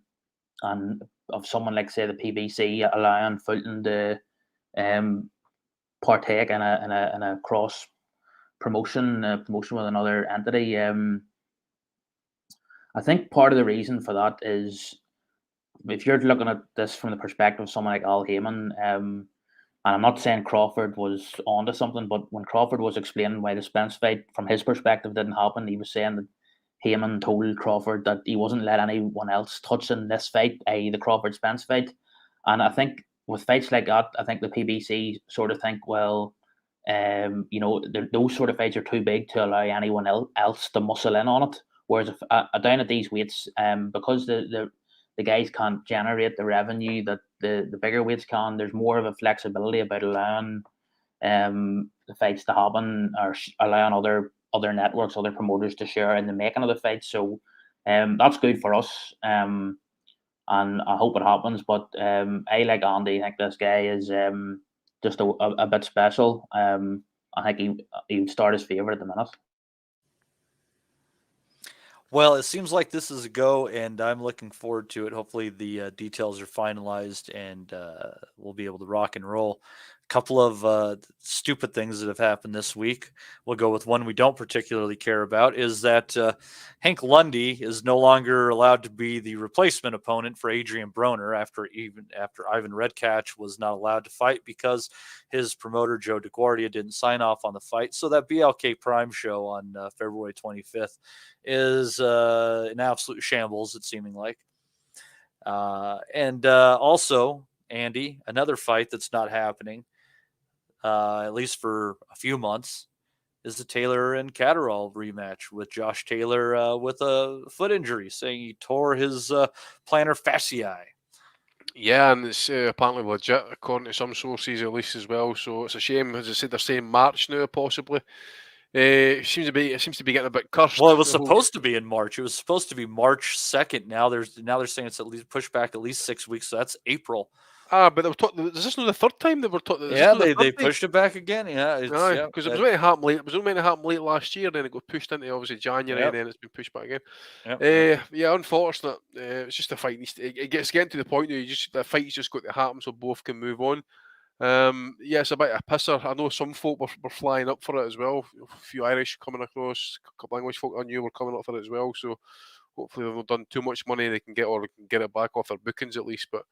O: of someone like, say, the PBC allowing Fulton to partake in a cross promotion with another entity. I think part of the reason for that is, if you're looking at this from the perspective of someone like Al Heyman, and I'm not saying Crawford was onto something, but when Crawford was explaining why the Spence fight, from his perspective, didn't happen, he was saying that Heyman told Crawford that he wasn't let anyone else touch in this fight, i.e. the Crawford-Spence fight. And I think with fights like that, I think the PBC sort of think, well, those sort of fights are too big to allow anyone else to muscle in on it. Whereas if, down at these weights, because the guys can't generate the revenue that the bigger weights can, there's more of a flexibility about allowing the fights to happen, or allowing other networks, other promoters to share in the making of the fights. So that's good for us, and I hope it happens. But I, like Andy, think this guy is just a bit special. I think he would start his favourite at the minute.
L: Well, it seems like this is a go, and I'm looking forward to it. Hopefully, the details are finalized, and we'll be able to rock and roll. A couple of stupid things that have happened this week. We'll go with one we don't particularly care about. Is that Hank Lundy is no longer allowed to be the replacement opponent for Adrian Broner after Ivan Redcatch was not allowed to fight because his promoter Joe DeGuardia didn't sign off on the fight. So that BLK Prime show on February 25th is an absolute shambles, it's seeming like. And also, Andy, another fight that's not happening, at least for a few months, is the Taylor and Catterall rematch with Josh Taylor with a foot injury, saying he tore his plantar fasciae.
F: Yeah, and it's apparently legit, according to some sources at least as well. So it's a shame, as I said, they're saying March now, possibly. It seems to be getting a bit cursed.
L: Well, it was supposed to be in March. It was supposed to be March 2nd. Now they're saying it's at least pushed back at least 6 weeks. So that's April.
F: But they were talking. Is this not the third time they were talking?
L: Yeah, they pushed it back again. Yeah,
F: because it was meant to happen late. It was only meant to happen late last year. Then it got pushed into obviously January, and then it's been pushed back again. Yeah, unfortunate. It's just a fight. It gets getting to the point where the fight's just got to happen so both can move on. Yeah, it's a bit of a pisser. I know some folk were flying up for it as well. A few Irish coming across, a couple of English folk I knew were coming up for it as well. So hopefully they've not done too much money. They can get it back off their bookings at least. But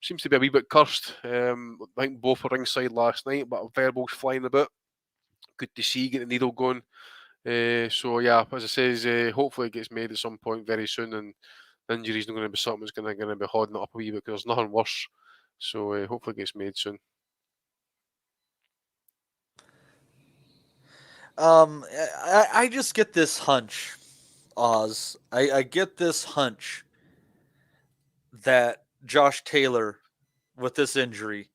F: seems to be a wee bit cursed. I think both were ringside last night, but verbals flying a bit. Good to see, get the needle going. So yeah, as I says, hopefully it gets made at some point very soon, and the injury's not going to be something that's going to be holding it up a wee bit because there's nothing worse. So hopefully it gets made soon.
L: I just get this hunch, Oz. I get this hunch that Josh Taylor, with this injury,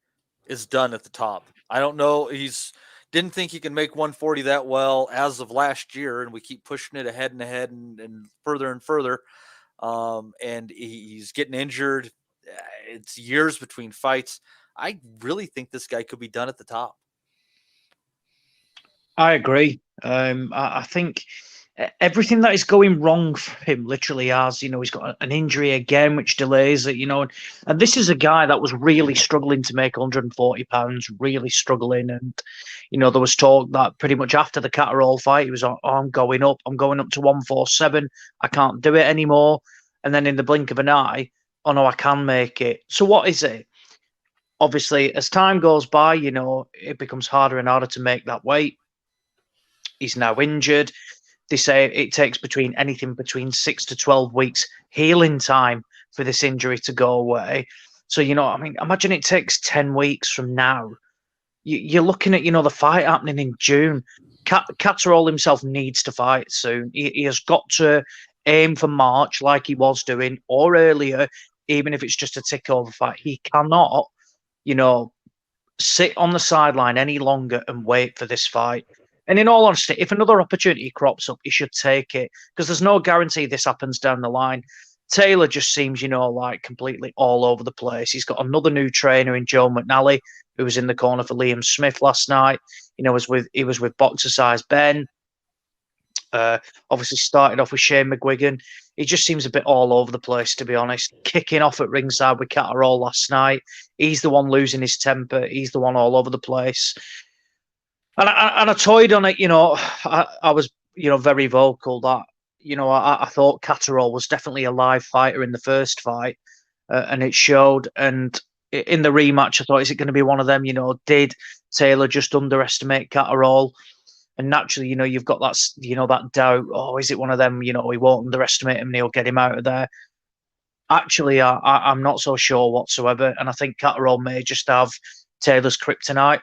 L: is done at the top. I don't know. Didn't think he can make 140 that well as of last year, and we keep pushing it ahead and ahead and further and further. And he's getting injured. It's years between fights. I really think this guy could be done at the top.
N: I agree. I think everything that is going wrong for him literally has, he's got an injury again, which delays it, and this is a guy that was really struggling to make £140, really struggling. And, there was talk that pretty much after the Catterall fight, he was, I'm going up to 147. I can't do it anymore. And then in the blink of an eye, oh no, I can make it. So what is it? Obviously, as time goes by, it becomes harder and harder to make that weight. He's now injured. They say it takes anything between 6 to 12 weeks healing time for this injury to go away. So, imagine it takes 10 weeks from now. You're looking at, the fight happening in June. Catterall himself needs to fight soon. He has got to aim for March like he was doing, or earlier, even if it's just a tick-over fight. He cannot, sit on the sideline any longer and wait for this fight. And in all honesty, if another opportunity crops up, he should take it, because there's no guarantee this happens down the line. Taylor just seems, like completely all over the place. He's got another new trainer in Joe McNally, who was in the corner for Liam Smith last night. He was with Boxer Size Ben. Obviously started off with Shane McGuigan. He just seems a bit all over the place, to be honest. Kicking off at ringside with Catterall last night. He's the one losing his temper. He's the one all over the place. And I toyed on it, I was, very vocal that, I thought Catterall was definitely a live fighter in the first fight, and it showed. And in the rematch, I thought, is it going to be one of them, did Taylor just underestimate Catterall? And naturally, you've got that, that doubt, oh, is it one of them, he won't underestimate him and he'll get him out of there. Actually, I'm not so sure whatsoever. And I think Catterall may just have Taylor's kryptonite.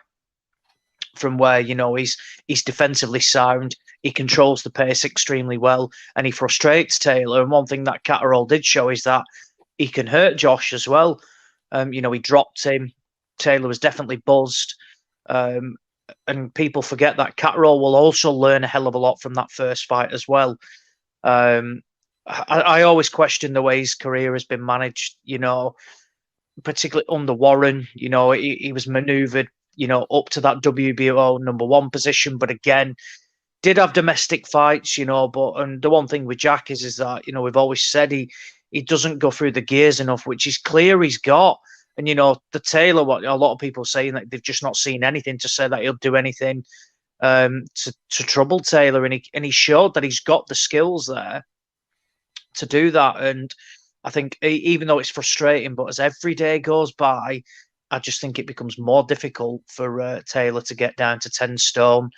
N: From where, he's defensively sound, he controls the pace extremely well, and he frustrates Taylor. And one thing that Catterall did show is that he can hurt Josh as well. He dropped him. Taylor was definitely buzzed. And people forget that Catterall will also learn a hell of a lot from that first fight as well. I always question the way his career has been managed, particularly under Warren. He was manoeuvred, up to that WBO #1 position. But again, did have domestic fights, but and the one thing with Jack is that we've always said he doesn't go through the gears enough, which is clear he's got. And the Taylor, what a lot of people saying that they've just not seen anything to say that he'll do anything to trouble Taylor, and he showed that he's got the skills there to do that. And I think even though it's frustrating, but as every day goes by, I just think it becomes more difficult for Taylor to get down to 10 stone.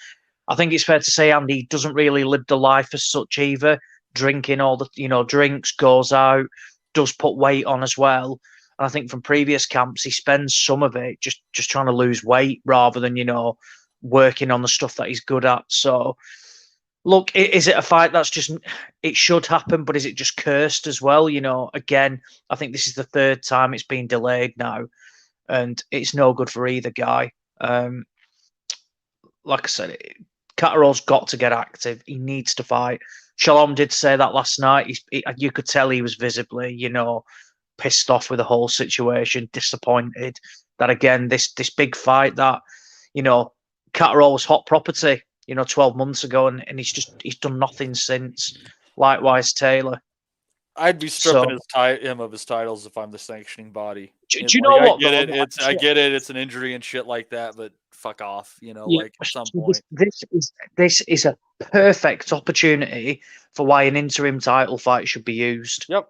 N: I think it's fair to say Andy doesn't really live the life as such either. Drinking all the drinks, goes out, does put weight on as well. And I think from previous camps, he spends some of it just trying to lose weight rather than working on the stuff that he's good at. So, look, is it a fight that's it should happen, but is it just cursed as well? Again, I think this is the third time it's been delayed now, and it's no good for either guy. Like I said, Catterall's got to get active. He needs to fight. Shalom did say that last night. You could tell he was visibly, pissed off with the whole situation, disappointed that, again, this big fight that, Catterall was hot property, 12 months ago, and he's done nothing since. Likewise, Taylor.
L: I'd be stripping him of his titles if I'm the sanctioning body.
N: Do you know what?
L: I get it. It's an injury and shit like that, but fuck off. At some point.
N: This is a perfect opportunity for why an interim title fight should be used.
L: Yep.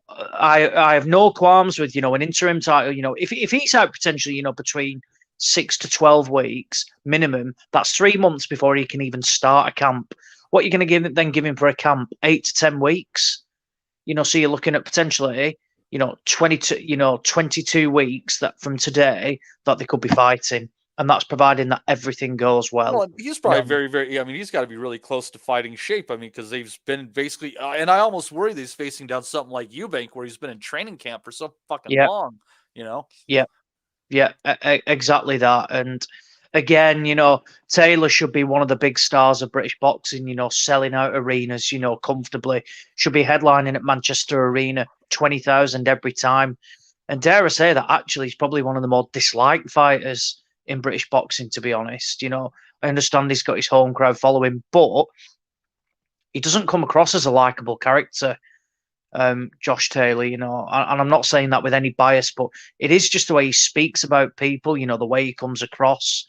N: I have no qualms with an interim title. If he's out potentially, between 6 to 12 weeks minimum, that's 3 months before he can even start a camp. What you're going to give him for a camp? 8 to 10 weeks. So you're looking at potentially, 22 weeks that from today that they could be fighting, and that's providing that everything goes well.
L: Well, he's probably very, very. I mean, he's got to be really close to fighting shape. I mean, because they've been basically, and I almost worry that he's facing down something like Eubank, where he's been in training camp for so fucking long.
N: Yeah, exactly that. And again, Taylor should be one of the big stars of British boxing, selling out arenas, comfortably. Should be headlining at Manchester Arena, 20,000 every time. And dare I say that actually he's probably one of the more disliked fighters in British boxing, to be honest. I understand he's got his home crowd following, but he doesn't come across as a likable character. Josh Taylor, and I'm not saying that with any bias, but it is just the way he speaks about people, the way he comes across,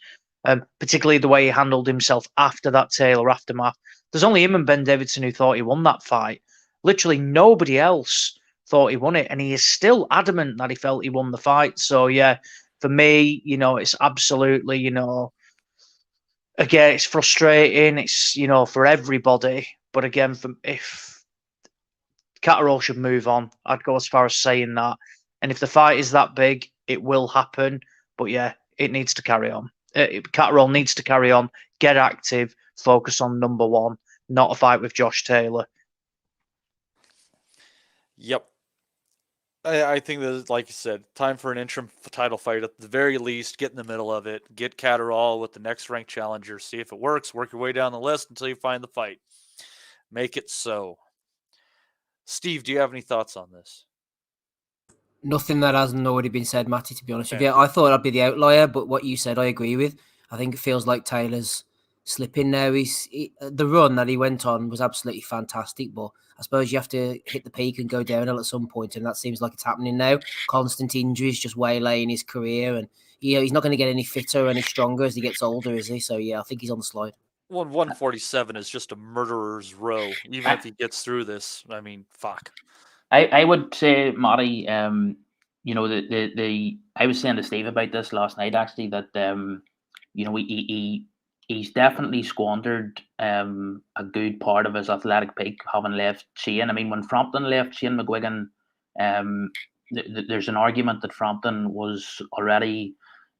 N: particularly the way he handled himself after that Taylor aftermath. There's only him and Ben Davidson who thought he won that fight. Literally nobody else thought he won it, and he is still adamant that he felt he won the fight. So yeah, for me, it's absolutely, again, it's frustrating. It's, for everybody, but again, if Catterall should move on, I'd go as far as saying that. And if the fight is that big, it will happen. But yeah, it needs to carry on. Catterall needs to carry on, get active, focus on number one, not a fight with Josh Taylor.
L: Yep. I think that, like you said, time for an interim title fight at the very least. Get in the middle of it. Get Catterall with the next ranked challenger. See if it works. Work your way down the list until you find the fight. Make it so. Steve, do you have any thoughts on this?
M: Nothing that hasn't already been said, Matty, to be honest with you. I thought I'd be the outlier, but what you said, I agree with. I think it feels like Taylor's slipping now. The run that he went on was absolutely fantastic, but I suppose you have to hit the peak and go downhill at some point, and that seems like it's happening now. Constant injuries just waylaying his career, and he's not going to get any fitter or any stronger as he gets older, is he? So yeah, I think he's on the slide.
L: 147 is just a murderer's row. Even if he gets through this, I mean, fuck.
O: I would say, Matty, I was saying to Steve about this last night, actually, that he's definitely squandered a good part of his athletic peak, having left Shane. I mean, when Frampton left Shane McGuigan, there's an argument that Frampton was already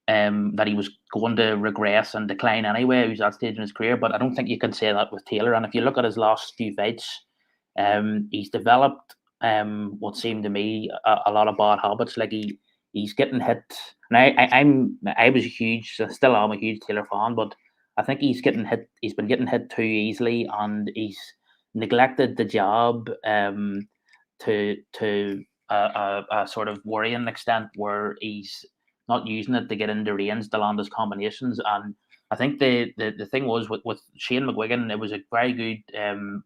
O: that he was going to regress and decline anyway. He was at that stage in his career, but I don't think you can say that with Taylor. And if you look at his last few fights, he's developed what seemed to me a lot of bad habits. Like he's getting hit. And I was still am a huge Taylor fan, but I think he's getting hit. He's been getting hit too easily, and he's neglected the jab to a sort of worrying extent where he's not using it to get into range to land his combinations. And I think the thing was with Shane McGuigan, it was a very good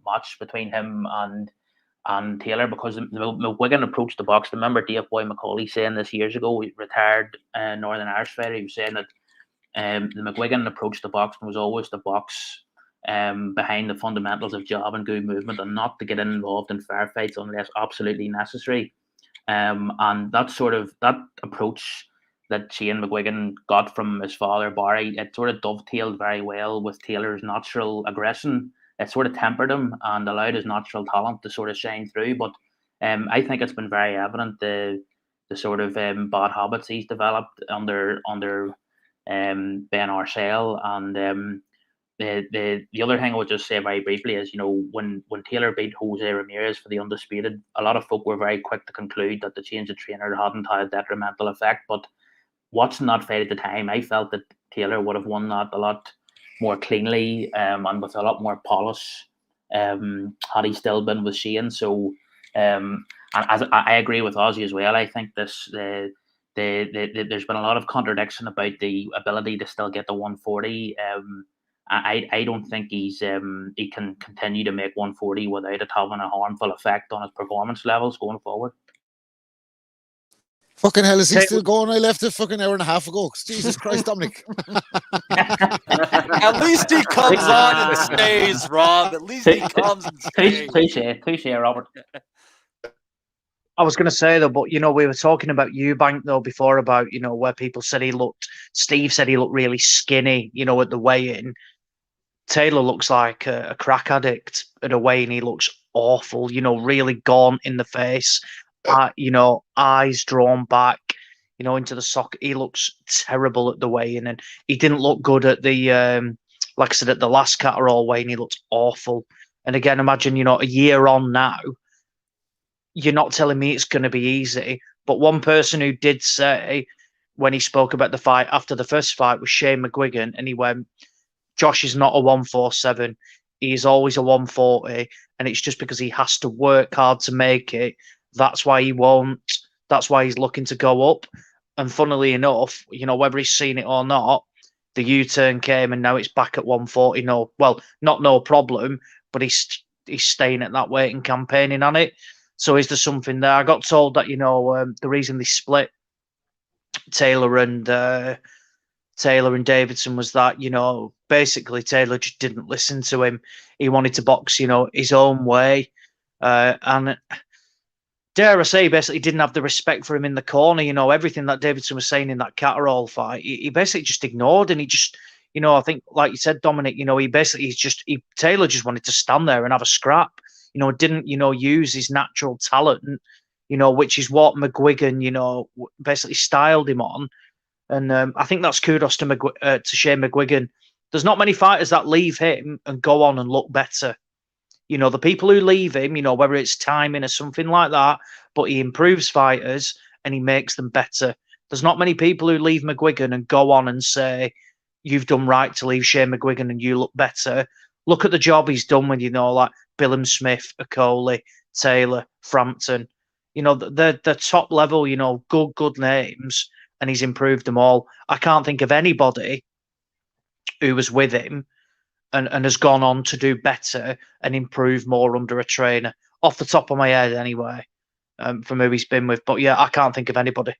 O: match between him and Taylor, because McGuigan approached the box. Remember Dave Boy McCauley saying this years ago, he retired Northern Irish fighter. He was saying that the McGuigan approached the box and was always the box behind the fundamentals of job and good movement, and not to get involved in fair fights unless absolutely necessary. And that approach that Shane McGuigan got from his father Barry, it sort of dovetailed very well with Taylor's natural aggression. It sort of tempered him and allowed his natural talent to sort of shine through. But I think it's been very evident the sort of bad habits he's developed under Ben Arcel. And the other thing I would just say very briefly is, when Taylor beat Jose Ramirez for the undisputed, a lot of folk were very quick to conclude that the change of trainer hadn't had a detrimental effect. But watching that fight at the time, I felt that Taylor would have won that a lot more cleanly and with a lot more polish had he still been with Shane. So and as I agree with Ozzy as well, I think there's been a lot of contradiction about the ability to still get the 140. I don't think he can continue to make 140 without it having a harmful effect on his performance levels going forward.
K: Fucking hell, is he still going? I left a fucking hour and a half ago. Jesus Christ, Dominic.
L: At least he comes on and stays, Rob. At least he comes and stays.
O: Touche, Robert.
N: I was going to say, though, but, we were talking about Eubank, though, before, about, where people said Steve said he looked really skinny, at the weigh-in. Taylor looks like a crack addict at a weigh-in. He looks awful, really gaunt in the face. Eyes drawn back, into the socket. He looks terrible at the weigh-in, and he didn't look good at the, like I said, at the last Catterall weigh-in. He looked awful. And again, imagine, a year on now, you're not telling me it's going to be easy. But one person who did say, when he spoke about the fight after the first fight, was Shane McGuigan, and he went, Josh is not a 147. He's always a 140, and it's just because he has to work hard to make it. That's why he won't. That's why he's looking to go up. And funnily enough, whether he's seen it or not, the U-turn came and now it's back at 140. No problem, but he's staying at that weight and campaigning on it. So is there something there? I got told that, the reason they split Taylor and Davidson was that, basically Taylor just didn't listen to him. He wanted to box, his own way. And dare I say, basically didn't have the respect for him in the corner. Everything that Davidson was saying in that Catterall fight, he basically just ignored, and he just, I think, like you said, Dominic, Taylor just wanted to stand there and have a scrap. Didn't, use his natural talent, which is what McGuigan, basically styled him on. And I think that's kudos to Shane McGuigan. There's not many fighters that leave him and go on and look better. The people who leave him, whether it's timing or something like that, but he improves fighters and he makes them better. There's not many people who leave McGuigan and go on and say, you've done right to leave Shane McGuigan and you look better. Look at the job he's done with, like Billum Smith, Okoli, Taylor, Frampton. The top level, good names, and he's improved them all. I can't think of anybody who was with him and has gone on to do better and improve more under a trainer. Off the top of my head, anyway, from who he's been with. But yeah, I can't think of anybody.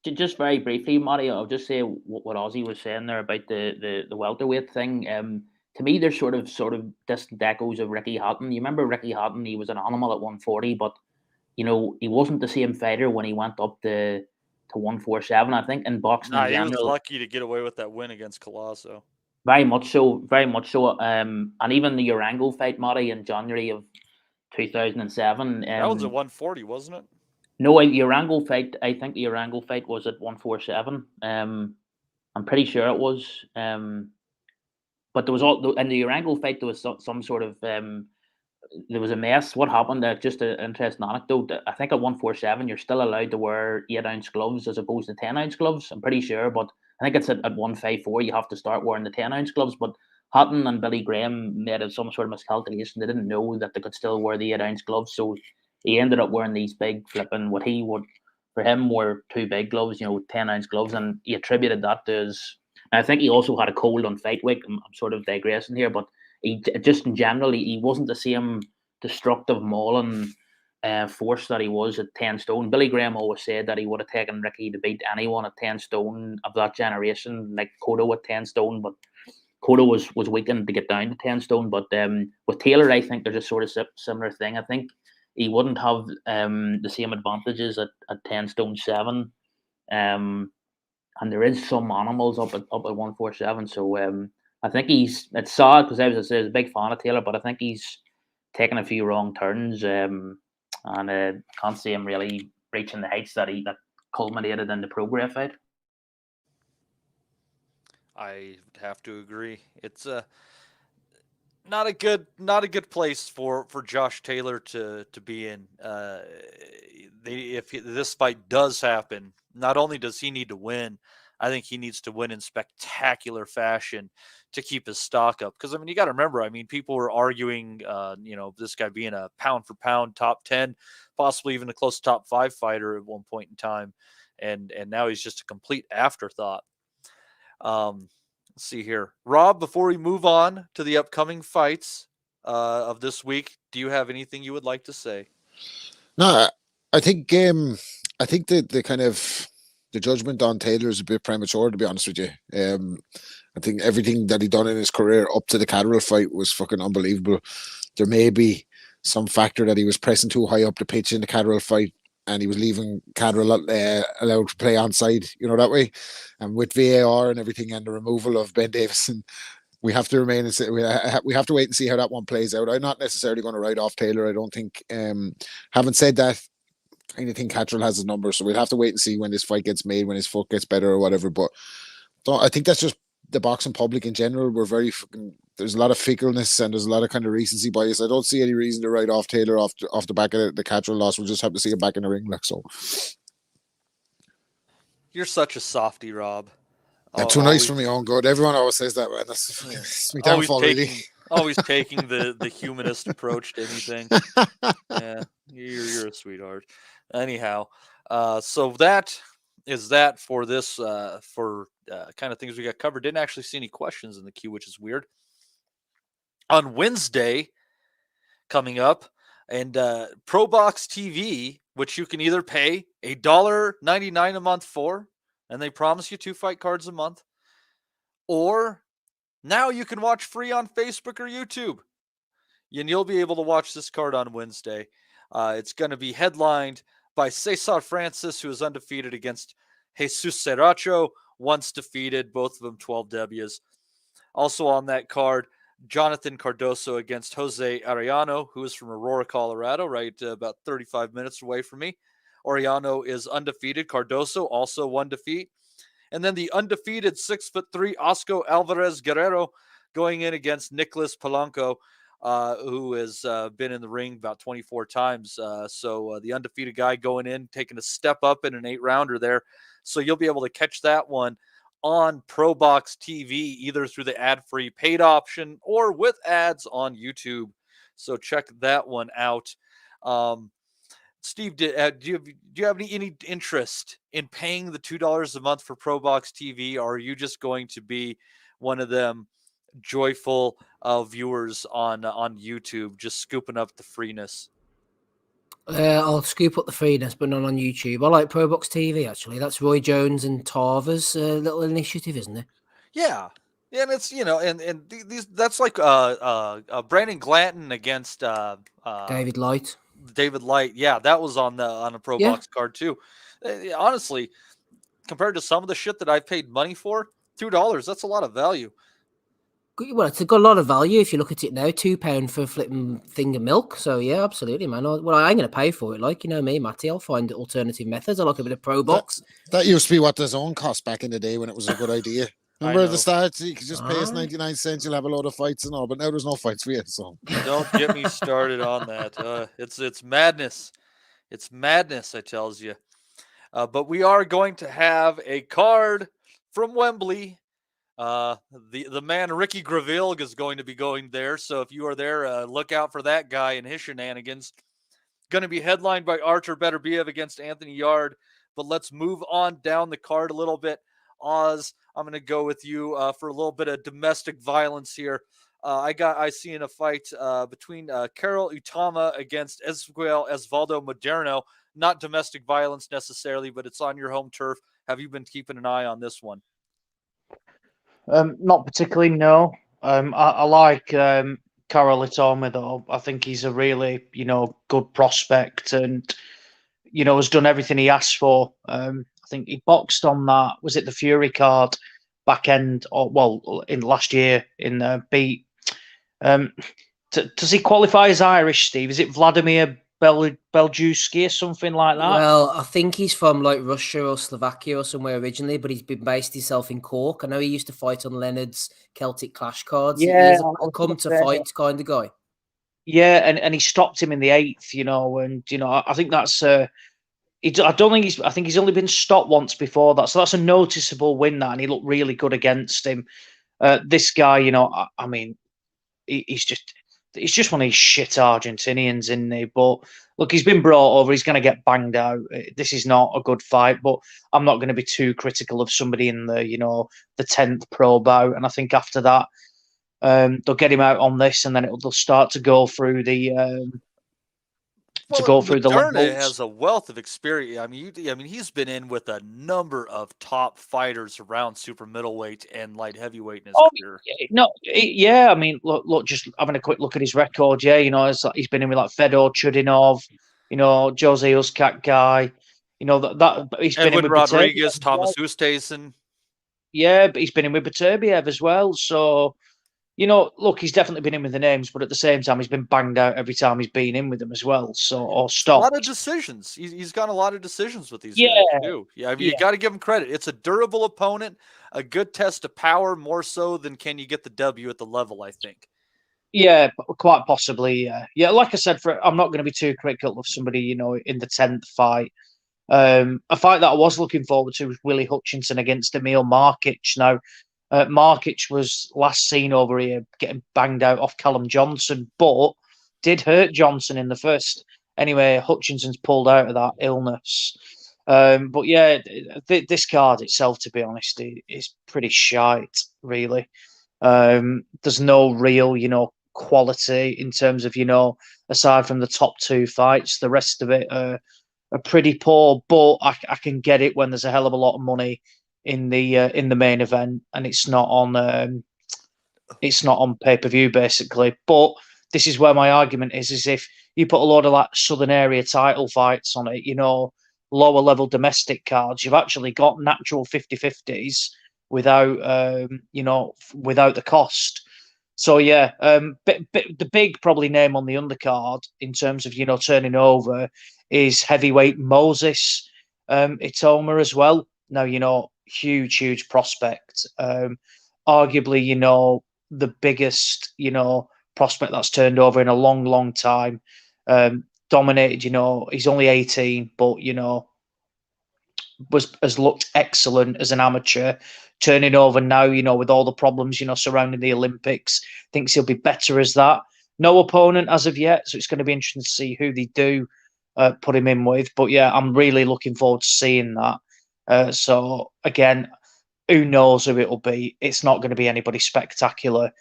O: Just very briefly, Matty, I'll just say what Ozzy was saying there about the welterweight thing. To me, there's sort of distant echoes of Ricky Hatton. You remember Ricky Hatton? He was an animal at 140, but he wasn't the same fighter when he went up to 147. I think in boxing, in general,
L: he was lucky to get away with that win against Colosso.
O: Very much so. And even the Urango fight, Matty, in January of 2007.
L: That was at 140, wasn't it?
O: No, Urango fight. I think the Urango fight was at 147. I'm pretty sure it was. But there was in the Urango fight, there was some sort of there was a mess. What happened? Just an interesting anecdote. I think at 147, you're still allowed to wear 8-ounce gloves as opposed to 10-ounce gloves. I'm pretty sure, but I think it's at 154 you have to start wearing the 10-ounce gloves. But Hatton and Billy Graham made some sort of miscalculation. They didn't know that they could still wear the 8-ounce gloves, so he ended up wearing these big flipping what he would for him were too big gloves, 10-ounce gloves, and he attributed that to his. And I think he also had a cold on fight week. I'm sort of digressing here, but he just in general, he wasn't the same destructive mauling force that he was at 10 stone. Billy Graham always said that he would have taken Ricky to beat anyone at 10 stone of that generation, like Cotto at 10 stone, but Cotto was weakened to get down to 10 stone. But with Taylor, I think there's a sort of similar thing. I think he wouldn't have the same advantages at 10 stone 7. And there is some animals up at 147. So I think it's sad because I was a big fan of Taylor, but I think he's taken a few wrong turns. And can't see him really reaching the heights that culminated in the Progress fight.
L: I would have to agree. It's not a good place for Josh Taylor to be in. If this fight does happen, not only does he need to win, I think he needs to win in spectacular fashion to keep his stock up. Because, I mean, you got to remember, people were arguing, this guy being a pound for pound top 10, possibly even a close top 5 fighter at one point in time. And now he's just a complete afterthought. Let's see here. Rob, before we move on to the upcoming fights of this week, do you have anything you would like to say?
K: No, I think the kind of the judgment on Taylor is a bit premature, to be honest with you. I think everything that he done in his career up to the Catterall fight was fucking unbelievable. There may be some factor that he was pressing too high up the pitch in the Catterall fight, and he was leaving Catterall allowed to play onside, that way. And with VAR and everything and the removal of Ben Davison, we have to remain and we have to wait and see how that one plays out. I'm not necessarily going to write off Taylor. I don't think. Having said that, I kind of think Catterall has his number, so we'll have to wait and see when this fight gets made, when his foot gets better or whatever. But I think that's just the boxing public in general. We're very there's a lot of fickleness and there's a lot of kind of recency bias. I don't see any reason to write off Taylor off the back of the Catterall loss. We'll just have to see him back in the ring, like so.
L: You're such a softy, Rob.
K: Too nice for me own good. Everyone always says that, man. That's my downfall, really.
L: Always taking the humanist approach to anything. Yeah, you're a sweetheart. Anyhow, so that is that for this for kind of things we got covered. Didn't actually see any questions in the queue, which is weird. On Wednesday, coming up, and ProBox TV, which you can either pay $1.99 a month for, and they promise you 2 fight cards a month, or now you can watch free on Facebook or YouTube. And you'll be able to watch this card on Wednesday. It's going to be headlined by Cesar Francis, who is undefeated against Jesus Seracho, once defeated, both of them 12 W's. Also on that card, Jonathan Cardoso against Jose Arellano, who is from Aurora, Colorado, right about 35 minutes away from me. Arellano is undefeated. Cardoso also 1 defeat. And then the undefeated 6'3" Oscar Alvarez Guerrero going in against Nicholas Polanco, who has been in the ring about 24 times. So the undefeated guy going in, taking a step up in an 8-rounder there. So you'll be able to catch that one on ProBox TV, either through the ad-free paid option or with ads on YouTube. So check that one out. Steve, do you have any interest in paying the $2 a month for ProBox TV, or are you just going to be one of them joyful viewers on YouTube, just scooping up the freeness?
M: I'll scoop up the freeness, but not on YouTube. I like ProBox TV, actually. That's Roy Jones and Tarver's little initiative, isn't it?
L: Yeah. And it's, and these that's like Brandon Glanton against
M: David Light.
L: David Light. Yeah, that was on a ProBox card too. Honestly, compared to some of the shit that I've paid money for, $2, that's a lot of value.
M: Well, it's got a lot of value if you look at it now. £2 for a flipping thing of milk. So yeah, absolutely, man. I ain't going to pay for it. Like, me, Matty. I'll find alternative methods. I like a bit of ProBox.
K: That used to be what the zone cost back in the day when it was a good idea. Remember at the start, you could just pay us 99 cents. You'll have a load of fights and all. But now there's no fights for you. So
L: don't get me started on that. It's madness. It's madness, I tells you. But we are going to have a card from Wembley. The man Ricky Graville is going to be going there, so if you are there, look out for that guy and his shenanigans. Going to be headlined by Artur Beterbiev against Anthony Yard. But let's move on down the card a little bit. Oz, I'm going to go with you for a little bit of domestic violence here. I see in a fight between Carol Utama against Osvaldo Moderno. Not domestic violence necessarily, but it's on your home turf. Have you been keeping an eye on this one?
N: Not particularly, no. I like Carol Itoma, though. I think he's a really, good prospect and, has done everything he asked for. I think he boxed on that, was it the Fury card back end, in last year in beat. Does he qualify as Irish, Steve? Is it Vladimir Beljuski or something like that?
M: Well, I think he's from like Russia or Slovakia or somewhere originally, but he's been based himself in Cork. I know he used to fight on Leonard's Celtic Clash cards.
N: Yeah,
M: He's a come to fight kind of guy.
N: Yeah, and he stopped him in the 8th, and I think that's I think he's only been stopped once before that, so that's a noticeable win, that, and he looked really good against him. This guy, I mean, he's just one of these shit Argentinians, isn't he? But look, he's been brought over. He's going to get banged out. This is not a good fight, but I'm not going to be too critical of somebody in the, the 10th pro bout. And I think after that, they'll get him out on this, and then they'll start to go through the
L: Moderna has a wealth of experience. I mean, he's been in with a number of top fighters around super middleweight and light heavyweight in his career.
N: Yeah. I mean, look, just having a quick look at his record. Yeah, he's been in with like Fedor Chudinov, Jose Uzcat guy. That he's been in with
L: Rodriguez, Thomas Oosthuizen.
N: Yeah, but he's been in with Beterbiev as well. So. Look, he's definitely been in with the names, but at the same time, he's been banged out every time he's been in with them as well. So, or stopped.
L: A lot of decisions. He's got a lot of decisions with these guys too. Yeah, I mean, you got to give him credit. It's a durable opponent, a good test of power, more so than can you get the W at the level, I think.
N: Yeah, quite possibly. Yeah. Like I said, I'm not going to be too critical of somebody, in the 10th fight. A fight that I was looking forward to was Willie Hutchinson against Emil Markic. Now, Markic was last seen over here getting banged out off Callum Johnson, but did hurt Johnson in the first. Anyway, Hutchinson's pulled out of that illness. But yeah, this card itself, to be honest, is pretty shite, really. There's no real, quality in terms of, aside from the top 2 fights, the rest of it are pretty poor, but I can get it when there's a hell of a lot of money in the main event, and it's not on pay-per-view basically. But this is where my argument is if you put a lot of like southern area title fights on it, lower level domestic cards, you've actually got natural 50-50s without without the cost. So yeah, the big probably name on the undercard in terms of turning over is heavyweight Moses Itoma as well. Now huge prospect. Arguably, the biggest, prospect that's turned over in a long time. Dominated, he's only 18, but has looked excellent as an amateur. Turning over now, with all the problems, surrounding the Olympics, thinks he'll be better as that. No opponent as of yet, so it's going to be interesting to see who they do put him in with. But yeah, I'm really looking forward to seeing that. So again, who knows who it'll be? It's not going to be anybody spectacular.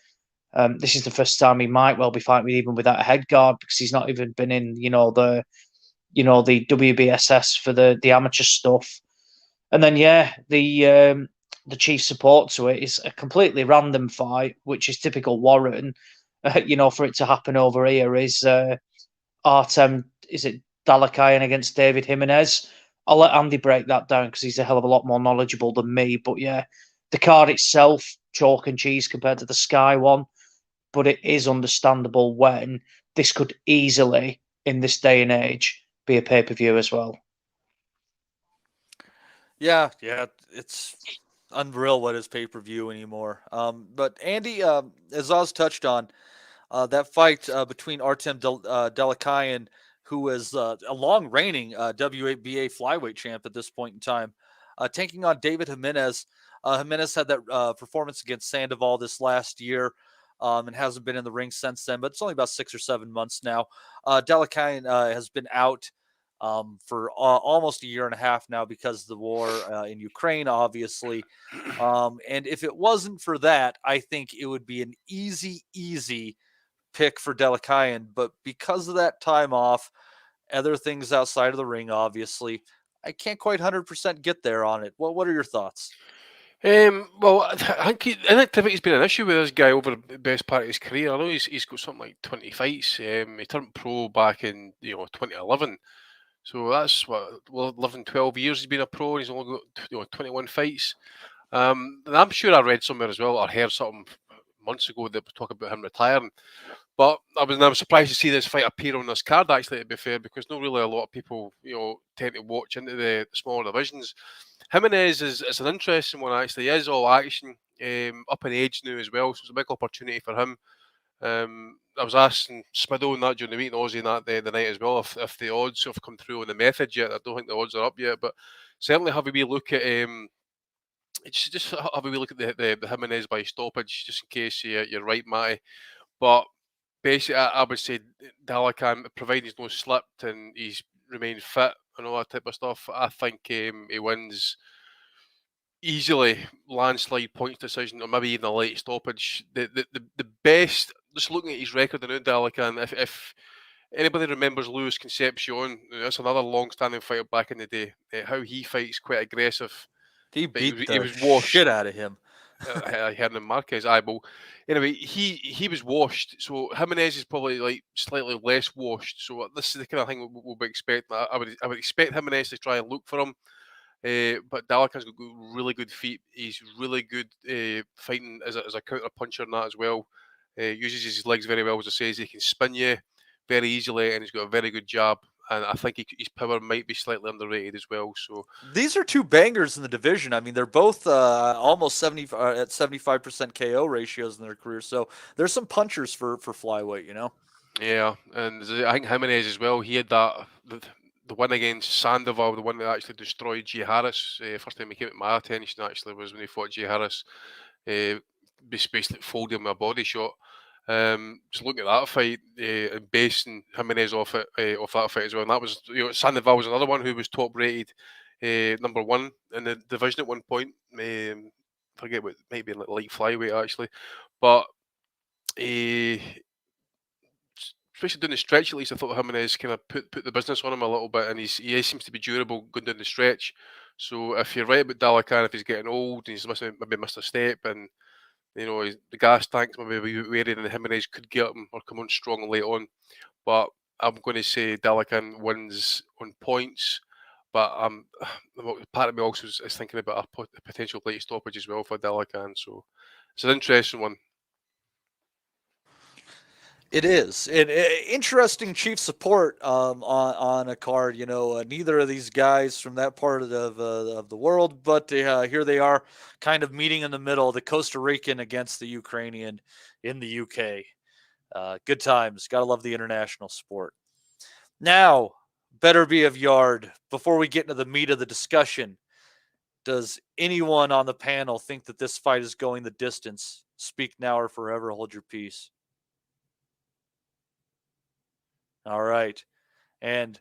N: This is the first time he might well be fighting even without a head guard, because he's not even been in, the WBSS for the amateur stuff. And then the chief support to it is a completely random fight, which is typical Warren. For it to happen over here is Artem. Is it Dalakayan against David Jimenez? I'll let Andy break that down because he's a hell of a lot more knowledgeable than me. But yeah, the card itself, chalk and cheese compared to the Sky one. But it is understandable when this could easily, in this day and age, be a pay-per-view as well.
L: Yeah, it's unreal what is pay-per-view anymore. But Andy, as Oz touched on, that fight between Artem Dalakayan, who is a long reigning WBA flyweight champ at this point in time, taking on David Jimenez. Jimenez had that performance against Sandoval this last year and hasn't been in the ring since then, but it's only about 6 or 7 months now. Dalakayan has been out for almost a year and a half now because of the war in Ukraine, obviously. And if it wasn't for that, I think it would be an easy pick for Delakayan. But because of that time off, other things outside of the ring, obviously, I can't quite 100% get there on it. What are your thoughts?
F: Well, I think inactivity's been an issue with this guy over the best part of his career. I know he's got something like 20 fights. He turned pro back in 2011. So that's what 11, 12 years he's been a pro, and he's only got 21 fights. And I'm sure I read somewhere as well, or heard something months ago that was talking about him retiring. But I was surprised to see this fight appear on this card, actually, to be fair, because not really a lot of people tend to watch into the smaller divisions. Jimenez is an interesting one, actually. He is all action, up in age now as well, so it's a big opportunity for him. I was asking Smido and that during the week, and Aussie and that the night as well, if the odds have come through on the method yet. I don't think the odds are up yet, but certainly have a wee look at just have a wee look at the Jimenez by stoppage, just in case you're right, Matty. But basically, I would say Dalakan, providing he's not slipped and he's remained fit and all that type of stuff, I think he wins easily, landslide points decision, or maybe even a late stoppage. The best, just looking at his record in Dalakan, if anybody remembers Luis Concepcion, that's another long-standing fighter back in the day. How he fights, quite aggressive.
L: He beat the shit out of him.
F: I heard him Marquez eyeball. Anyway, he was washed. So Jimenez is probably like slightly less washed. So this is the kind of thing we'll be expecting. I would expect Jimenez to try and look for him. But Dalakan's got really good feet. He's really good fighting as a counter puncher and that as well. Uses his legs very well, as I say. He can spin you very easily, and he's got a very good jab. And I think his power might be slightly underrated as well. So
L: these are two bangers in the division. I mean, they're both almost 70 at 75% KO ratios in their careers. So there's some punchers for flyweight,
F: Yeah, and I think Jimenez as well. He had that the win against Sandoval, the one that actually destroyed Jay Harris. First time he came to my attention actually was when he fought Jay Harris. Basically folded him a body shot. Just looking at that fight and basing Jimenez off that fight as well. And that was Sandoval was another one who was top rated, number one in the division at one point. Forget what might be like flyweight actually, but especially down the stretch at least, I thought Jimenez kind of put the business on him a little bit, and he seems to be durable going down the stretch. So if you're right about Dalakan, if he's getting old and he's maybe missed a step, and the gas tanks maybe wearing, and Jimenez could get him or come on strong late on. But I'm going to say Dalakan wins on points. But part of me also is thinking about a potential late stoppage as well for Dalakan. So it's an interesting one.
L: It is an interesting chief support on a card. Neither of these guys from that part of the world, but here they are, kind of meeting in the middle. The Costa Rican against the Ukrainian in the UK. Good times. Gotta love the international sport. Now, better be of yard. Before we get into the meat of the discussion, does anyone on the panel think that this fight is going the distance? Speak now or forever hold your peace. All right. And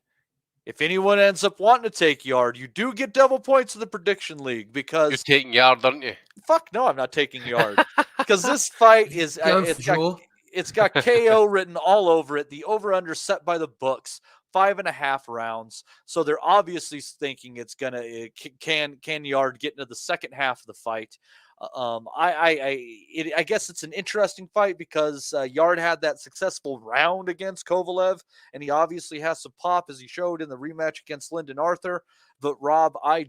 L: if anyone ends up wanting to take yard, you do get double points in the prediction league because...
F: You're taking yard, aren't you?
L: Fuck no, I'm not taking yard. Because this fight is... It's got KO written all over it. The over-under set by the books. 5.5 rounds. So they're obviously thinking it's going to... Can Yard get into the second half of the fight? I guess it's an interesting fight because Yard had that successful round against Kovalev, and he obviously has some pop as he showed in the rematch against Lyndon Arthur. But Rob, I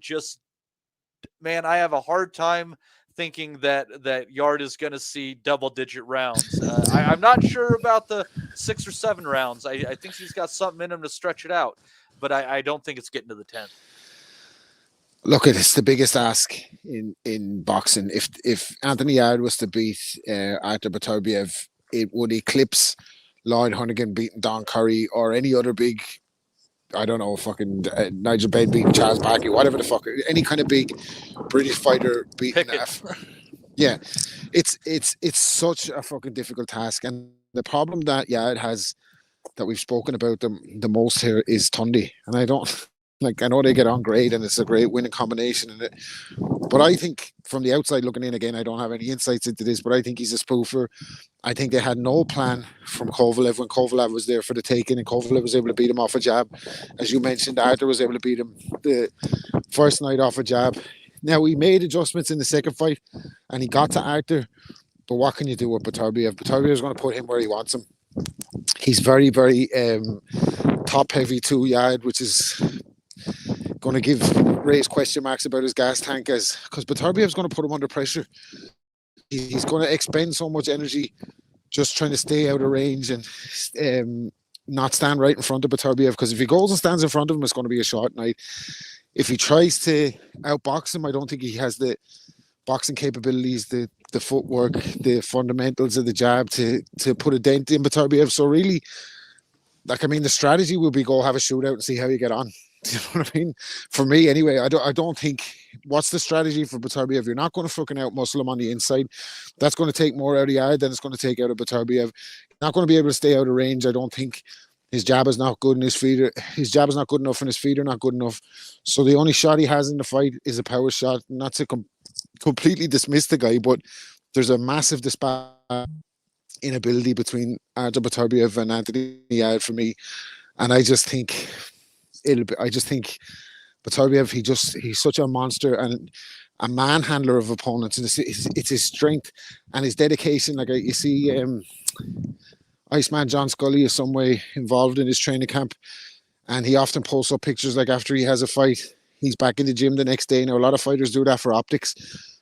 L: have a hard time thinking that Yard is going to see double-digit rounds. I'm not sure about the 6 or 7 rounds. I think he's got something in him to stretch it out, but I don't think it's getting to the 10.
K: Look, it's the biggest ask in boxing. If Anthony Yard was to beat Artur Beterbiev, it would eclipse Lloyd Hunnigan beating Don Curry or any other big, I don't know, fucking Nigel Benn beating Charles Barkley, whatever the fuck, any kind of big British fighter beating that. Yeah, it's such a fucking difficult task, and the problem that Yard has that we've spoken about the most here is Tundi, and I don't I know they get on great, and it's a great winning combination, but I think from the outside looking in, again, I don't have any insights into this, but I think he's a spoofer. I think they had no plan from Kovalev when Kovalev was there for the taking, and Kovalev was able to beat him off a jab. As you mentioned, Arthur was able to beat him the first night off a jab. Now, he made adjustments in the second fight, and he got to Arthur, but what can you do with Beterbiev? Beterbiev is going to put him where he wants him. He's very, very top-heavy 2-yard, which is going to raise question marks about his gas tank, because Beterbiev's going to put him under pressure. He's going to expend so much energy just trying to stay out of range and not stand right in front of Beterbiev, because if he goes and stands in front of him, it's going to be a short night. If he tries to outbox him, I don't think he has the boxing capabilities, the footwork, the fundamentals of the jab to put a dent in Beterbiev. So really, the strategy would be go have a shootout and see how you get on. You know what I mean? For me, anyway, I don't think. What's the strategy for Beterbiev? You're not going to fucking outmuscle him on the inside. That's going to take more out of Yard than it's going to take out of Beterbiev. Not going to be able to stay out of range. I don't think. His jab is not good, and his jab is not good enough, and his feet are not good enough. So the only shot he has in the fight is a power shot. Not to completely dismiss the guy, but there's a massive disparity in ability between Artur Beterbiev and Anthony Yard for me, and I just think Beterbiev, he's such a monster and a manhandler of opponents, and it's his strength and his dedication. Like you see, Iceman John Scully is some way involved in his training camp, and he often posts up pictures like after he has a fight, he's back in the gym the next day. Now a lot of fighters do that for optics,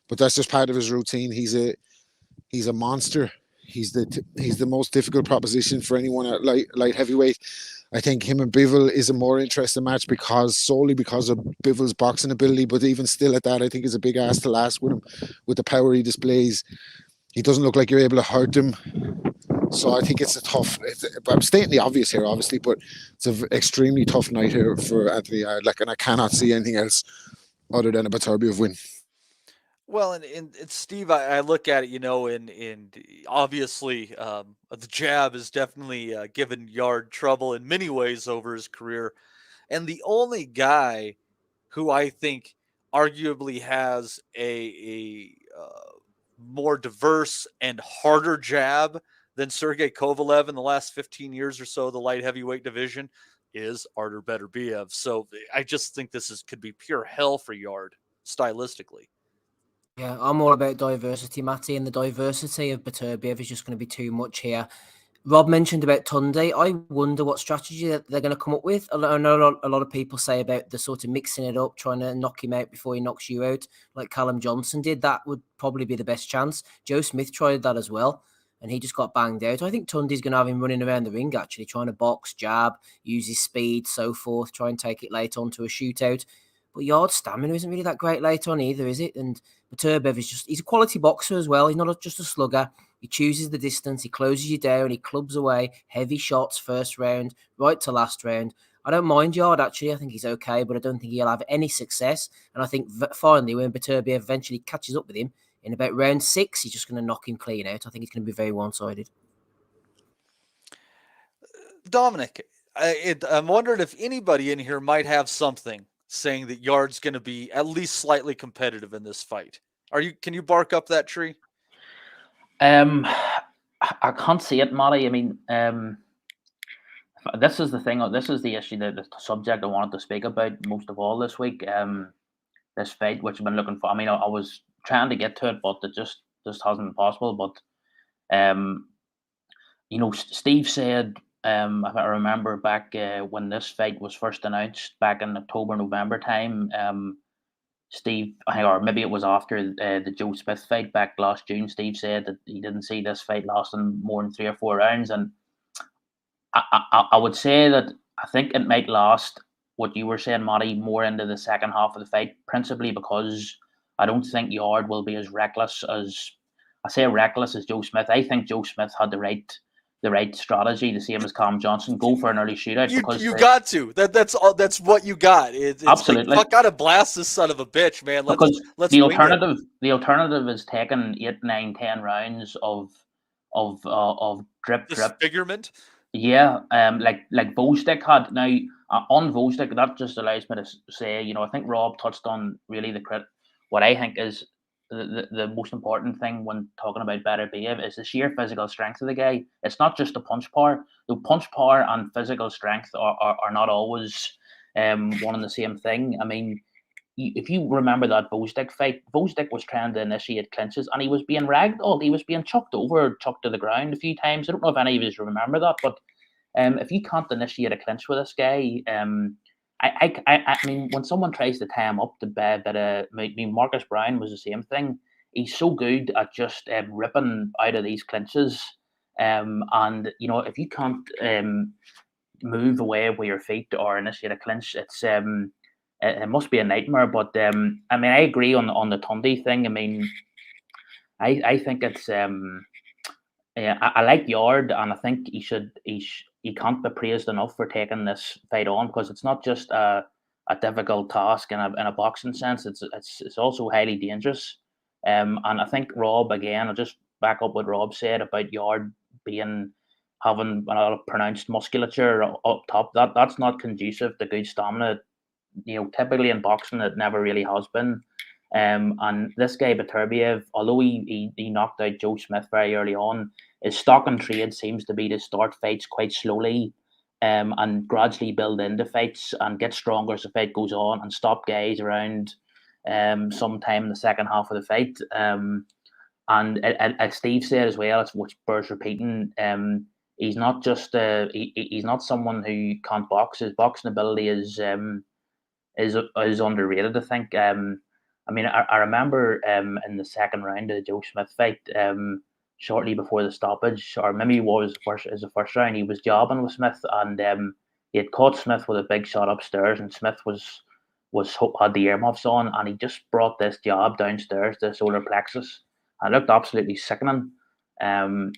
K: but that's just part of his routine. He's a monster. He's the most difficult proposition for anyone at light heavyweight. I think him and Bivol is a more interesting match solely because of Bivol's boxing ability, but even still at that, I think is a big ass to last with him, with the power he displays. He doesn't look like you're able to hurt him. So I think it's I'm stating the obvious here, obviously, but it's an extremely tough night here for Anthony Yard. And I cannot see anything else other than a Beterbiev win.
L: Well, and Steve, I look at it, and obviously the jab has definitely given Yard trouble in many ways over his career. And the only guy who I think arguably has a more diverse and harder jab than Sergey Kovalev in the last 15 years or so, the light heavyweight division, is Artur Beterbiev. So I just think this could be pure hell for Yard stylistically.
M: Yeah, I'm all about diversity, Matty, and the diversity of Beterbiev is just going to be too much here. Rob mentioned about Tunde. I wonder what strategy they're going to come up with. I know a lot of people say about the sort of mixing it up, trying to knock him out before he knocks you out, like Callum Johnson did. That would probably be the best chance. Joe Smith tried that as well, and he just got banged out. I think Tunde's going to have him running around the ring, actually, trying to box, jab, use his speed, so forth, try and take it late on to a shootout. But Yard's stamina isn't really that great late on either, is it? And Beterbiev he's a quality boxer as well. He's not just a slugger. He chooses the distance. He closes you down. He clubs away heavy shots first round, right to last round. I don't mind Yard, actually. I think he's okay, but I don't think he'll have any success. And I think finally, when Beterbiev eventually catches up with him in about round 6, he's just going to knock him clean out. I think it's going to be very one-sided.
L: Dominic, I'm wondering if anybody in here might have something saying that Yard's going to be at least slightly competitive in this fight. Can you bark up that tree?
O: I can't see it, Matty. I mean, this is the thing. This is the issue, the subject I wanted to speak about most of all this week. This fight, which I've been looking for. I mean, I was trying to get to it, but it just hasn't been possible. But Steve said, if I remember back when this fight was first announced back in October, November time, Steve, or maybe it was after the Joe Smith fight back last June, Steve said that he didn't see this fight lasting more than 3 or 4 rounds. And I would say that I think it might last, what you were saying, Matty, more into the second half of the fight, principally because I don't think Yard will be as reckless as Joe Smith. I think Joe Smith had the right strategy, the same as Callum Johnson. Go for an early shootout.
L: You got to. That's what you got. It's
O: absolutely.
L: Like, gotta blast this son of a bitch, man. Let's
O: the alternative is taking 8, 9, 10 rounds of drip
L: disfigurement.
O: Yeah, like Vostik had now on Vostik. That just allows me to say, I think Rob touched on really what I think is the most important thing when talking about better behave is the sheer physical strength of the guy. It's not just the punch power. The punch power and physical strength are not always one and the same thing. I mean, if you remember that Vostik fight, Vostik was trying to initiate clinches and he was being ragdolled. He was being chucked over, chucked to the ground a few times. I don't know if any of you remember that, but if you can't initiate a clinch with this guy, I mean, when someone tries to tie him up to bed, I mean, Marcus Brown was the same thing. He's so good at just ripping out of these clinches. And, if you can't move away with your feet or initiate a clinch, it must be a nightmare. But I mean, I agree on the Tundi thing. I mean, I think it's I like Yard, and I think he can't be praised enough for taking this fight on, because it's not just a difficult task in a boxing sense. It's also highly dangerous. And I think Rob, again, I'll just back up what Rob said about Yard having a lot of pronounced musculature up top. That's not conducive to good stamina. Typically in boxing, it never really has been. And this guy Beterbiev, although he knocked out Joe Smith very early on, his stock and trade seems to be to start fights quite slowly, and gradually build into fights and get stronger as the fight goes on, and stop guys around sometime in the second half of the fight. And as Steve said as well, which bears repeating, he's not just he's not someone who can't box. His boxing ability is underrated, I think. I mean, I remember in the second round of the Joe Smith fight, shortly before the stoppage, or maybe it was the first round, he was jobbing with Smith, and he had caught Smith with a big shot upstairs, and Smith had the earmuffs on, and he just brought this jab downstairs to the solar plexus, and it looked absolutely sickening. You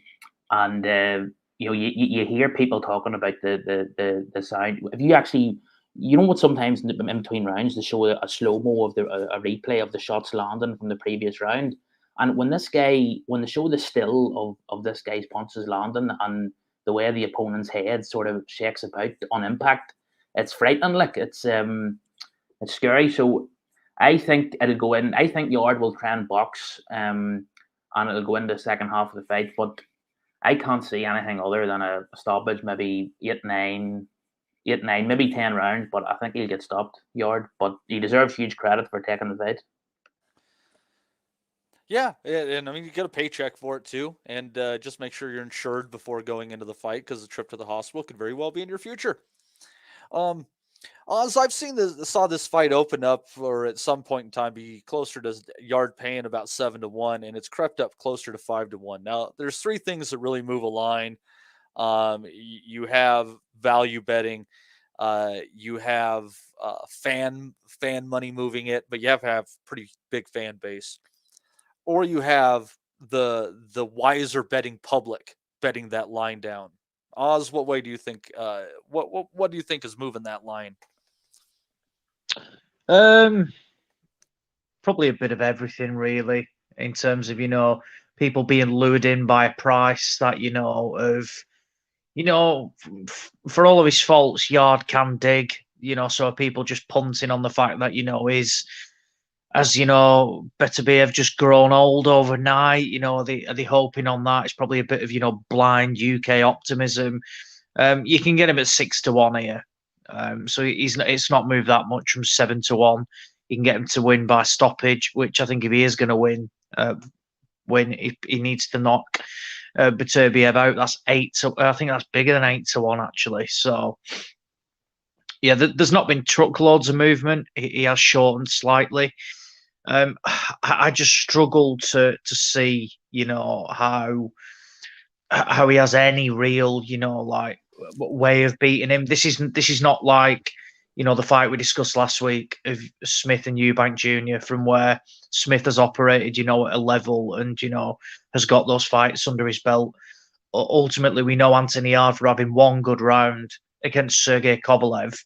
O: hear people talking about the sound. If you actually, what sometimes in between rounds they show a slow-mo of a replay of the shots landing from the previous round, and when they show the still of this guy's punches landing and the way the opponent's head sort of shakes about on impact, it's frightening. Like it's scary. So I think it'll go in. I think Yard will try and box, and it'll go into the second half of the fight, but I can't see anything other than a stoppage, maybe 8-9, maybe 10 rounds, but I think he'll get stopped, Yard. But he deserves huge credit for taking the fight.
L: Yeah, and I mean, you get a paycheck for it too, and just make sure you're insured before going into the fight, because the trip to the hospital could very well be in your future. So I've saw this fight open up for at some point in time be closer to Yard paying about 7-1, and it's crept up closer to 5-1. Now, there's three things that really move a line. You have value betting, you have fan money moving it, but you have to have pretty big fan base, or you have the wiser betting public betting that line down. Oz, what way do you think? What do you think is moving that line?
N: Probably a bit of everything, really, in terms of people being lured in by a price that for all of his faults, Yard can dig. So are people just punting on the fact that Beterbiev just grown old overnight. Are they hoping on that? It's probably a bit of blind UK optimism. You can get him at 6-1 here, so it's not moved that much from 7-1. You can get him to win by stoppage, which I think if he is going to win, he needs to knock Beterbiev out. That's 8 to. I think that's bigger than 8-1 actually. So yeah, there's not been truckloads of movement. He has shortened slightly. I just struggle to see, how he has any real, way of beating him. This is not like, the fight we discussed last week of Smith and Eubank Jr., from where Smith has operated, at a level and, has got those fights under his belt. Ultimately, we know Anthony Yard for having one good round against Sergey Kovalev,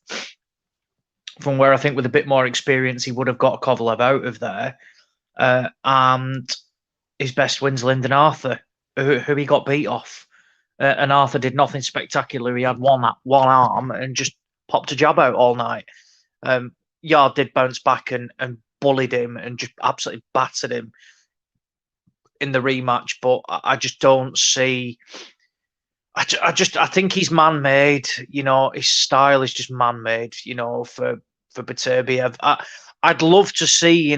N: from where I think with a bit more experience, he would have got Kovalev out of there. And his best win's Lyndon Arthur, who he got beat off. and Arthur did nothing spectacular. He had one arm and just popped a jab out all night. Yard did bounce back and bullied him and just absolutely battered him in the rematch, but I just don't see. I think he's man-made. His style is just man-made. For Beterbiev, I'd love to see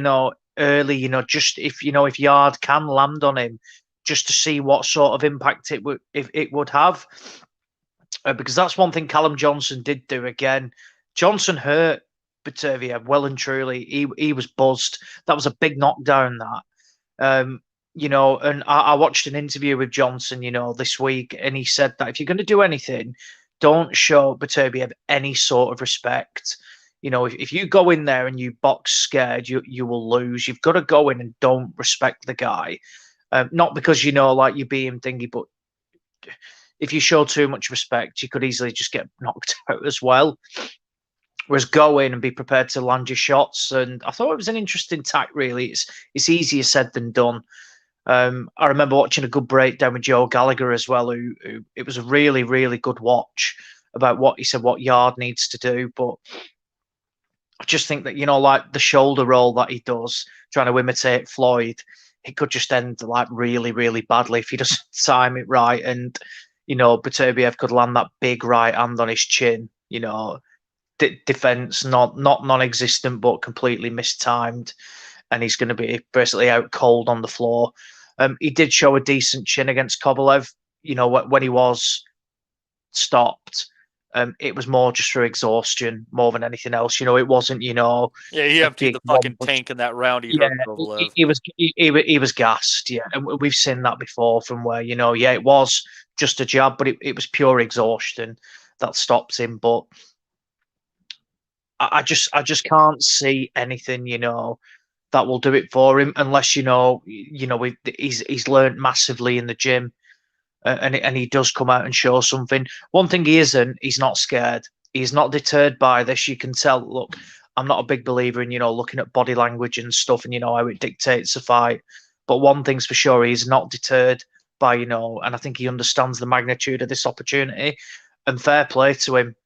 N: early. Just if Yard can land on him, just to see what sort of impact it would have. Because that's one thing Callum Johnson did do again. Johnson hurt Beterbiev well and truly. He was buzzed. That was a big knockdown. That. And I watched an interview with Johnson, this week, and he said that if you're going to do anything, don't show Beterbiev any sort of respect. If you go in there and you box scared, you will lose. You've got to go in and don't respect the guy. Not because, like you being thingy, but if you show too much respect, you could easily just get knocked out as well. Whereas go in and be prepared to land your shots. And I thought it was an interesting tack, really. It's easier said than done. I remember watching a good breakdown with Joe Gallagher as well, who it was a really, really good watch about what he said, what Yard needs to do. But I just think that, like the shoulder roll that he does, trying to imitate Floyd, it could just end like really, really badly if he doesn't time it right. And, Beterbiev could land that big right hand on his chin, defense, not non-existent, but completely mistimed. And he's going to be basically out cold on the floor. He did show a decent chin against Kovalev, when he was stopped. It was more just through exhaustion more than anything else. It wasn't,
L: Yeah, he emptied the fucking tank in that round. He
N: was gassed, yeah. And we've seen that before from where, it was just a jab, but it was pure exhaustion that stopped him. But I just can't see anything, that will do it for him, unless he's learned massively in the gym, and he does come out and show something. One thing he isn't, he's not scared. He's not deterred by this. You can tell. Look, I'm not a big believer in looking at body language and stuff, and how it dictates a fight. But one thing's for sure, he's not deterred by and I think he understands the magnitude of this opportunity. And fair play to him.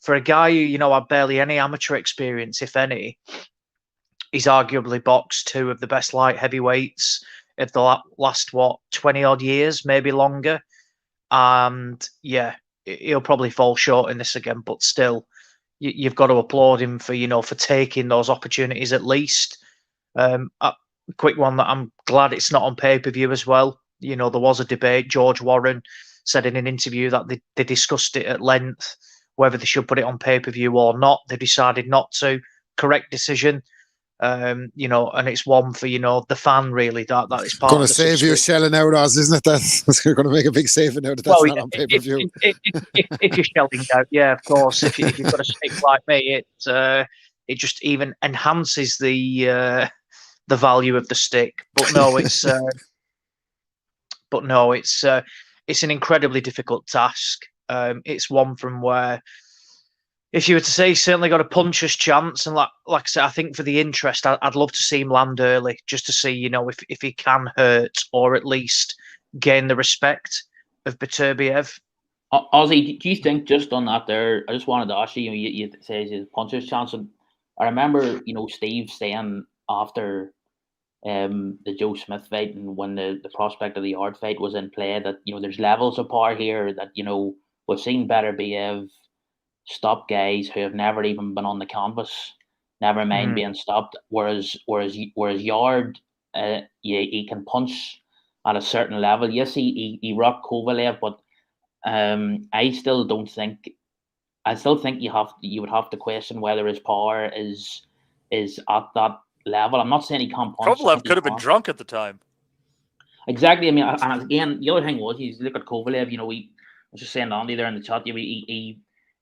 N: For a guy who had barely any amateur experience, if any. He's arguably boxed two of the best light heavyweights of the last, 20 odd years, maybe longer. And yeah, he'll probably fall short in this again, but still, you've got to applaud him for, for taking those opportunities at least. A quick one that I'm glad it's not on pay-per-view as well. There was a debate. George Warren said in an interview that they discussed it at length, whether they should put it on pay-per-view or not. They decided not to. Correct decision. And it's one for the fan, really. That is part.
K: Going to save you shelling out, Oz, isn't it? That's going to make a big saving out of that's not on pay per view.
N: If you're shelling out, yeah, of course. If you've got a stick like me, it just even enhances the value of the stick. But no, it's it's an incredibly difficult task. It's one from where, if you were to say he's certainly got a puncher's chance, and like I said, I think for the interest, I'd love to see him land early, just to see, if he can hurt or at least gain the respect of Beterbiev.
O: Ozzy, do you think, just on that there, I just wanted to ask you, you say his puncher's chance, and I remember, Steve saying after the Joe Smith fight, and when the prospect of the Yard fight was in play, that, there's levels of power here, that, we've seen Beterbiev stop guys who have never even been on the canvas, never mind being stopped. Whereas Yard, he can punch at a certain level. Yes, he rocked Kovalev, but I still think you would have to question whether his power is at that level. I'm not saying he can't punch.
L: Kovalev could have been drunk at the time.
O: Exactly. I mean, and again, the other thing was, you look at Kovalev. I was just saying to Andy there in the chat.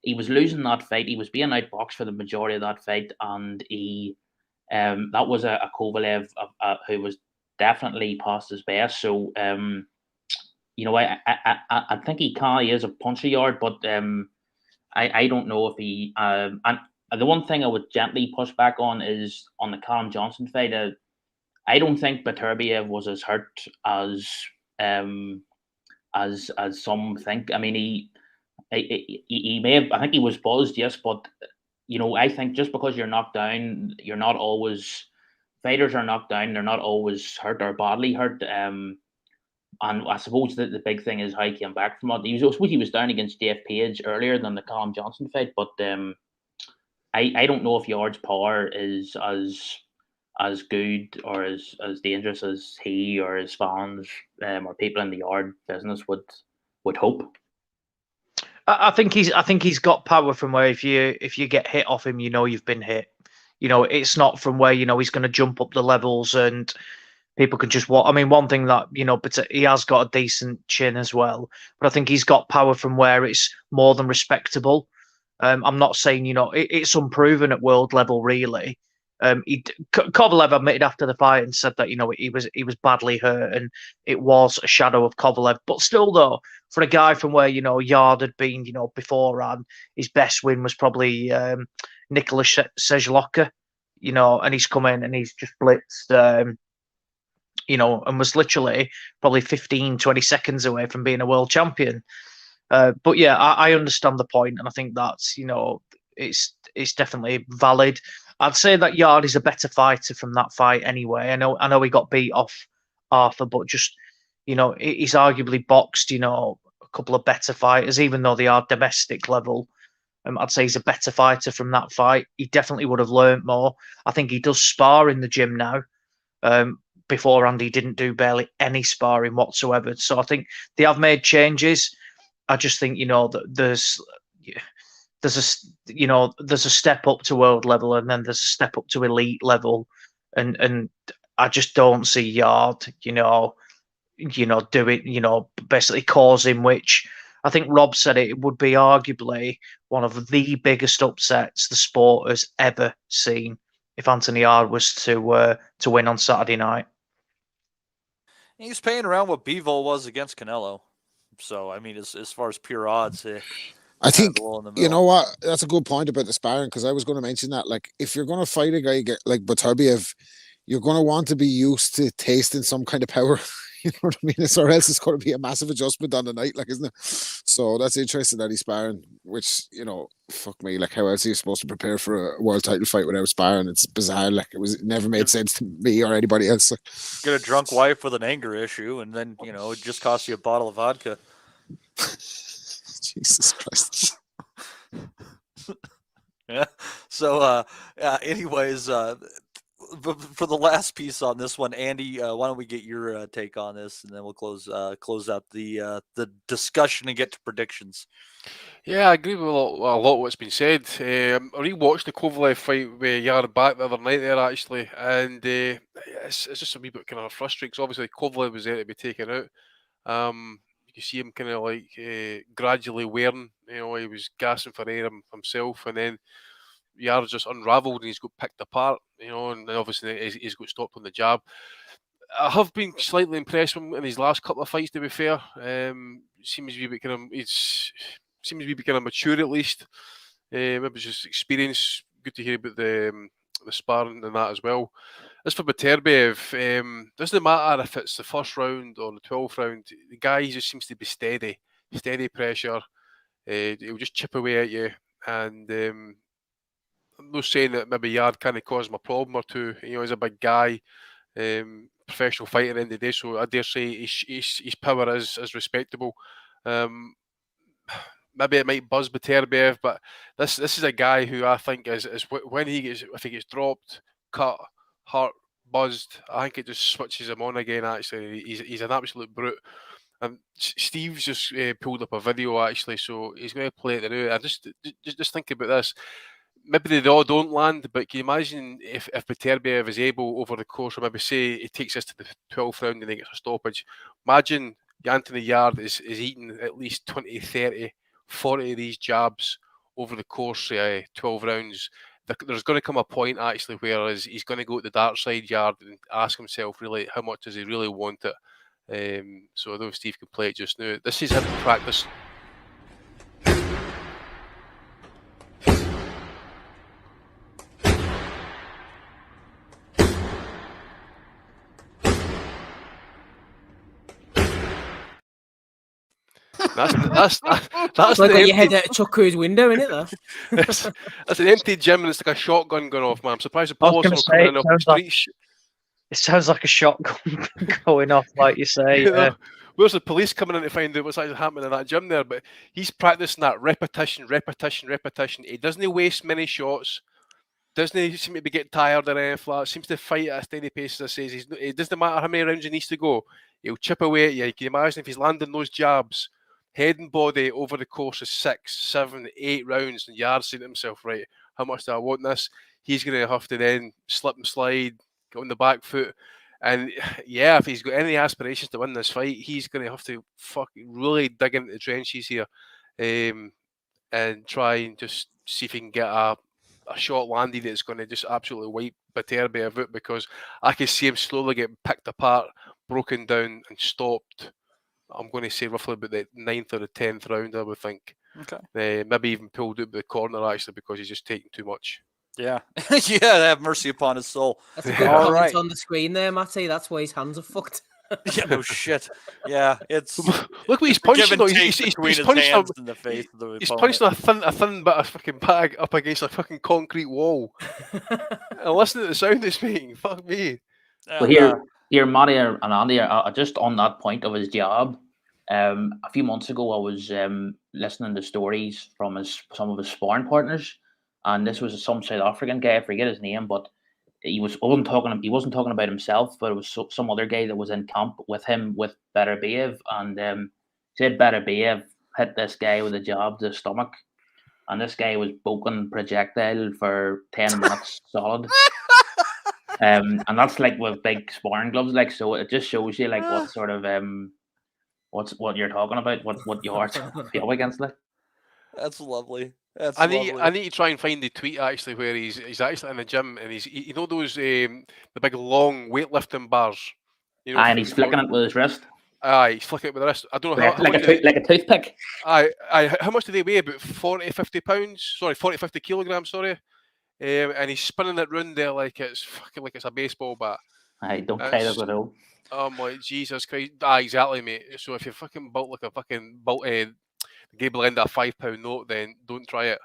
O: He was losing that fight. He was being outboxed for the majority of that fight, and that was a Kovalev who was definitely past his best. So, I think he is a puncher, Yard, but I don't know if he. And the one thing I would gently push back on is on the Callum Johnson fight. I don't think Beterbiev was as hurt as as some think. I mean, he may have. I think he was buzzed, yes, but I think just because you're knocked down, you're not always. Fighters are knocked down; they're not always hurt or badly hurt. And I suppose that the big thing is how he came back from it. I suppose he was down against Dave Page earlier than the Callum Johnson fight, but I don't know if Yard's power is as good or as dangerous as he or his fans or people in the Yard business would hope.
N: I think he's got power from where if you get hit off him, you've been hit. It's not from where he's going to jump up the levels and people can just watch. I mean, one thing that but he has got a decent chin as well. But I think he's got power from where it's more than respectable. I'm not saying it's unproven at world level really. Kovalev admitted after the fight and said that he was badly hurt and it was a shadow of Kovalev. But still, though, for a guy from where Yard had been beforehand, his best win was probably Nicholas Sejloka, and he's come in and he's just blitzed, and was literally probably 15, 20 seconds away from being a world champion. But yeah, I understand the point, and I think that's it's definitely valid. I'd say that Yard is a better fighter from that fight anyway. I know he got beat off Arthur, but just he's arguably boxed a couple of better fighters, even though they are domestic level. I'd say he's a better fighter from that fight. He definitely would have learnt more. I think he does spar in the gym now. Beforehand, he didn't do barely any sparring whatsoever. So I think they have made changes. I just think that there's a step up to world level, and then there's a step up to elite level, and I just don't see Yard, do it, basically causing, which I think Rob said it would be arguably one of the biggest upsets the sport has ever seen if Anthony Yard was to win on Saturday night.
L: He's paying around what Bivol was against Canelo. So, I mean, as far as pure odds,
K: I think, you know what, that's a good point about the sparring, because I was going to mention that, like, if you're going to fight a guy like Baturbiev, you're going to want to be used to tasting some kind of power. You know what I mean? Or else it's going to be a massive adjustment on the night, like, isn't it? So that's interesting that he's sparring, which, fuck me, like, how else are you supposed to prepare for a world title fight without sparring? It's bizarre. Like, it never made sense to me or anybody else.
L: Get a drunk wife with an anger issue, and then, it just costs you a bottle of vodka.
K: Jesus Christ.
L: Yeah. So, anyways, for the last piece on this one, Andy, why don't we get your take on this, and then we'll close out the discussion and get to predictions.
F: Yeah, I agree with a lot of what's been said. I rewatched the Kovalev fight with Yard back the other night there, actually, and it's just a wee bit kind of frustrating, because obviously Kovalev was there to be taken out. You can see him kind of like gradually wearing, he was gasping for air himself, and then Yard just unravelled and he's got picked apart, and then obviously he's got stopped on the jab. I have been slightly impressed with him in his last couple of fights, to be fair. Seems to be kind of mature at least. Maybe just experience. Good to hear about the sparring and that as well. As for Beterbiev, doesn't matter if it's the first round or the 12th round. The guy just seems to be steady pressure. He'll just chip away at you, and I'm not saying that maybe Yard can't cause him a problem or two. He's a big guy, professional fighter at the end of the day, so I dare say his power is respectable. Maybe it might buzz Beterbiev, but this is a guy who I think is when if he gets dropped, cut, hurt, buzzed, I think it just switches him on again. Actually, he's an absolute brute. And Steve's just pulled up a video actually, so he's going to play it now. I just think about this. Maybe they all don't land, but can you imagine if Beterbiev is able over the course of maybe say he takes us to the 12th round and he gets a stoppage. Imagine Anthony Yard is eating at least 20, 30, 40 of these jabs over the course of 12 rounds. There's going to come a point actually where he's going to go to the dark side, Yard, and ask himself really how much does he really want it. So I know Steve can play it just now. This is him practice. That's
M: Like
F: the
M: got your head
F: empty,
M: out of Chuck Crew's window, innit? Though.
F: that's an empty gym and it's like a shotgun going off, man. I'm surprised the
N: I was
F: police
N: gonna
F: are
N: say,
F: coming in off the streets.
N: it sounds like a shotgun going off, like you say.
F: You know, where's the police coming in to find out what's actually happening in that gym there? But he's practicing that repetition. He doesn't waste many shots. Doesn't seem to be getting tired or anything flat. Seems to fight at a steady pace, as I says. It doesn't matter how many rounds he needs to go. He'll chip away at you. You can imagine if he's landing those jabs, head and body over the course of 6, 7, 8 rounds, and Yard's saying to himself, right, how much do I want this? He's going to have to then slip and slide, get on the back foot. And yeah, if he's got any aspirations to win this fight, he's going to have to fucking really dig into the trenches here and try and just see if he can get a shot landed that's going to just absolutely wipe Beterbiev out, because I can see him slowly getting picked apart, broken down and stopped. I'm going to say roughly about the 9th or the 10th round, I would think.
L: Okay.
F: Maybe even pulled out the corner actually because he's just taking too much.
L: Yeah. Yeah, have mercy upon his soul.
M: That's a good comment on the screen there, Matty. That's why his hands are fucked.
L: Yeah, no shit. Yeah, it's
F: look what he's punching. He's punching
L: in the face.
F: He's punching a thin bit of fucking bag up against a fucking concrete wall. And listen to the sound it's making. Fuck me.
O: Well, here, Matty and Andy, just on that point of his job. A few months ago, I was listening to stories from some of his sparring partners, and this was some South African guy. I forget his name, but he wasn't talking about himself, but it was some other guy that was in camp with him with Beterbiev, and said Beterbiev hit this guy with a jab to the stomach, and this guy was poking projectile for 10 minutes solid. And that's like with big sparring gloves, like, so it just shows you like what sort of what you're talking about, what you are to be up against, like.
L: That's lovely.
F: I need to try and find the tweet actually where he's actually in the gym and you know those the big long weightlifting bars. You know,
O: and he's flicking it with his wrist.
F: Aye, he's flicking it with the wrist. I don't know
O: like a toothpick.
F: Aye, how much do they weigh? About 40-50 pounds? Sorry, 40-50 kilograms. Sorry, and he's spinning it round there like it's fucking like it's a baseball bat.
O: Aye, don't try that at all.
F: Oh my Jesus Christ! Aye, exactly, mate. So if you're fucking built like a fucking Gable end a £5 note, then don't try it.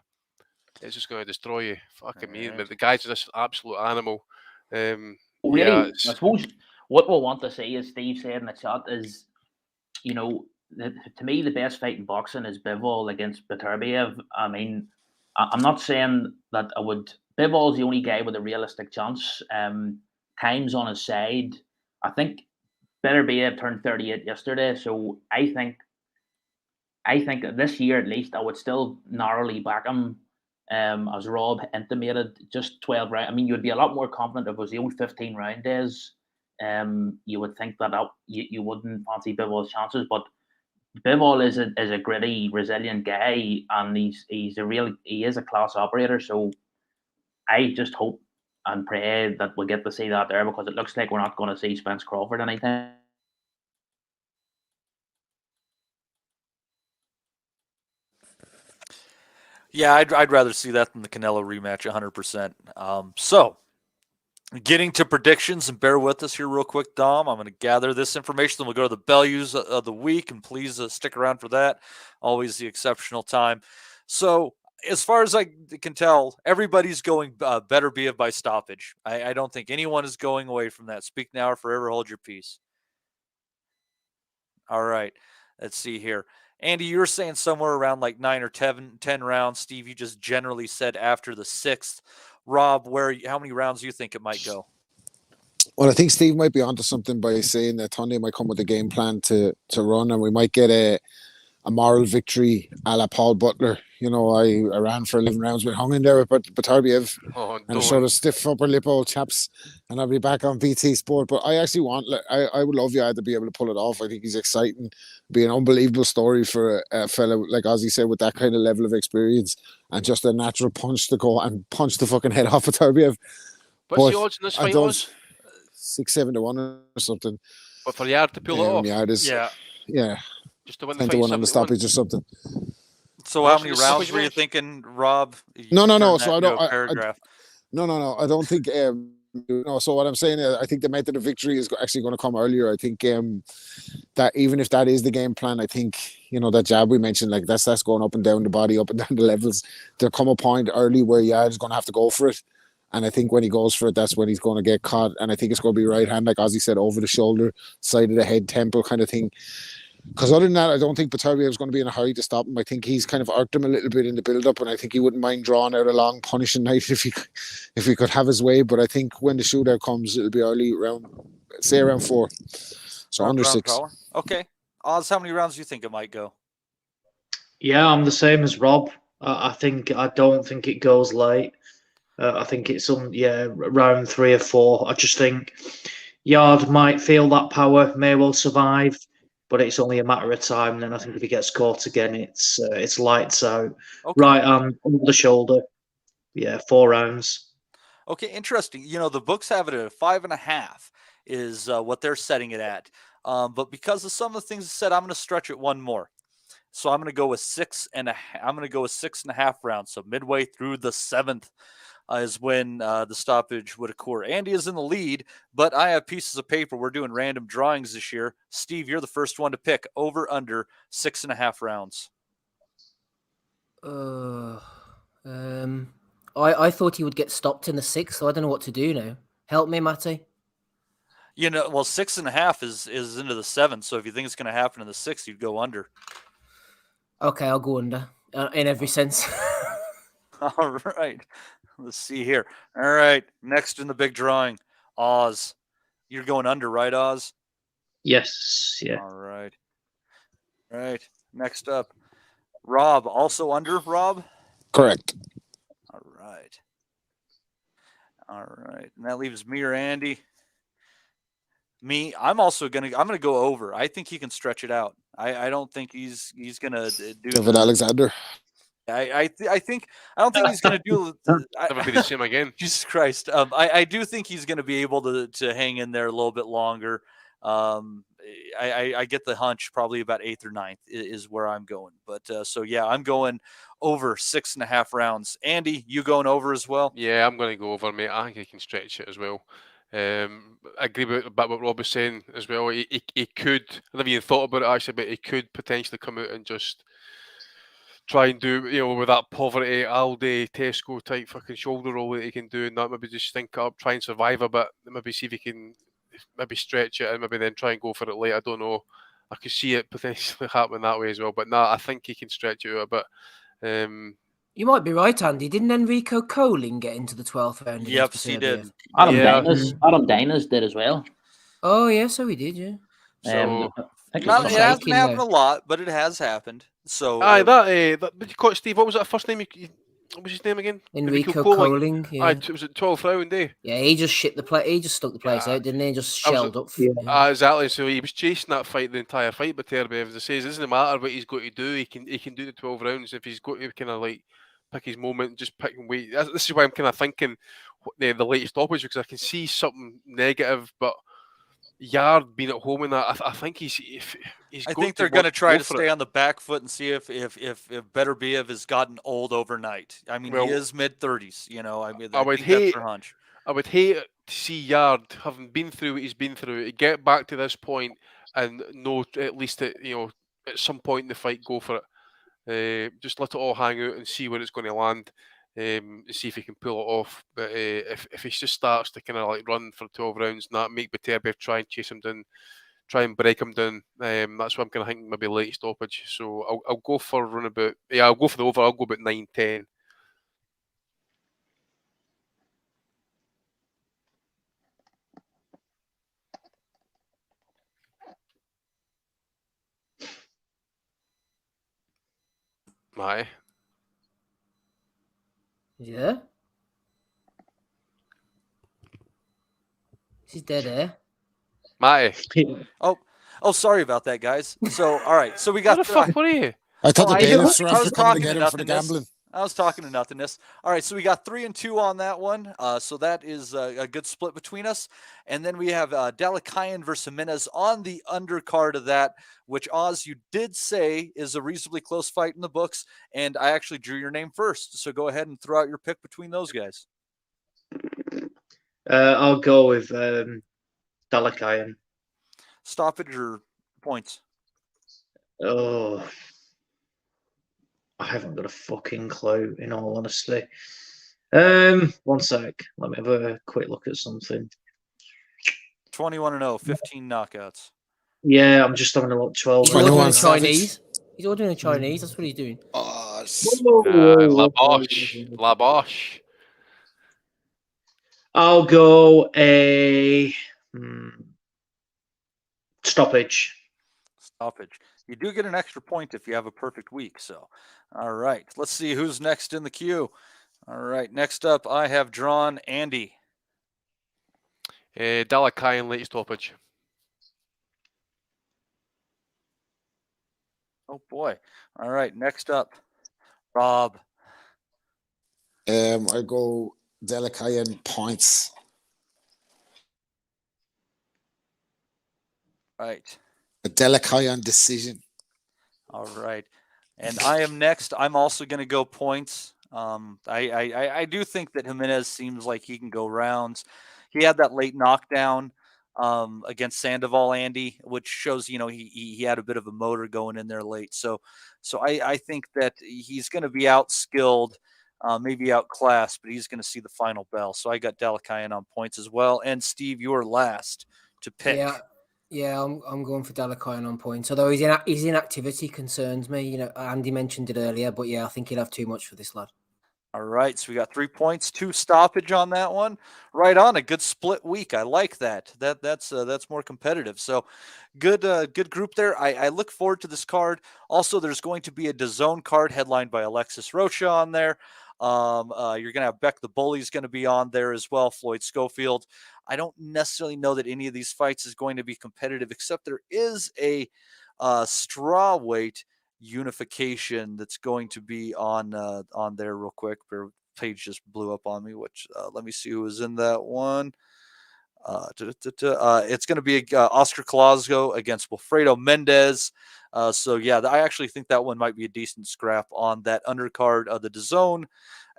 F: It's just going to destroy you. Fucking me. But the guy's just an absolute animal.
O: Really,
F: yeah,
O: I suppose what we'll want to see, as Steve said in the chat, is, you know, to me, the best fight in boxing is Bivol against Beterbiev. I mean, I'm not saying that I would. Bivol's the only guy with a realistic chance. Time's on his side. I think Beterbiev turned 38 yesterday, so I think this year at least I would still narrowly back him. As Rob intimated, just 12 rounds. I mean, you'd be a lot more confident if it was the old 15 round days. You would think that you wouldn't fancy Bivol's chances, but Bivol is a gritty, resilient guy, and he is a class operator. So I just hope and pray that we get to see that there, because it looks like we're not going to see Spence Crawford anytime.
L: Yeah, I'd rather see that than the Canelo rematch, 100%. So, getting to predictions, and bear with us here real quick, Dom. I'm going to gather this information, then we'll go to the Bellews of the week, and please stick around for that. Always the exceptional time. So, as far as I can tell, everybody's going Beterbiev by stoppage. I don't think anyone is going away from that. Speak now or forever hold your peace. All right, let's see here. Andy, you were saying somewhere around like 9 or 10 rounds. Steve, you just generally said after the 6th. Rob, how many rounds do you think it might go?
K: Well, I think Steve might be onto something by saying that Tunde might come with a game plan to run, and we might get a moral victory a la Paul Butler. You know, I ran for 11 rounds, but hung in there with Beterbiev and a sort of stiff upper lip old chaps, and I'll be back on BT Sport. But I actually I would love Yad to be able to pull it off. I think he's exciting. Be an unbelievable story for a fella, like Ozzy said, with that kind of level of experience and just a natural punch to go and punch the fucking head off of Beterbiev.
F: What's the odds in this fight was?
K: 6-7 to 1 or something.
F: But for Yard to pull it off?
K: Yard is, yeah.
F: Just to win the fight,
K: 10 to 1 on the stoppage or something.
L: So how many rounds were you thinking, Rob?
K: No. So I don't.
L: paragraph.
K: No. I don't think. So what I'm saying, I think the method of victory is actually going to come earlier. I think that even if that is the game plan, I think that jab we mentioned, like that's going up and down the body, up and down the levels. There'll come a point early where Yard's going to have to go for it, and I think when he goes for it, that's when he's going to get caught. And I think it's going to be right hand, like Ozzy said, over the shoulder, side of the head, temple kind of thing. Because other than that, I don't think Beterbiev is going to be in a hurry to stop him. I think he's kind of irked him a little bit in the build-up, and I think he wouldn't mind drawing out a long punishing knife if he could have his way. But I think when the shootout comes, it'll be early round 4. So under 6.
L: Power. Okay. Oz, how many rounds do you think it might go?
N: Yeah, I'm the same as Rob. I don't think it goes late. I think it's round 3 or 4. I just think Yard might feel that power, may well survive, but it's only a matter of time. Then I think if he gets caught again, it's lights out. Okay. Right hand under the shoulder. Yeah, 4 rounds.
L: Okay, interesting. The books have it at 5.5 is what they're setting it at. But because of some of the things I said, I'm going to stretch it one more. So I'm going to go with 6.5. I'm going to go with 6.5 rounds. So midway through the 7th is when the stoppage would occur. Andy is in the lead, but I have pieces of paper. We're doing random drawings this year. Steve, you're the first one to pick. Over, under 6.5 rounds.
M: I thought he would get stopped in the 6th, so I don't know what to do now. Help me, Matty.
L: 6.5 is into the 7th. So if you think it's going to happen in the 6th, you'd go under.
M: Okay, I'll go under in every sense.
L: All right. Let's see here. All right. Next in the big drawing, Oz. You're going under, right, Oz?
N: Yes. Yeah.
L: All right. All right. Next up, Rob. Also under, Rob?
K: Correct.
L: All right. All right. And that leaves me or Andy. Me, I'm gonna go over. I think he can stretch it out. I don't think he's gonna do
K: Kevin Alexander.
L: I don't think he's going to do.
F: Never be the same again.
L: Jesus Christ! I do think he's going to be able to hang in there a little bit longer. I get the hunch probably about 8th or 9th is where I'm going. But so yeah, I'm going over 6.5 rounds. Andy, you going over as well?
F: Yeah, I'm going to go over, mate. I think he can stretch it as well. I agree with what Rob was saying as well. He could. I never even thought about it actually, but he could potentially come out and just try and do, with that poverty, Aldi, Tesco type fucking shoulder roll that he can do, and that maybe just think up, try and survive a bit, maybe see if he can maybe stretch it and maybe then try and go for it late. I don't know. I could see it potentially happening that way as well, but I think he can stretch it out a bit.
M: You might be right, Andy. Didn't Enrico Colling get into the 12th round?
L: Yep, he did.
O: Adam Dynas did as well.
M: Oh, yeah, so he did, yeah.
L: So, it hasn't happened a lot, but it has happened. So,
F: that you caught Steve. What was that first name? What was his name again?
M: Enrico Colling.
F: Yeah. It was at 12th round, eh?
M: Yeah, he just shit the play. He just stuck the place out, didn't he? Just shelled up.
F: Exactly. So he was chasing that fight the entire fight. But Beterbiev, as I say, it doesn't matter what he's got to do. He can do the 12 rounds if he's got to kind of like pick his moment, just pick and wait. This is why I'm kind of thinking the late stoppage, because I can see something negative, but Yard being at home in that, I think he's.
L: I think they're going to try to stay on the back foot and see if Beterbiev has gotten old overnight. I mean, he is mid-30s. I would hate that's their hunch.
F: I would hate to see Yard, having been through what he's been through, get back to this point and know at least that at some point in the fight go for it. Just let it all hang out and see where it's going to land. See if he can pull it off. But if he just starts to kind of like run for 12 rounds and that, make Beterbiev try and chase him down, try and break him down, that's what I'm kind of thinking, maybe late stoppage. So I'll go for run about. Yeah, I'll go for the over. I'll go about 9-10. Matty.
M: Yeah. She's dead, eh?
F: Matty.
L: Oh, sorry about that, guys. So, all right. So we got.
F: What the fuck? What are you?
K: I thought the bailiffs were after coming to get him for the gambling.
L: I was talking to nothingness. All right, so we got 3 and 2 on that one. So that is a good split between us. And then we have Dalakayan versus Jimenez on the undercard of that, which, Oz, you did say is a reasonably close fight in the books. And I actually drew your name first. So go ahead and throw out your pick between those guys.
N: I'll go with Dalakayan.
L: Stoppage or points?
N: Oh, I haven't got a fucking clue, in all honesty. 1 sec. Let me have a quick look at something.
L: 21-0, 15 knockouts.
N: Yeah, I'm just having a look. 12.
M: He's ordering a Chinese. He's ordering a Chinese. That's what he's doing.
F: La Boche. La Boche.
N: I'll go a stoppage.
L: Stoppage. You do get an extra point if you have a perfect week. So, all right. Let's see who's next in the queue. All right. Next up, I have drawn Andy.
F: Dalakayan late stoppage.
L: Oh boy. All right. Next up, Rob.
G: I go Dalakayan points.
L: Right.
G: A Dalakayan decision.
L: All right. And I am next. I'm also going to go points. I do think that Jimenez seems like he can go rounds. He had that late knockdown against Sandoval, Andy, which shows, he had a bit of a motor going in there late. So I think that he's going to be outskilled, maybe outclassed, but he's going to see the final bell. So I got Dalakayan on points as well. And Steve, you are last to pick.
M: Yeah, I'm going for Dalakayan on points. Although his inactivity concerns me. Andy mentioned it earlier, but yeah, I think he'll have too much for this lad.
L: All right, so we got 3 points, 2 stoppage on that one. Right on, a good split week. I like that. That's more competitive. So good group there. I look forward to this card. Also, there's going to be a DAZN card headlined by Alexis Rocha on there. You're gonna have Beck the Bully's going to be on there as well. Floyd Schofield. I don't necessarily know that any of these fights is going to be competitive, except there is a straw weight unification that's going to be on there real quick. Their page just blew up on me, which let me see who was in that one. It's going to be Oscar Clausgo against Wilfredo Mendez. So yeah, I actually think that one might be a decent scrap on that undercard of the DAZN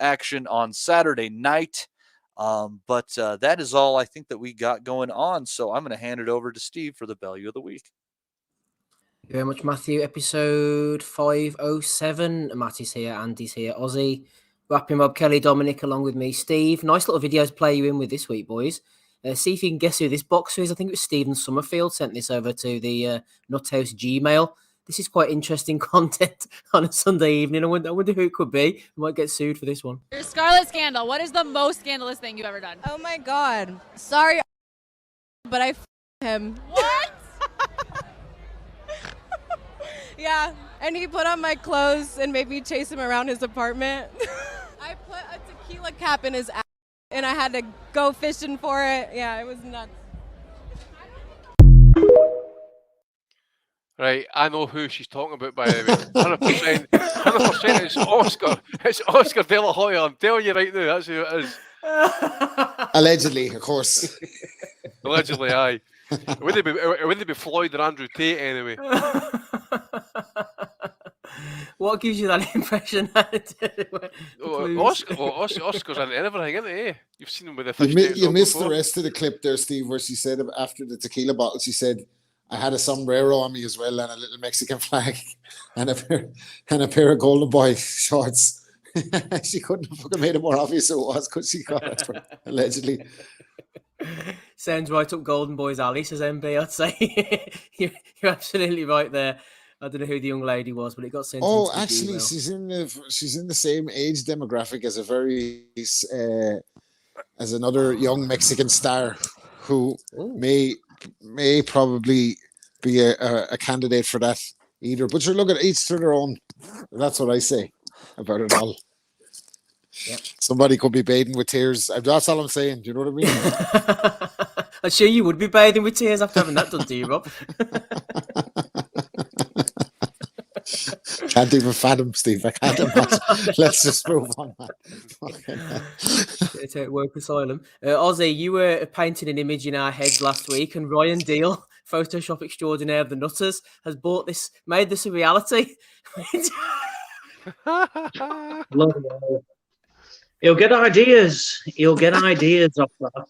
L: action on Saturday night. But that is all I think that we got going on. So I'm going to hand it over to Steve for the value of the week.
M: Thank you very much, Matthew. Episode 507. Matty's here, Andy's here, Ozzy, Rapping Rob Kelly, Dominic, along with me, Steve. Nice little videos to play you in with this week, boys. See if you can guess who this boxer is. I think it was Stephen Summerfield sent this over to the Nuthouse Gmail. This is quite interesting content on a Sunday evening. I wonder who it could be. I might get sued for this one.
P: Your Scarlet Scandal. What is the most scandalous thing you've ever done?
Q: Oh my God. Sorry, but I him.
P: What?
Q: Yeah, and he put on my clothes and made me chase him around his apartment. I put a tequila cap in his ass, and I had to go fishing for it. Yeah, it was nuts.
F: Right, I know who she's talking about, by the way. 100%, it's Oscar. It's Oscar De La Hoya. I'm telling you right now, that's who it is.
G: Allegedly, of course.
F: Allegedly, aye. It wouldn't be Floyd or Andrew Tate anyway.
M: What gives you that impression?
F: Oscar's in everything, isn't he? You've seen him with the fish.
G: You missed the rest of the clip there, Steve, where she said after the tequila bottle, she said, I had a sombrero on me as well and a little Mexican flag and a pair of Golden Boy shorts. She couldn't have fucking made it more obvious who it was, could she? Allegedly.
M: Sounds right up Golden Boy's alley, says MB, I'd say. You're absolutely right there. I don't know who the young lady was, but it got sent.
G: Oh, actually, she's in the same age demographic as as another young Mexican star who may probably be a candidate for that either. But you're looking at each to their own. That's what I say about it all.
M: Yep.
G: Somebody could be bathing with tears. That's all I'm saying. Do you know what I
M: mean? I'm sure you would be bathing with tears after having that done to you, Rob.
G: Can't even fathom, Steve. I can't imagine. Let's just move on, man.
M: It's Woke Asylum. Ozzy, you were painting an image in our heads last week, and Ryan Deal, Photoshop extraordinaire of the Nutters, has made this a reality.
N: He'll get ideas. He'll get ideas off that.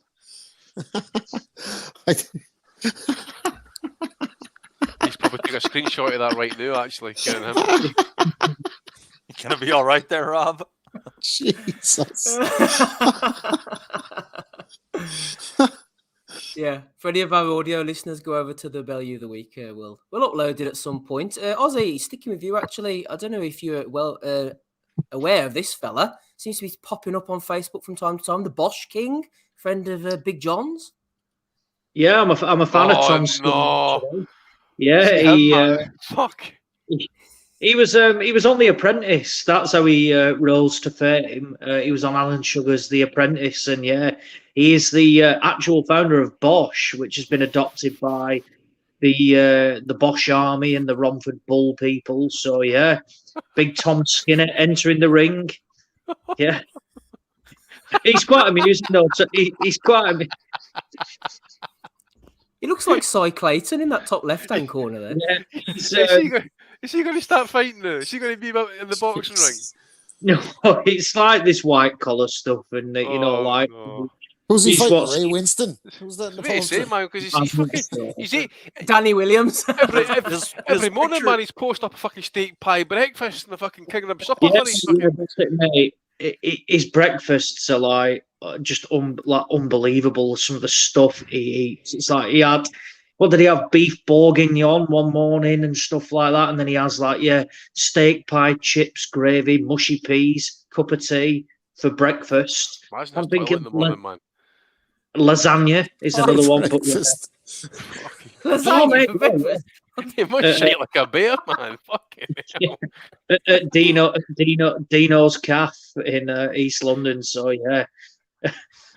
F: He's probably taking a screenshot of that right now, actually. Getting him.
L: You gonna be all right there, Rob?
G: Jesus.
M: Yeah, for any of our audio listeners, go over to the Value of the Week. We'll upload it at some point. Ozzy, sticking with you, actually, I don't know if you're aware of this fella. Seems to be popping up on Facebook from time to time. The Bosch King, friend of Big John's.
N: Yeah, I'm a fan of Tom Skinner.
F: No.
N: Yeah,
F: Fuck.
N: He was on The Apprentice. That's how he rose to fame. He was on Alan Sugar's The Apprentice, and yeah, he is the actual founder of Bosch, which has been adopted by the Bosch Army and the Romford Bull people. So yeah, big Tom Skinner entering the ring. Yeah, he's quite amusing though. So he's quite.
M: He looks like Cy Clayton in that top left-hand corner there.
N: Yeah,
F: is he going to start fighting now? Is he going to be in the boxing ring?
N: No, it's like this white collar stuff, and like.
F: No.
G: Who's he fighting? Ray Winston? Who's that in the
F: poster? Man, because he's fucking.
M: Danny Williams.
F: Every morning, man, he's post up a fucking steak pie breakfast and a fucking king rib supper.
N: Yes, that's it, mate. His breakfasts are like just unbelievable. Some of the stuff he eats. It's like he had. What did he have? Beef bourguignon one morning and stuff like that, and then he has steak pie, chips, gravy, mushy peas, cup of tea for breakfast.
F: Imagine I'm thinking in the morning, man.
N: Lasagna is another one. But
M: lasagna for breakfast.
F: You must shake like a bear, man. Fucking hell.
N: At Dino's Cafe in East London. So yeah,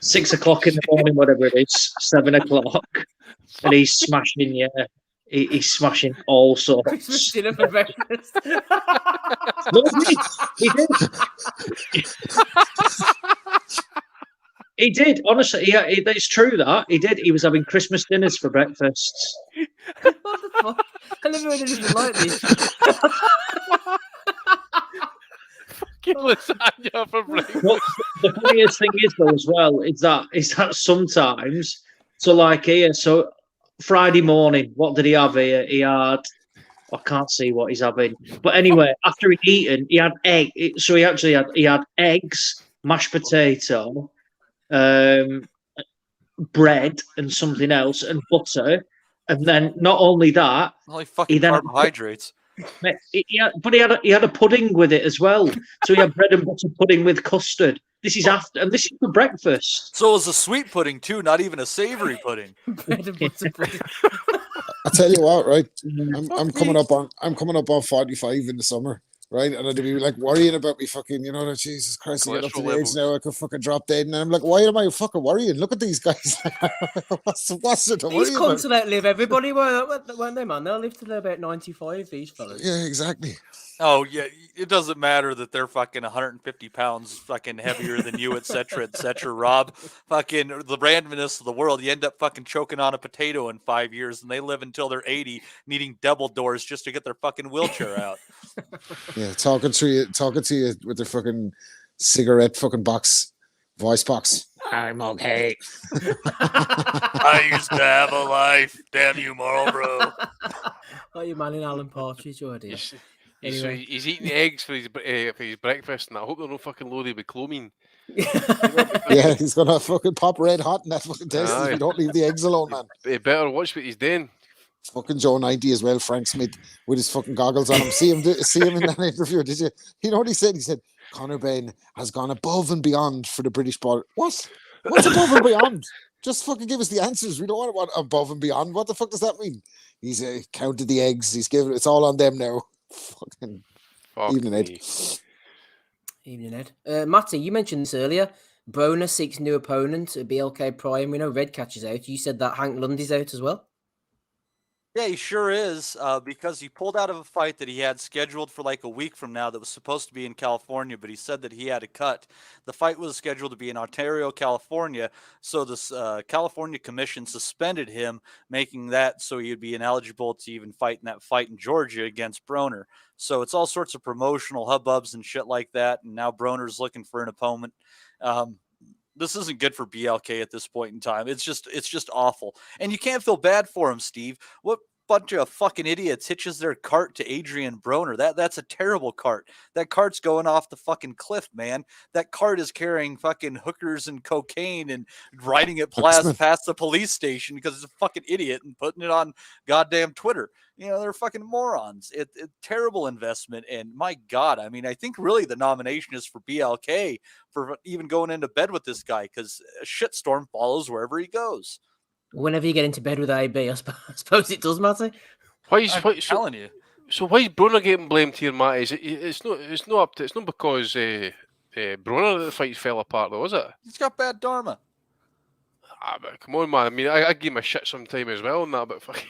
N: 6 o'clock in the morning, whatever it is, 7 o'clock, and he's smashing. Yeah, he's smashing all sorts.
M: Christmas dinner for breakfast.
N: No, he did. He did, honestly. It's true that he did. He was having Christmas dinners for breakfasts.
M: What the fuck? I never heard anything like this.
F: Fucking lasagna for breakfast.
N: Well, the funniest thing is, though, as well, is that sometimes, so Friday morning, what did he have here? He had, I can't see what he's having. But anyway, after he'd eaten, he had egg. So he had eggs, mashed potato, bread and something else and butter, and then not only that,
L: fucking carbohydrates.
N: He had a pudding with it as well. So he had bread and butter pudding with custard. This is for breakfast.
L: So it was a sweet pudding too, not even a savory pudding.
M: Bread and butter pudding.
G: I tell you what, right? I'm coming up on 45 in the summer. Right, and I'd be worrying about me fucking, Jesus Christ, I get up to the age now I could fucking drop dead, and I'm like, why am I fucking worrying? Look at these guys. what's there to worry
M: These
G: about?
M: cunts outlive everybody, weren't they, man? They'll live till they're about 95, these fellas.
G: Yeah, exactly.
L: Oh, yeah, it doesn't matter that they're fucking 150 pounds fucking heavier than you, et cetera, Rob. Fucking the randomness of the world, you end up fucking choking on a potato in 5 years, and they live until they're 80, needing double doors just to get their fucking wheelchair out.
G: Yeah, talking to you with their fucking cigarette fucking voice box. I'm okay.
L: I used to have a life. Damn you, Marlboro.
M: Oh, you man in Alan Partridge already.
F: Anyway, he's eating the eggs for his breakfast, and I hope they're not fucking loaded with chlomine.
G: Yeah, he's gonna fucking pop red hot in that fucking test if you don't leave the eggs alone, man.
F: He better watch what he's doing.
G: Fucking Joe 90 as well, Frank Smith with his fucking goggles on him. See him in that interview, did you? You know what he said? He said Conor Bain has gone above and beyond for the British ball. What? What's above and beyond? Just fucking give us the answers. We don't want what above and beyond. What the fuck does that mean? He's counted the eggs. He's given it's all on them now. Fucking evening, Ed.
M: Evening, Ed. Matty, you mentioned this earlier. Broner seeks new opponent at BLK Prime. We know Redcatch is out. You said that Hank Lundy's out as well.
L: Yeah, he sure is, because he pulled out of a fight that he had scheduled for a week from now that was supposed to be in California, but he said that he had a cut. The fight was scheduled to be in Ontario, California, so this California commission suspended him, making that so he would be ineligible to even fight in that fight in Georgia against Broner. So it's all sorts of promotional hubbubs and shit like that, and now Broner's looking for an opponent. This isn't good for BLK at this point in time. It's just awful. And you can't feel bad for him, Steve. What bunch of fucking idiots hitches their cart to Adrian Broner? That's a terrible cart. That cart's going off the fucking cliff, man. That cart is carrying fucking hookers and cocaine and riding it past the police station because it's a fucking idiot and putting it on goddamn Twitter. They're fucking morons. It terrible investment. And my God, I mean, I think really the nomination is for BLK for even going into bed with this guy, because a shitstorm follows wherever he goes.
M: Whenever you get into bed with AB, I suppose it does matter.
F: I'm
L: telling you.
F: So why is Broner getting blamed here, Matt? It's not because Broner the fight fell apart, though, is it?
L: He's got bad dharma.
F: But come on, man. I mean, I give him a shit sometime as well on that, but fucking.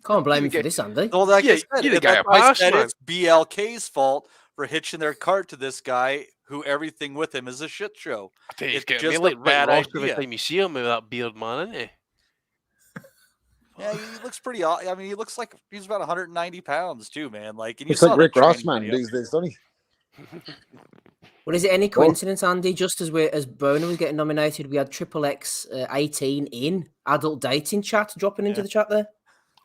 M: Can't blame him for this, Andy.
L: Well, like I said,
F: the guy a pass, man.
L: It's BLK's fault for hitching their cart to this guy who everything with him is a shit show.
F: He's getting just like bad idea. Every time you see him with that beard, man, isn't he?
L: Yeah, he looks pretty. I mean, he looks like he's about 190 pounds too, man. Like, and
K: it's like Rick Ross, man, these days, don't he?
M: Well, is it any coincidence, Andy? Just as Broner was getting nominated, we had Triple X 18 in adult dating chat dropping into the chat there.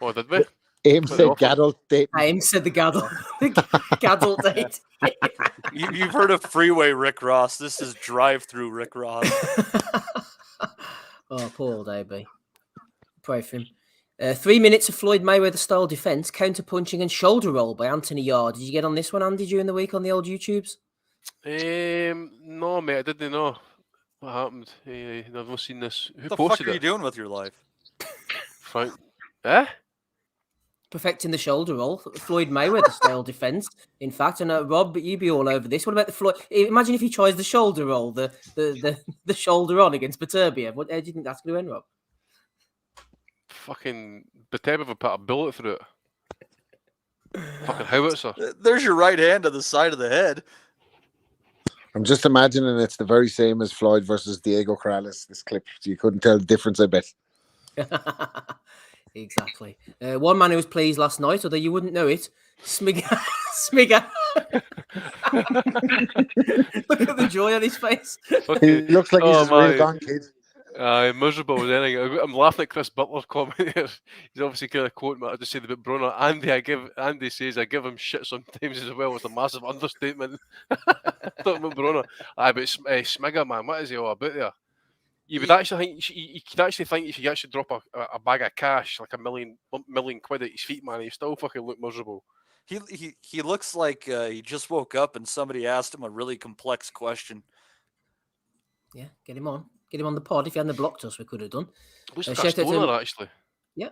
F: Oh, did we?
K: Aim said gadult dating.
M: Aim said the gadult date.
L: You've heard of Freeway Rick Ross. This is drive-through Rick Ross.
M: Oh, poor old AB. Pray for him. 3 minutes of Floyd Mayweather-style defense, counter-punching and shoulder roll by Anthony Yarde. Did you get on this one, Andy, during the week on the old YouTubes?
F: No, mate, I didn't know what happened. I've not seen this. Who
L: what the
F: posted
L: fuck are you doing with your life?
F: Frank,
M: perfecting the shoulder roll, Floyd Mayweather-style defense. In fact, and Rob, but you be all over this. What about the Floyd? Imagine if he tries the shoulder roll, the shoulder on against Beterbiev. How do you think that's going to end, Rob?
F: Fucking Beterbiev would put a bullet through it. Fucking howitzer.
L: There's your right hand on the side of the head.
K: I'm just imagining it's the very same as Floyd versus Diego Corrales. This clip, you couldn't tell the difference, I bet.
M: Exactly. One man who was pleased last night, although you wouldn't know it, Smigger. Look at the joy on his face.
K: He looks like he's a real gone kid.
F: Miserable as anything. I'm laughing at Chris Butler's comment here. He's obviously kind of quoting what I just said about Broner. Andy says I give him shit sometimes as well. It's a massive understatement. Talking about Broner. But Smigger, man, what is he all about there? You would actually think you could actually think if you actually drop a bag of cash, like $1 million quid at his feet, man, he still fucking look miserable.
L: He looks like he just woke up and somebody asked him a really complex question.
M: Yeah, get him on. Get him on the pod. If he hadn't blocked us, we could have done.
F: Looks like a stoner, actually.
M: Yeah,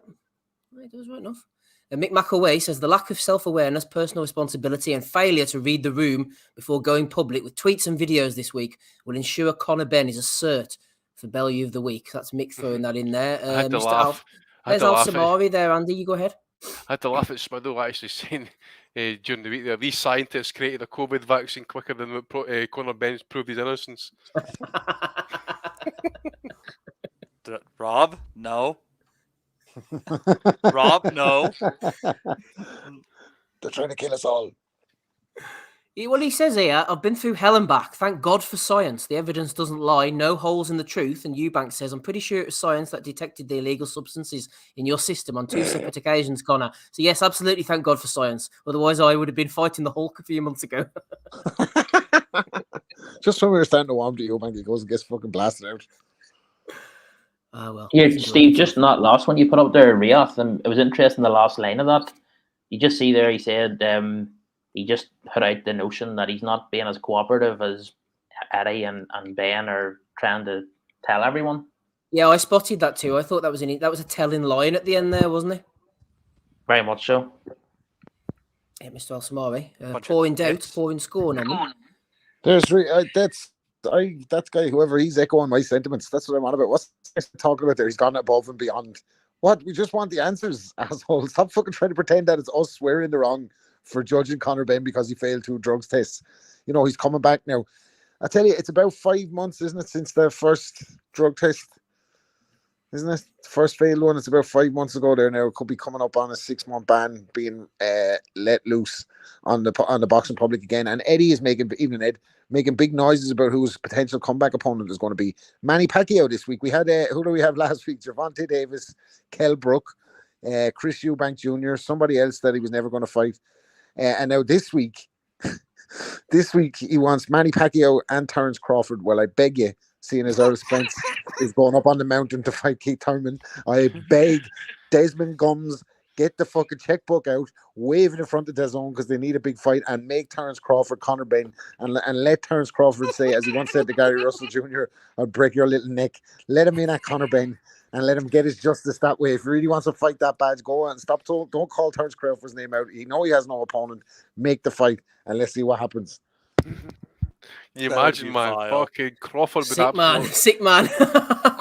M: it does right enough. Mick McAway says the lack of self-awareness, personal responsibility, and failure to read the room before going public with tweets and videos this week will ensure Conor Benn is a cert for Bellew of the Week. That's Mick throwing that in there.
F: I had to
M: Mr.
F: laugh.
M: There's Al Samari there, Andy. You go ahead.
F: I had to laugh at Smiddle actually saying during the week there, these scientists created a COVID vaccine quicker than what Conor Benn's proved his innocence.
L: Rob, no. Rob, no.
K: They're trying to kill us all.
M: Well, he says here, I've been through hell and back. Thank God for science. The evidence doesn't lie. No holes in the truth. And Eubank says, I'm pretty sure it was science that detected the illegal substances in your system on 2 separate occasions, Connor. So, yes, absolutely thank God for science. Otherwise, I would have been fighting the Hulk a few months ago.
K: Just when we were starting to warm to Eubank, he goes and gets fucking blasted out.
M: Well.
O: Here, Steve, just not last one you put up there, Riath, and it was interesting the last line of that. You just see there, he said, he just put out the notion that he's not being as cooperative as Eddie and Ben are trying to tell everyone.
M: Yeah, I spotted that too. I thought that was a telling line at the end there, wasn't it?
O: Very much so.
M: Yeah, Mr. Al-Samari. Pouring doubt, pouring scorn on him.
K: There's that guy, whoever, he's echoing my sentiments. That's what I'm on about. What's he talking about there? He's gone above and beyond. What? We just want the answers, asshole. Stop fucking trying to pretend that it's us swearing the wrong for judging Conor Benn because he failed 2 drugs tests. You know, he's coming back now. I tell you, it's about 5 months, isn't it, since the first drug test? Isn't it? The first failed one. It's about 5 months ago there now. It could be coming up on a 6-month ban, being let loose on the boxing public again. And Eddie is making making big noises about who his potential comeback opponent is going to be. Manny Pacquiao this week. We had who do we have last week? Gervonta Davis, Kell Brook, Chris Eubank Jr., somebody else that he was never going to fight. And now this week, he wants Manny Pacquiao and Terence Crawford. Well, I beg you, seeing as Errol Spence is going up on the mountain to fight Keith Thurman, I beg Desmond Gums, get the fucking checkbook out, wave it in front of DAZN because they need a big fight, and make Terence Crawford Conor Benn, and let Terence Crawford say, as he once said to Gary Russell Jr., I'll break your little neck. Let him in at Conor Benn and let him get his justice that way. If he really wants to fight that badge, go and stop. Don't call Terence Crawford's name out. He know he has no opponent. Make the fight, and let's see what happens.
F: You imagine, man, fucking Crawford would
M: sick man.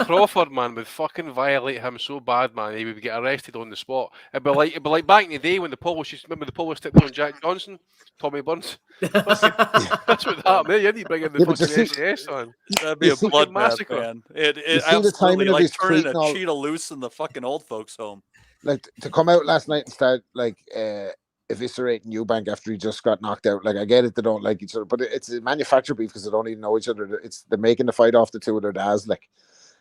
F: Crawford, man, would fucking violate him so bad, man. He would get arrested on the spot. It'd be like back in the day when the Polish, remember the Polish took on Jack Johnson, Tommy Burns. That's what happened. You didn't bring in the fucking SAS on.
L: That'd be a bloodbath, man. It absolutely like turning a cheetah loose in the fucking old folks' home.
K: Like to come out last night and start like eviscerating Eubank after he just got knocked out. Like, I get it, they don't like each other, but it's a manufactured beef because they don't even know each other. They're making the fight off the two of their dads, like,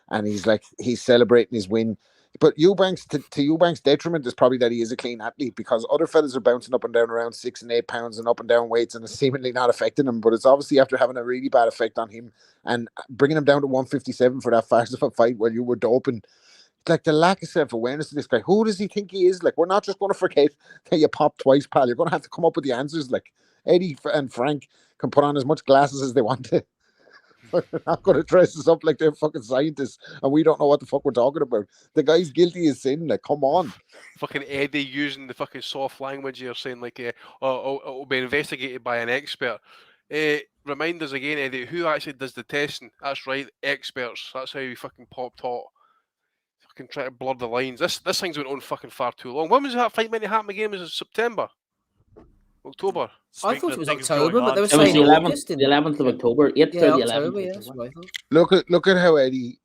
K: and he's celebrating his win. But Eubank's to Eubank's detriment is probably that he is a clean athlete, because other fellas are bouncing up and down around 6 and 8 pounds and up and down weights, and it's seemingly not affecting him. But it's obviously after having a really bad effect on him and bringing him down to 157 for that fast of a fight while you were doping. Like, the lack of self-awareness of this guy. Who does he think he is? Like, we're not just going to forget that you popped twice, pal. You're going to have to come up with the answers. Like, Eddie and Frank can put on as much glasses as they want to. But they're not going to dress us up like they're fucking scientists and we don't know what the fuck we're talking about. The guy's guilty as sin. Like, come on.
F: Fucking Eddie using the fucking soft language here, saying like, it'll be investigated by an expert. Remind us again, Eddie, who actually does the testing? That's right, experts. That's how we fucking popped hot. Fucking try to blur the lines. This thing's went on fucking far too long. When was that fight meant to happen again? Was it September? October?
M: I thought it was October, but they were
O: saying
M: the
O: 11th of October. 8th
M: yeah,
O: or the
M: October,
O: 11th.
M: yeah, that's what I thought.
K: Look at how Eddie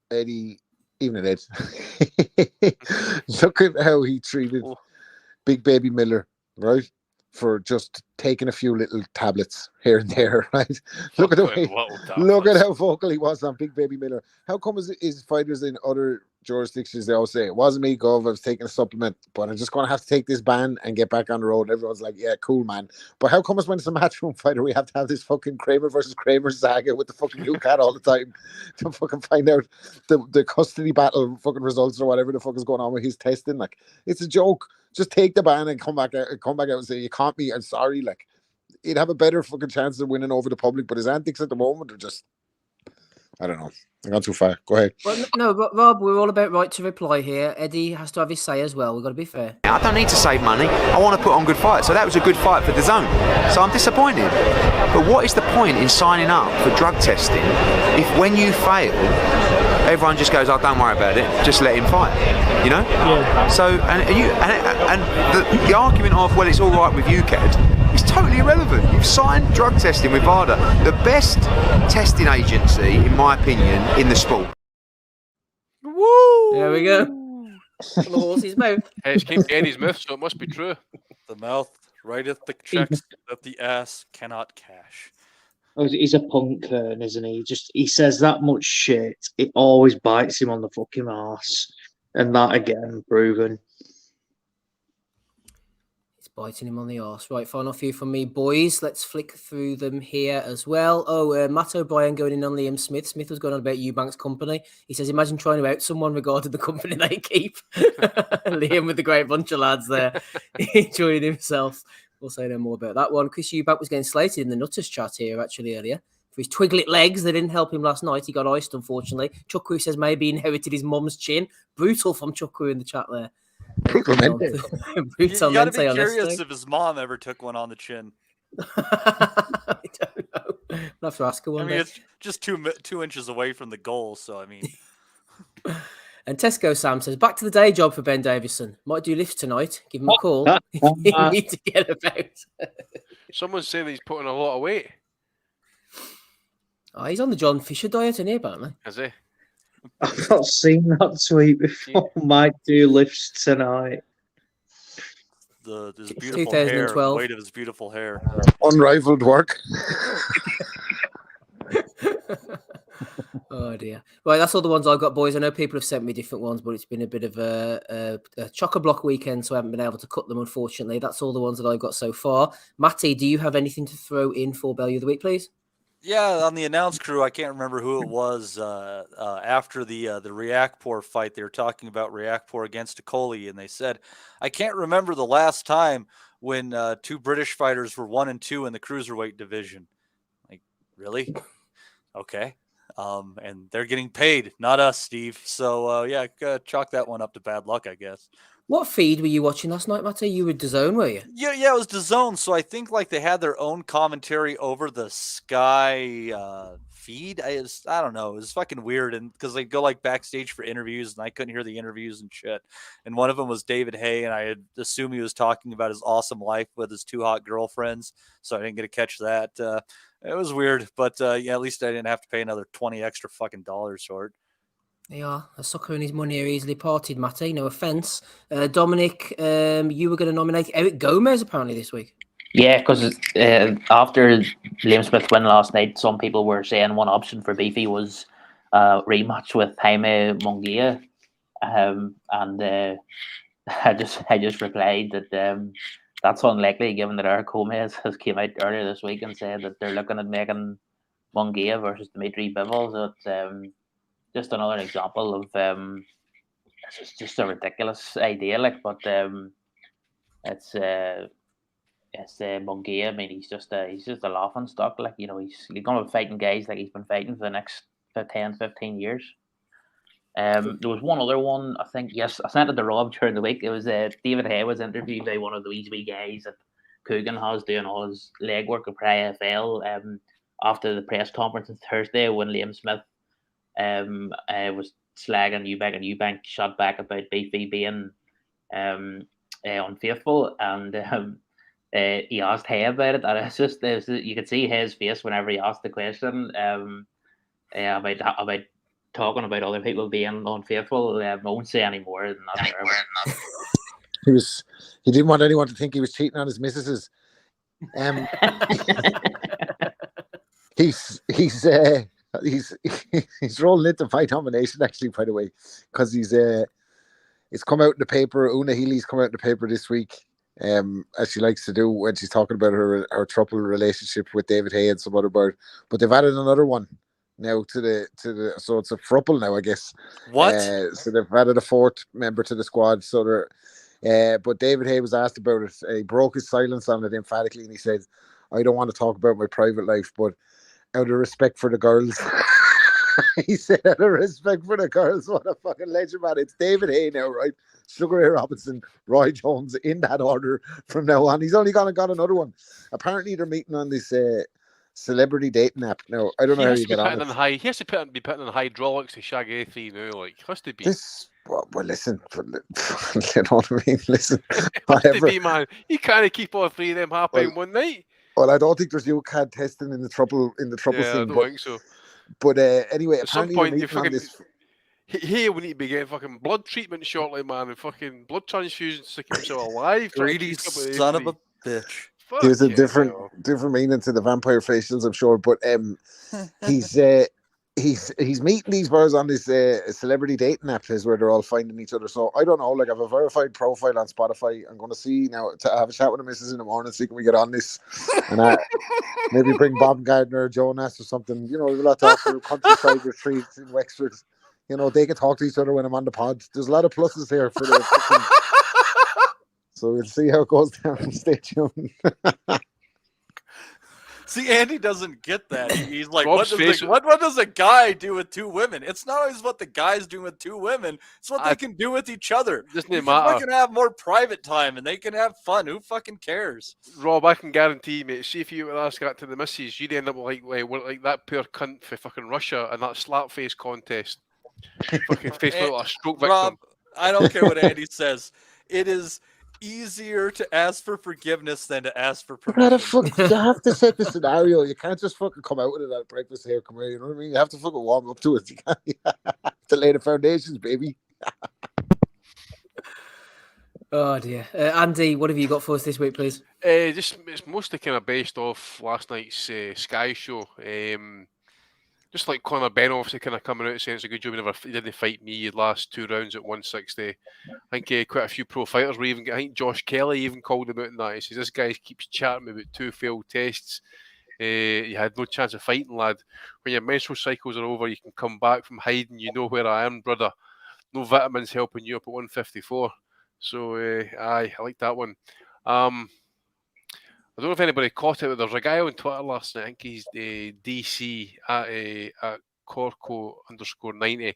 K: even Ed. Look at how he treated Big Baby Miller, right? For just taking a few little tablets here and there, right? Look at the way, look at how vocal he was on Big Baby Miller. How come his fighters in other jurisdictions, they all say, it wasn't me, Gov, I was taking a supplement, but I'm just going to have to take this ban and get back on the road. Everyone's like, yeah, cool, man. But how come when it's a matchroom fighter, we have to have this fucking Kramer versus Kramer saga with the fucking new cat all the time to fucking find out the custody battle fucking results or whatever the fuck is going on with his testing? Like, it's a joke. Just take the ban and come back out and say, you can't be, I'm sorry. Like, he'd have a better fucking chance of winning over the public, but his antics at the moment are just, I don't know. I've gone too far. Go ahead.
M: Well, no, but Rob, we're all about right to reply here. Eddie has to have his say as well. We've got to be fair.
H: I don't need to save money. I want to put on good fights. So that was a good fight for DAZN. So I'm disappointed. But what is the point in signing up for drug testing if when you fail, everyone just goes, oh, don't worry about it, just let him fight, you know? Yeah. So, and the argument of, well, it's all right with UCAD is totally irrelevant. You've signed drug testing with VADA, the best testing agency, in my opinion, in the sport.
M: Woo! There we go. The horse's mouth.
F: Hey, it's came to Eddie's mouth, so it must be true.
L: The mouth writeth the checks that the ass cannot cash.
N: He's a punk, isn't he? He says that much shit. It always bites him on the fucking arse, and that again proven.
M: It's biting him on the arse. Right, final few from me, boys. Let's flick through them here as well. Oh, Matt O'Brien going in on Liam Smith. Smith was going on about Eubank's company. He says, imagine trying to out someone regarding the company they keep. Liam with the great bunch of lads there, enjoying himself. We'll say no more about that one. Chris Eubank was getting slated in the Nuthouse chat here actually earlier for his twiglet legs. They didn't help him last night. He got iced, unfortunately. Chukwu says maybe he inherited his mum's chin. Brutal from Chukwu in the chat there.
L: You gotta be curious if his mom ever took one on the chin.
M: I don't know. I'll have to ask her one day.
L: It's just 2 inches away from the goal, so I mean.
M: And Tesco Sam says, back to the day job for Ben Davison. Might do lifts tonight. Give him a call. You need to get about.
F: Someone's saying he's putting a lot of weight.
M: Oh, he's on the John Fisher diet, isn't he, apparently?
F: Is he?
N: I've not seen that tweet before. Might do lifts tonight.
L: His beautiful hair, the weight of his beautiful hair.
K: Unrivaled work.
M: Oh dear. Right, that's all the ones I've got, boys. I know people have sent me different ones, but it's been a bit of a chock-a-block weekend, so I haven't been able to cut them, unfortunately. That's all the ones that I've got so far. Matty, do you have anything to throw in for Bellew of the Week, please?
L: Yeah, on the announce crew, I can't remember who it was. After the Reactor fight, they were talking about Reactor against Akoli, and they said, "I can't remember the last time when two British fighters were 1 and 2 in the cruiserweight division." Like, really? Okay. And they're getting paid, not us, Steve. So yeah, chalk that one up to bad luck, I guess.
M: What feed were you watching last night, Matty? You were DAZN, were you?
L: Yeah, it was DAZN. So I think like they had their own commentary over the Sky feed. I don't know. It was fucking weird, and because they go like backstage for interviews, and I couldn't hear the interviews and shit. And one of them was David Hay, and I had assumed he was talking about his awesome life with his 2 hot girlfriends, so I didn't get to catch that. It was weird, but yeah, at least I didn't have to pay another $20 extra fucking dollars for it.
M: Yeah, a sucker and his money are easily parted, Matty. No offense. Dominic, you were going to nominate Eric Gomez apparently this week.
O: Yeah, because after Liam Smith win last night, some people were saying one option for Beefy was rematch with Jaime Munguia, and I just replied that that's unlikely, given that Eric Gomez has came out earlier this week and said that they're looking at making Munguia versus Dimitri Bivol. So it's just another example of it's just a ridiculous idea. Like, but it's Munguia. I mean, he's just a laughing stock. Like, you know, he's going to be fighting guys like he's been fighting for the next 10, 15 years. There was one other one, I think. Yes, I sent it to Rob during the week. It was David Hay was interviewed by one of the wee guys that Coogan has doing all his legwork of AFL after the press conference on Thursday when Liam Smith was slagging Eubank, and Eubank shot back about Beefy being unfaithful, and he asked Hay about it, and it's just you could see his face whenever he asked the question about talking about other people being unfaithful. I won't say any more than that.
K: He didn't want anyone to think he was cheating on his missuses. He's rolling into fight nomination actually, by the way, because it's come out in the paper. Una Healy's come out in the paper this week, as she likes to do when she's talking about her troubled relationship with David Hay and some other bird. But they've added another one now to the so it's a throuple now, I guess.
L: What?
K: So they've added a 4th member to the squad. So they're but David Hay was asked about it. He broke his silence on it emphatically, and he said, "I don't want to talk about my private life, but out of respect for the girls." He said, "Out of respect for the girls." What a fucking legend, man. It's David Hay now, right? Sugar Ray Robinson, Roy Jones, in that order from now on. He's only got another one. Apparently they're meeting on this celebrity dating app. Now, I don't know how you get on it.
F: He has to be putting on hydraulics to shag A3 now. Like, has to be.
K: Well, listen, you know what I mean? Listen,
F: has to be, man. You can't keep all 3 of them happy in one night.
K: Well, I don't think there's UCAD testing in the trouble
F: yeah,
K: scene.
F: I don't think so.
K: But anyway,
F: at some point he will need to be getting fucking blood treatment shortly, man, and fucking blood transfusions to keep himself alive.
L: Greedy son of a bitch.
K: There's a different meaning to the vampire facials, I'm sure. But he's meeting these birds on this celebrity dating app, is where they're all finding each other. So I don't know. Like, I have a verified profile on Spotify. I'm going to see now to have a chat with the missus in the morning, see can we get on this, and maybe bring Bob Gardner or Jonas or something. You know, we'll have to talk for countryside retreats in Wexford. You know, they can talk to each other when I'm on the pod. There's a lot of pluses here for the. So we'll see how it goes down. Stay tuned.
L: See, Andy doesn't get that. He's like, what does a guy do with 2 women? It's not always what the guys do with 2 women. It's what they can do with each other.
F: Doesn't
L: they
F: it matter?
L: can have more private time and they can have fun. Who fucking cares?
F: Rob, I can guarantee, mate, see if you were to ask that to the missus, you'd end up like that poor cunt for fucking Russia and that slap face contest. Fucking face like a stroke victim.
L: Rob, I don't care what Andy says. It is easier to ask for forgiveness than to ask for permission.
K: You have to set the scenario. You can't just fucking come out with it at breakfast here. Come here, you know what I mean? You have to fucking warm up to it. You have to lay the foundations, baby.
M: Oh dear. Andy, what have you got for us this week, please?
F: It's mostly kind of based off last night's Sky show. Just like Conor Ben obviously kind of coming out saying it's a good job he didn't fight me. He last 2 rounds at 160. I think quite a few pro fighters were even. I think Josh Kelly even called him out in that. He says this guy keeps chatting about 2 failed tests. You had no chance of fighting, lad. When your menstrual cycles are over, you can come back from hiding. You know where I am, brother. No vitamins helping you up at 154. So I like that one. I don't know if anybody caught it, but there's a guy on Twitter last night. I think he's DC at Corco_90,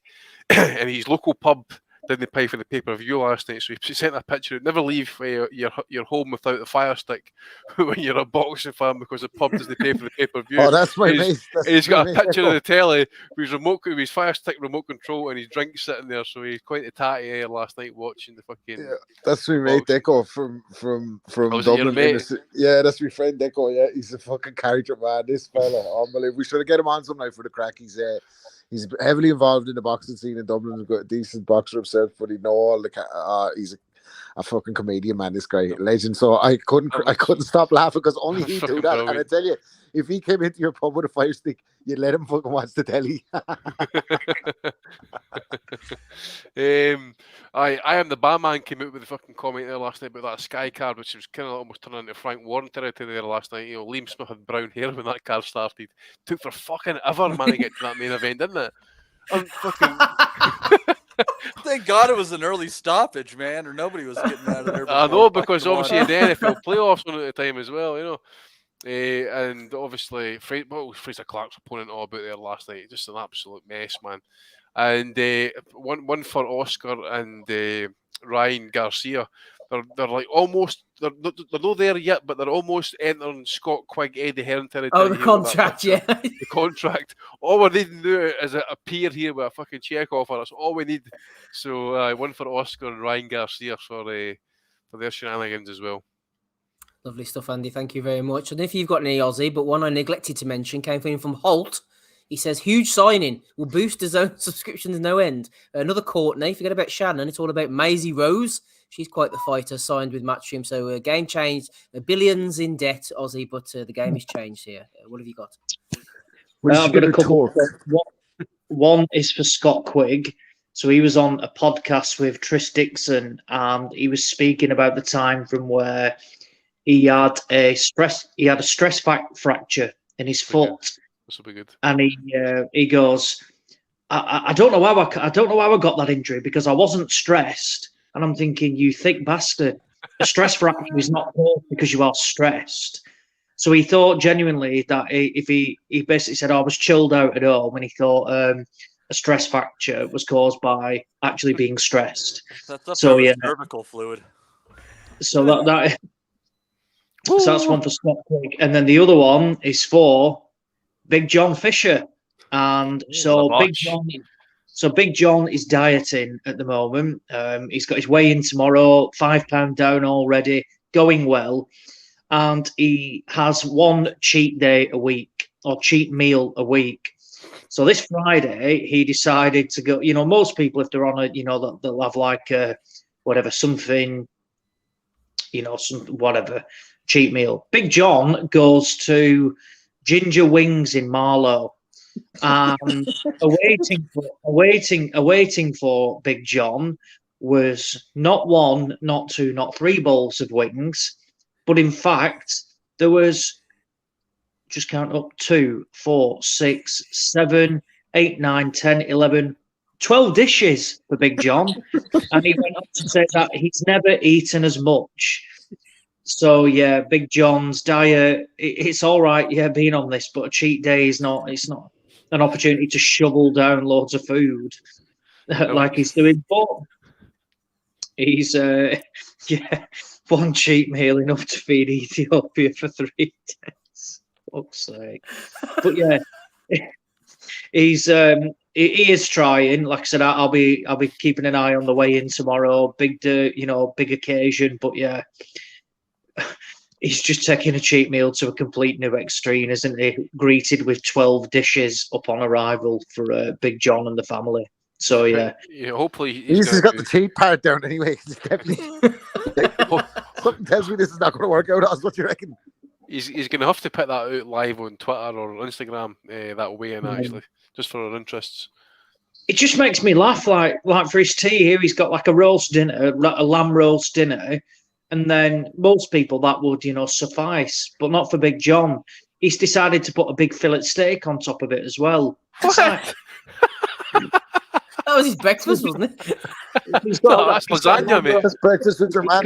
F: and his local pub didn't pay for the pay-per-view last night, so he sent a picture. Never leave your home without the Fire Stick when you're a boxing fan, because the pub doesn't pay for the pay-per-view.
K: Oh, that's my mate.
F: He's got a picture of the telly with his Fire Stick remote control and his drink sitting there, so he's quite a tatty last night watching the fucking.
K: Yeah, that's my mate Deco from Dublin. Yeah, that's my friend Deco. Yeah, he's a fucking character, man. This fella, unbelievable. We should have get him on some night for the crack. He's heavily involved in the boxing scene in Dublin. He's got a decent boxer himself, but he know all the. He's a fucking comedian, man. This guy, legend. So I couldn't stop laughing because only he do that. And I tell you, if he came into your pub with a fire stick, you'd let him fucking watch the telly.
F: I am the barman came out with the fucking comment there last night about that Sky card, which was kind of almost turning into Frank Warren territory there last night. You know, Liam Smith had brown hair when that card started. Took for fucking ever, man, to get to that main event, didn't it?
L: Thank God it was an early stoppage, man, or nobody was getting out of there.
F: I know, because obviously the NFL playoffs on at the time as well, you know. And obviously, Fraser Clark's opponent all about there last night, just an absolute mess, man. And one for Oscar and Ryan Garcia. They're like almost they're not there yet, but they're almost entering Scott Quigg, Eddie Hearn territory.
M: Oh, the contract, yeah.
F: The contract. All we need to do is appear here with a fucking check offer. That's all we need. So one for Oscar and Ryan Garcia for their shenanigans as well.
M: Lovely stuff, Andy. Thank you very much. I don't know if you've got any Aussie, but one I neglected to mention came from Holt. He says, huge signing will boost his own subscriptions no end. Another Courtney. Forget about Shannon. It's all about Maisie Rose. She's quite the fighter, signed with Matchroom. So game changed. Billions in debt, Aussie, but the game has changed here. What have you got?
N: I've got a couple. One is for Scott Quigg. So he was on a podcast with Tris Dixon, and he was speaking about the time from where he had a stress fracture in his foot.
F: This will be good.
N: And he goes, I don't know how I got that injury because I wasn't stressed. And I'm thinking, you thick bastard. A stress fracture is not caused because you are stressed. So he thought genuinely that if he basically said, I was chilled out at home, and he thought a stress fracture was caused by actually being stressed.
L: That's cervical fluid.
N: So so that's one for Scott Quigg. And then the other one is for Big John Fisher. And Big John is dieting at the moment. He's got his weigh-in tomorrow, 5 pound down already, going well. And he has one cheat day a week, or cheat meal a week. So this Friday, he decided to go, most people, if they're on they'll have like something, whatever, cheat meal. Big John goes to Ginger Wings in Marlow. And awaiting for Big John was not 1, not 2, not 3 bowls of wings, but in fact there was, just count up, 2, 4, 6, 7, 8, 9, 10, 11, 12 dishes for Big John. And he went on to say that he's never eaten as much. So yeah, Big John's diet, it's all right, being on this, but a cheat day is not. It's not an opportunity to shovel down loads of food like he's doing. But he's one cheat meal enough to feed Ethiopia for 3 days. Fuck's sake. But yeah, he is trying. Like I said, I'll be keeping an eye on the weigh-in tomorrow. Big occasion. But yeah, he's just taking a cheat meal to a complete new extreme, isn't he? Greeted with 12 dishes upon arrival for Big John and the family. So yeah,
F: hopefully
K: he's got the cheat part down anyway. It's definitely something tells me this is not going to work out. What do you reckon?
F: He's going to have to put that out live on Twitter or Instagram that way in actually, just for our interests.
N: It just makes me laugh. Like for his tea here, he's got like a roast dinner, a lamb roast dinner, and then most people that would suffice, but not for Big John. He's decided to put a big fillet steak on top of it as well.
M: That was his breakfast, wasn't it?
N: That's lasagna, mate.
K: That's breakfast with your man.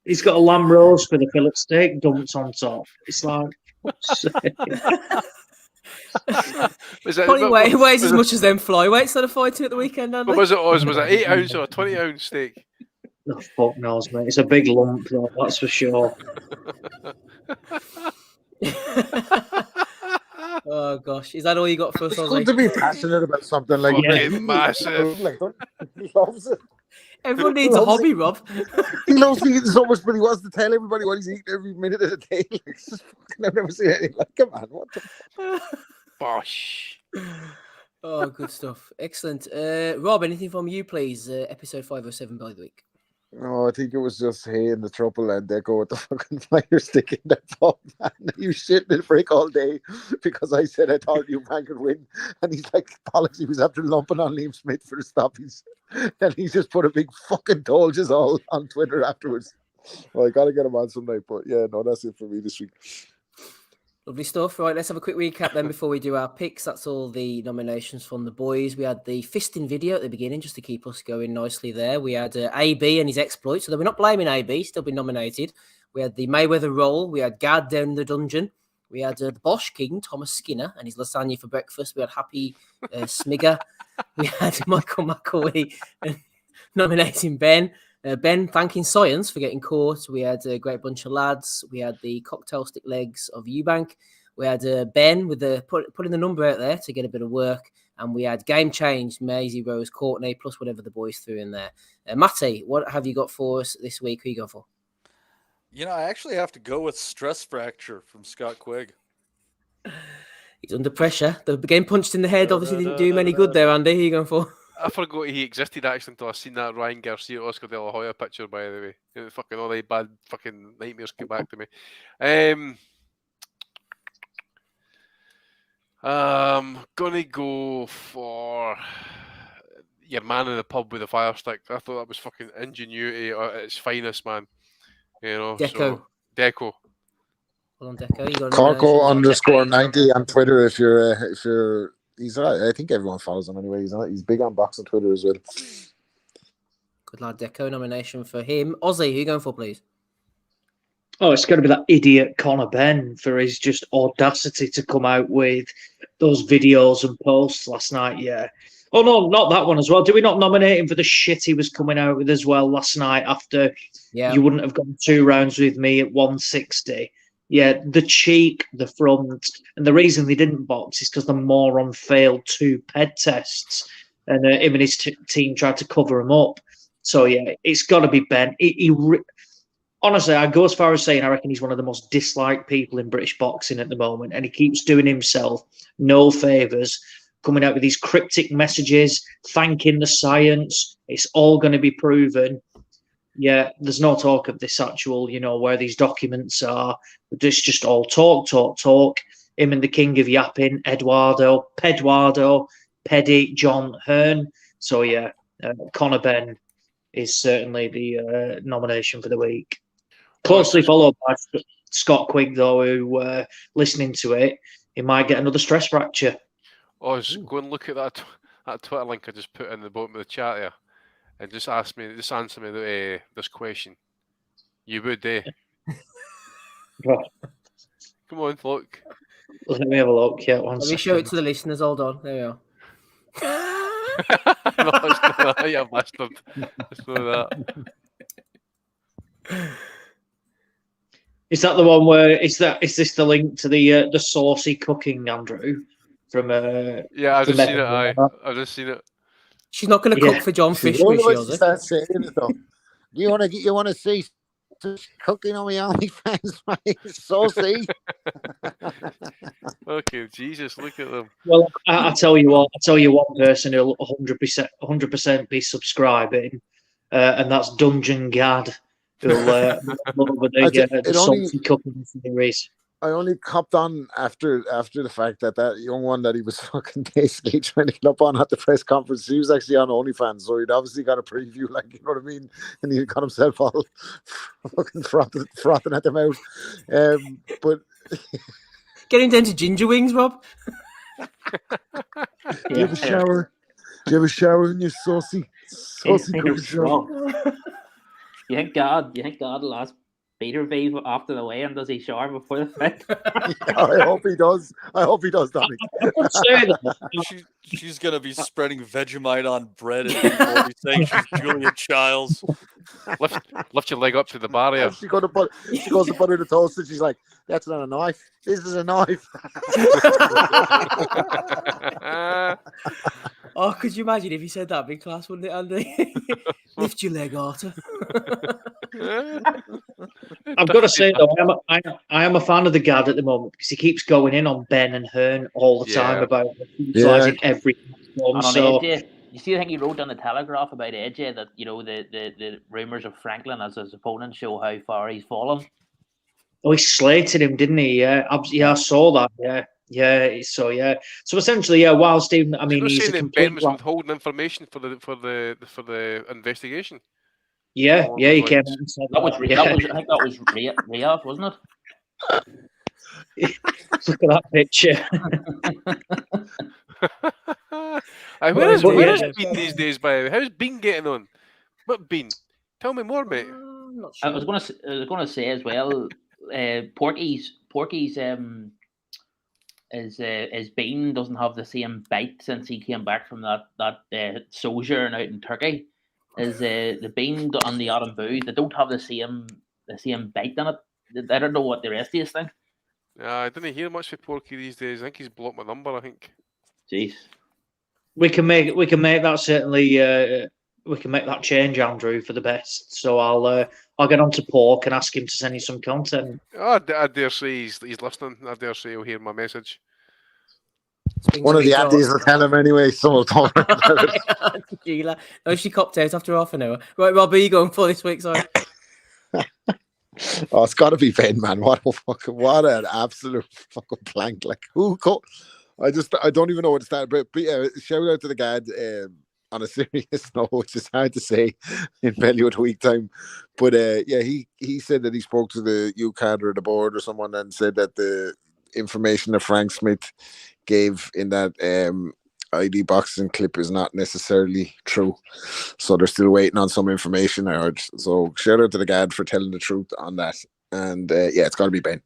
N: He's got a lamb roast with a fillet steak dumped on top. It's like,
M: Probably weighs as much as them flyweights that are fighting at the weekend, aren't they?
F: What was it? Was it 8 ounce or a 20 ounce steak?
N: Oh, fuck knows, mate. It's a big lump, though, that's for sure.
M: Oh gosh, is that all you got for us?
K: It's good to be passionate about something like
F: massive.
K: He loves it.
M: Everyone needs a hobby, Rob.
K: He loves eating so much, but he wants to tell everybody what he's eating every minute of the day. It's just fucking, I've never seen anything like it, man. What the
F: Bosh.
M: Oh, good stuff. Excellent. Rob, anything from you, please? Episode 507 by the week.
K: No, I think it was just Hay in the trouble and Deco with the fucking fire stick in the pub, man. He was shitting in break all day because I said I thought Eubank could win. And he's like, apology, he was after lumping on Liam Smith for the stoppies. And he just put a big fucking Dolges all on Twitter afterwards. Well, I got to get him on some night, but yeah, no, that's it for me this week.
M: Lovely stuff. Right, let's have a quick recap then before we do our picks. That's all the nominations from the boys. We had the fisting video at the beginning just to keep us going nicely there. We had AB and his exploits, so we're not blaming AB, still been nominated. We had the Mayweather roll. We had Guard down in the dungeon. We had the Bosch King, Thomas Skinner, and his lasagna for breakfast. We had Happy Smigger. We had Michael McAwee nominating Ben. Ben thanking Science for getting caught. We had a great bunch of lads. We had the cocktail stick legs of Eubank. We had Ben with the putting the number out there to get a bit of work. And we had Game Changed, Maisie, Rose, Courtney, plus whatever the boys threw in there. Matty, what have you got for us this week? Who you going for?
L: I actually have to go with Stress Fracture from Scott Quigg.
M: He's under pressure. The game punched in the head obviously didn't do him any good there, Andy. Who are you going for?
F: I forgot he existed actually until I seen that Ryan Garcia Oscar De La Hoya picture, by the way. Fucking all the bad fucking nightmares came back to me. Gonna go for your man in the pub with the fire stick. I thought that was fucking ingenuity at its finest, man.
M: Deco.
F: So, Deco.
M: Hold on, Deco. You got
K: Corco_90 on Twitter if you're he's all right. I think everyone follows him anyway. He's big on box on Twitter as well.
M: Good lad, Deco nomination for him. Ozzy, who you going for, please?
N: Oh, it's going to be that idiot Conor Benn for his just audacity to come out with those videos and posts last night. Yeah. Oh, no, not that one as well. Did we not nominate him for the shit he was coming out with as well last night after you wouldn't have gone 2 rounds with me at 160? Yeah, the cheek, the front. And the reason they didn't box is because the moron failed 2 PED tests. And him and his team tried to cover him up. So, yeah, it's got to be Ben. Honestly, I go as far as saying I reckon he's one of the most disliked people in British boxing at the moment. And he keeps doing himself no favours, coming out with these cryptic messages, thanking the science. It's all going to be proven. Yeah, there's no talk of this actual, where these documents are. It's just all talk. Him and the king of yapping, Pedwardo, Peddy, John Hearn. So, yeah, Conor Benn is certainly the nomination for the week. Closely followed by Scott Quigg, though, who, listening to it, he might get another stress fracture.
F: Oh, go and look at that Twitter link I just put in the bottom of the chat here. And just answer me this question. You would, eh?
N: Right.
F: Come on, look.
N: Let me have a look. Yeah,
M: Let me show it to the listeners. Hold on. There we are.
F: No, it's not that, you bastard. It's not that.
N: Is that the one where is this the link to the saucy cooking, Andrew? From
F: yeah, I've just seen it. I've just seen it.
M: She's not going to cook for John Fishman,
K: You want to see cooking on my OnlyFans, right? Saucy.
F: Okay, Jesus, look at them.
N: Well, I tell you what. I tell you one person who'll 100% be subscribing, and that's Dungeon Gad. who'll love the salty cooking series.
K: I only copped on after the fact that young one that he was fucking basically trying to get up on at the press conference, he was actually on OnlyFans, so he'd obviously got a preview, like, you know what I mean, and he got himself all fucking frothing at the mouth. But
M: get him down to ginger wings, Rob.
K: Do you have a shower? Do you have a shower in your saucy cooking shower?
O: You think God will ask Peter V after the weigh-in, does he shower before the fight?
K: Yeah, I hope he does. Dominic.
L: She's gonna be spreading Vegemite on bread and people will be saying she's Julia Childs.
F: Lift your leg up to the barrier.
K: She goes to put it in the toast and she's like, "That's not a knife. This is a knife."
M: Oh, could you imagine if he said that? Big class, wouldn't it, Andy? Lift your leg, Arthur.
N: I've got to say though, I am a fan of the Gad at the moment because he keeps going in on Ben and Hearn all the time about utilizing every form. So
O: AJ, you see, I think he wrote on the Telegraph about AJ that the rumours of Franklin as his opponent show how far he's fallen.
N: Oh, he slated him, didn't he? Yeah, I saw that. Yeah. So essentially, while Stephen, I mean, he's a complete.
F: Ben was withholding information for the investigation.
N: Yeah, he came out and said
O: that was I think that was Riyadh, wasn't
N: it? Look at that picture.
F: Where is Bean these days? By the way, how's Bean getting on? What Bean? Tell me more, mate.
O: Sure. I was gonna say as well. Porky's his Bean doesn't have the same bite since he came back from that sojourn out in Turkey. Is the Bean on the Adam Booze? They don't have the same bite in it. I don't know what the rest of you think.
F: I didn't hear much from Porky these days. I think he's blocked my number. I think.
O: Jeez.
N: We can make that certainly. We can make that change, Andrew, for the best. So I'll get on to Pork and ask him to send you some content.
F: I dare say he's listening. I dare say he'll hear my message.
K: One of the Andes will tell him anyway, so we'll talk about
M: it. Oh, she copped out after half an hour. Right, Rob, are you going for this week? Sorry.
K: Oh, it's got to be Ben, man. What an absolute fucking plank. Like, I don't even know what to start. But yeah, shout out to the Gad on a serious note, which is hard to say in Bellewood week time. But he said that he spoke to the UCAD or the board or someone and said that the information that Frank Smith gave in that ID boxing clip is not necessarily true. So they're still waiting on some information, I heard. So shout out to the Gad for telling the truth on that. And it's got to be Ben.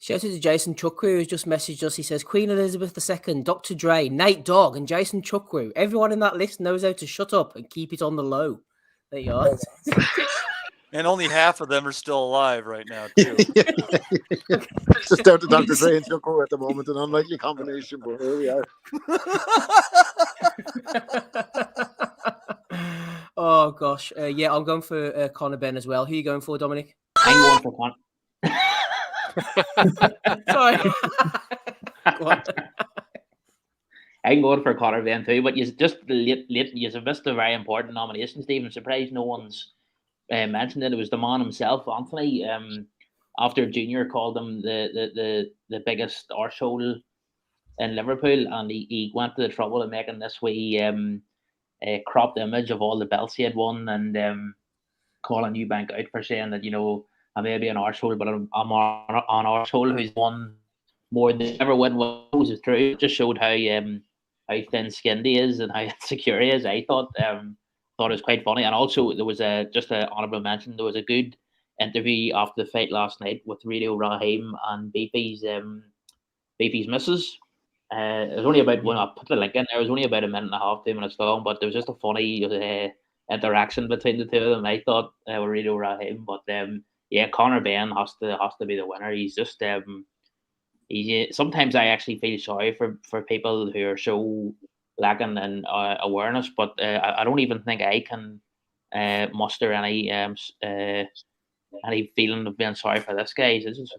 M: Shout out to Jason Chukwu, who's just messaged us. He says, Queen Elizabeth II, Dr. Dre, Nate Dogg, and Jason Chukwu. Everyone in that list knows how to shut up and keep it on the low. There you are.
L: And only half of them are still alive right now, too.
K: Just down to Dr. Dre and Chukwu at the moment, an unlikely combination, but here we are.
M: Oh, gosh. I'm going for Conor Ben as well. Who are you going for, Dominic?
O: I'm going for Conor.
M: Sorry.
O: I'm going for Conor Ben too, but you just you missed a very important nomination, Stephen. Surprised no one's mentioned it. It was the man himself, Anthony. After Junior called him the biggest arsehole in Liverpool, and he went to the trouble of making this wee cropped image of all the belts he had won, and calling Eubank out for saying that, I may be an arsehole, but I'm an arsehole who's won more than ever win. Which is true. It just showed how thin-skinned he is and how insecure he is. I thought it was quite funny. And also there was just an honourable mention. There was a good interview after the fight last night with Radio Raheem and BP's missus. It was only about, when I put the link in there, it was only about a minute and a half, 2 minutes long, but there was just a funny interaction between the two of them. I thought with Radio Raheem, but Conor Ben has to be the winner. He's just sometimes I actually feel sorry for people who are so lacking in awareness, but I don't even think I can muster any feeling of being sorry for this guy. This is a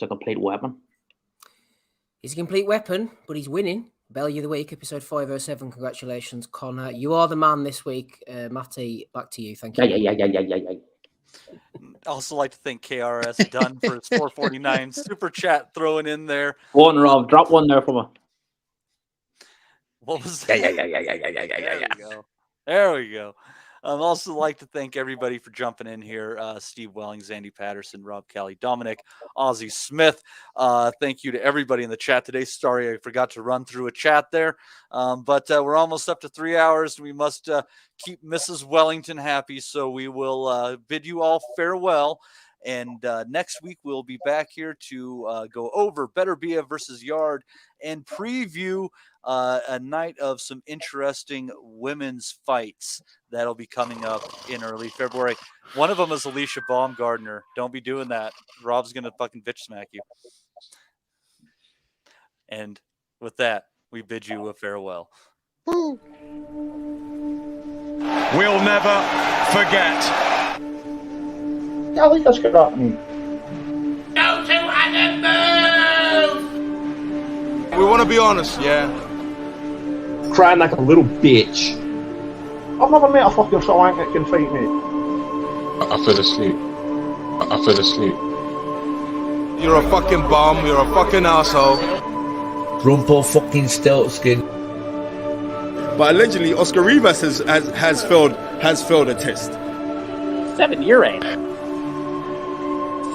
O: complete weapon.
M: He's a complete weapon, but he's winning. Belly of the Week, episode 507. Congratulations, Connor. You are the man this week. Matty, back to you. Thank you.
J: Yeah.
L: Also like to thank KRS Dunn for his 449 super chat throwing in there.
J: One, Rob, drop one there for me.
L: What was that?
J: Yeah.
L: There we go. Also like to thank everybody for jumping in here. Steve Wellings, Andy Patterson, Rob Kelly, Dominic, Ozzy Smith. Thank you to everybody in the chat today. Sorry I forgot to run through a chat there. But we're almost up to 3 hours. We must keep Mrs. Wellington happy. So we will bid you all farewell. And next week we'll be back here to go over Better Bia versus Yard and preview a night of some interesting women's fights that'll be coming up in early February. One of them is Alicia Baumgardner. Don't be doing that. Rob's gonna fucking bitch smack you. And with that, we bid you a farewell.
I: We'll never forget.
J: Yeah, that's good at me.
I: Go to and move! We want to be honest, yeah?
J: Crying like a little bitch. I've never met a fucking swank that can fight me.
R: I fell asleep.
I: You're a fucking bum, you're a fucking asshole.
S: Rumpo fucking Steltskin.
A: But allegedly, Oscar Rivas has failed a test.
J: 7 year ain't.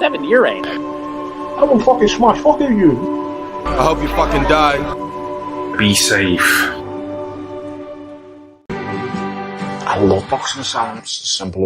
J: I will fucking smash fucking you.
I: I hope you fucking die.
R: Be safe.
S: I love boxing sounds. Simple.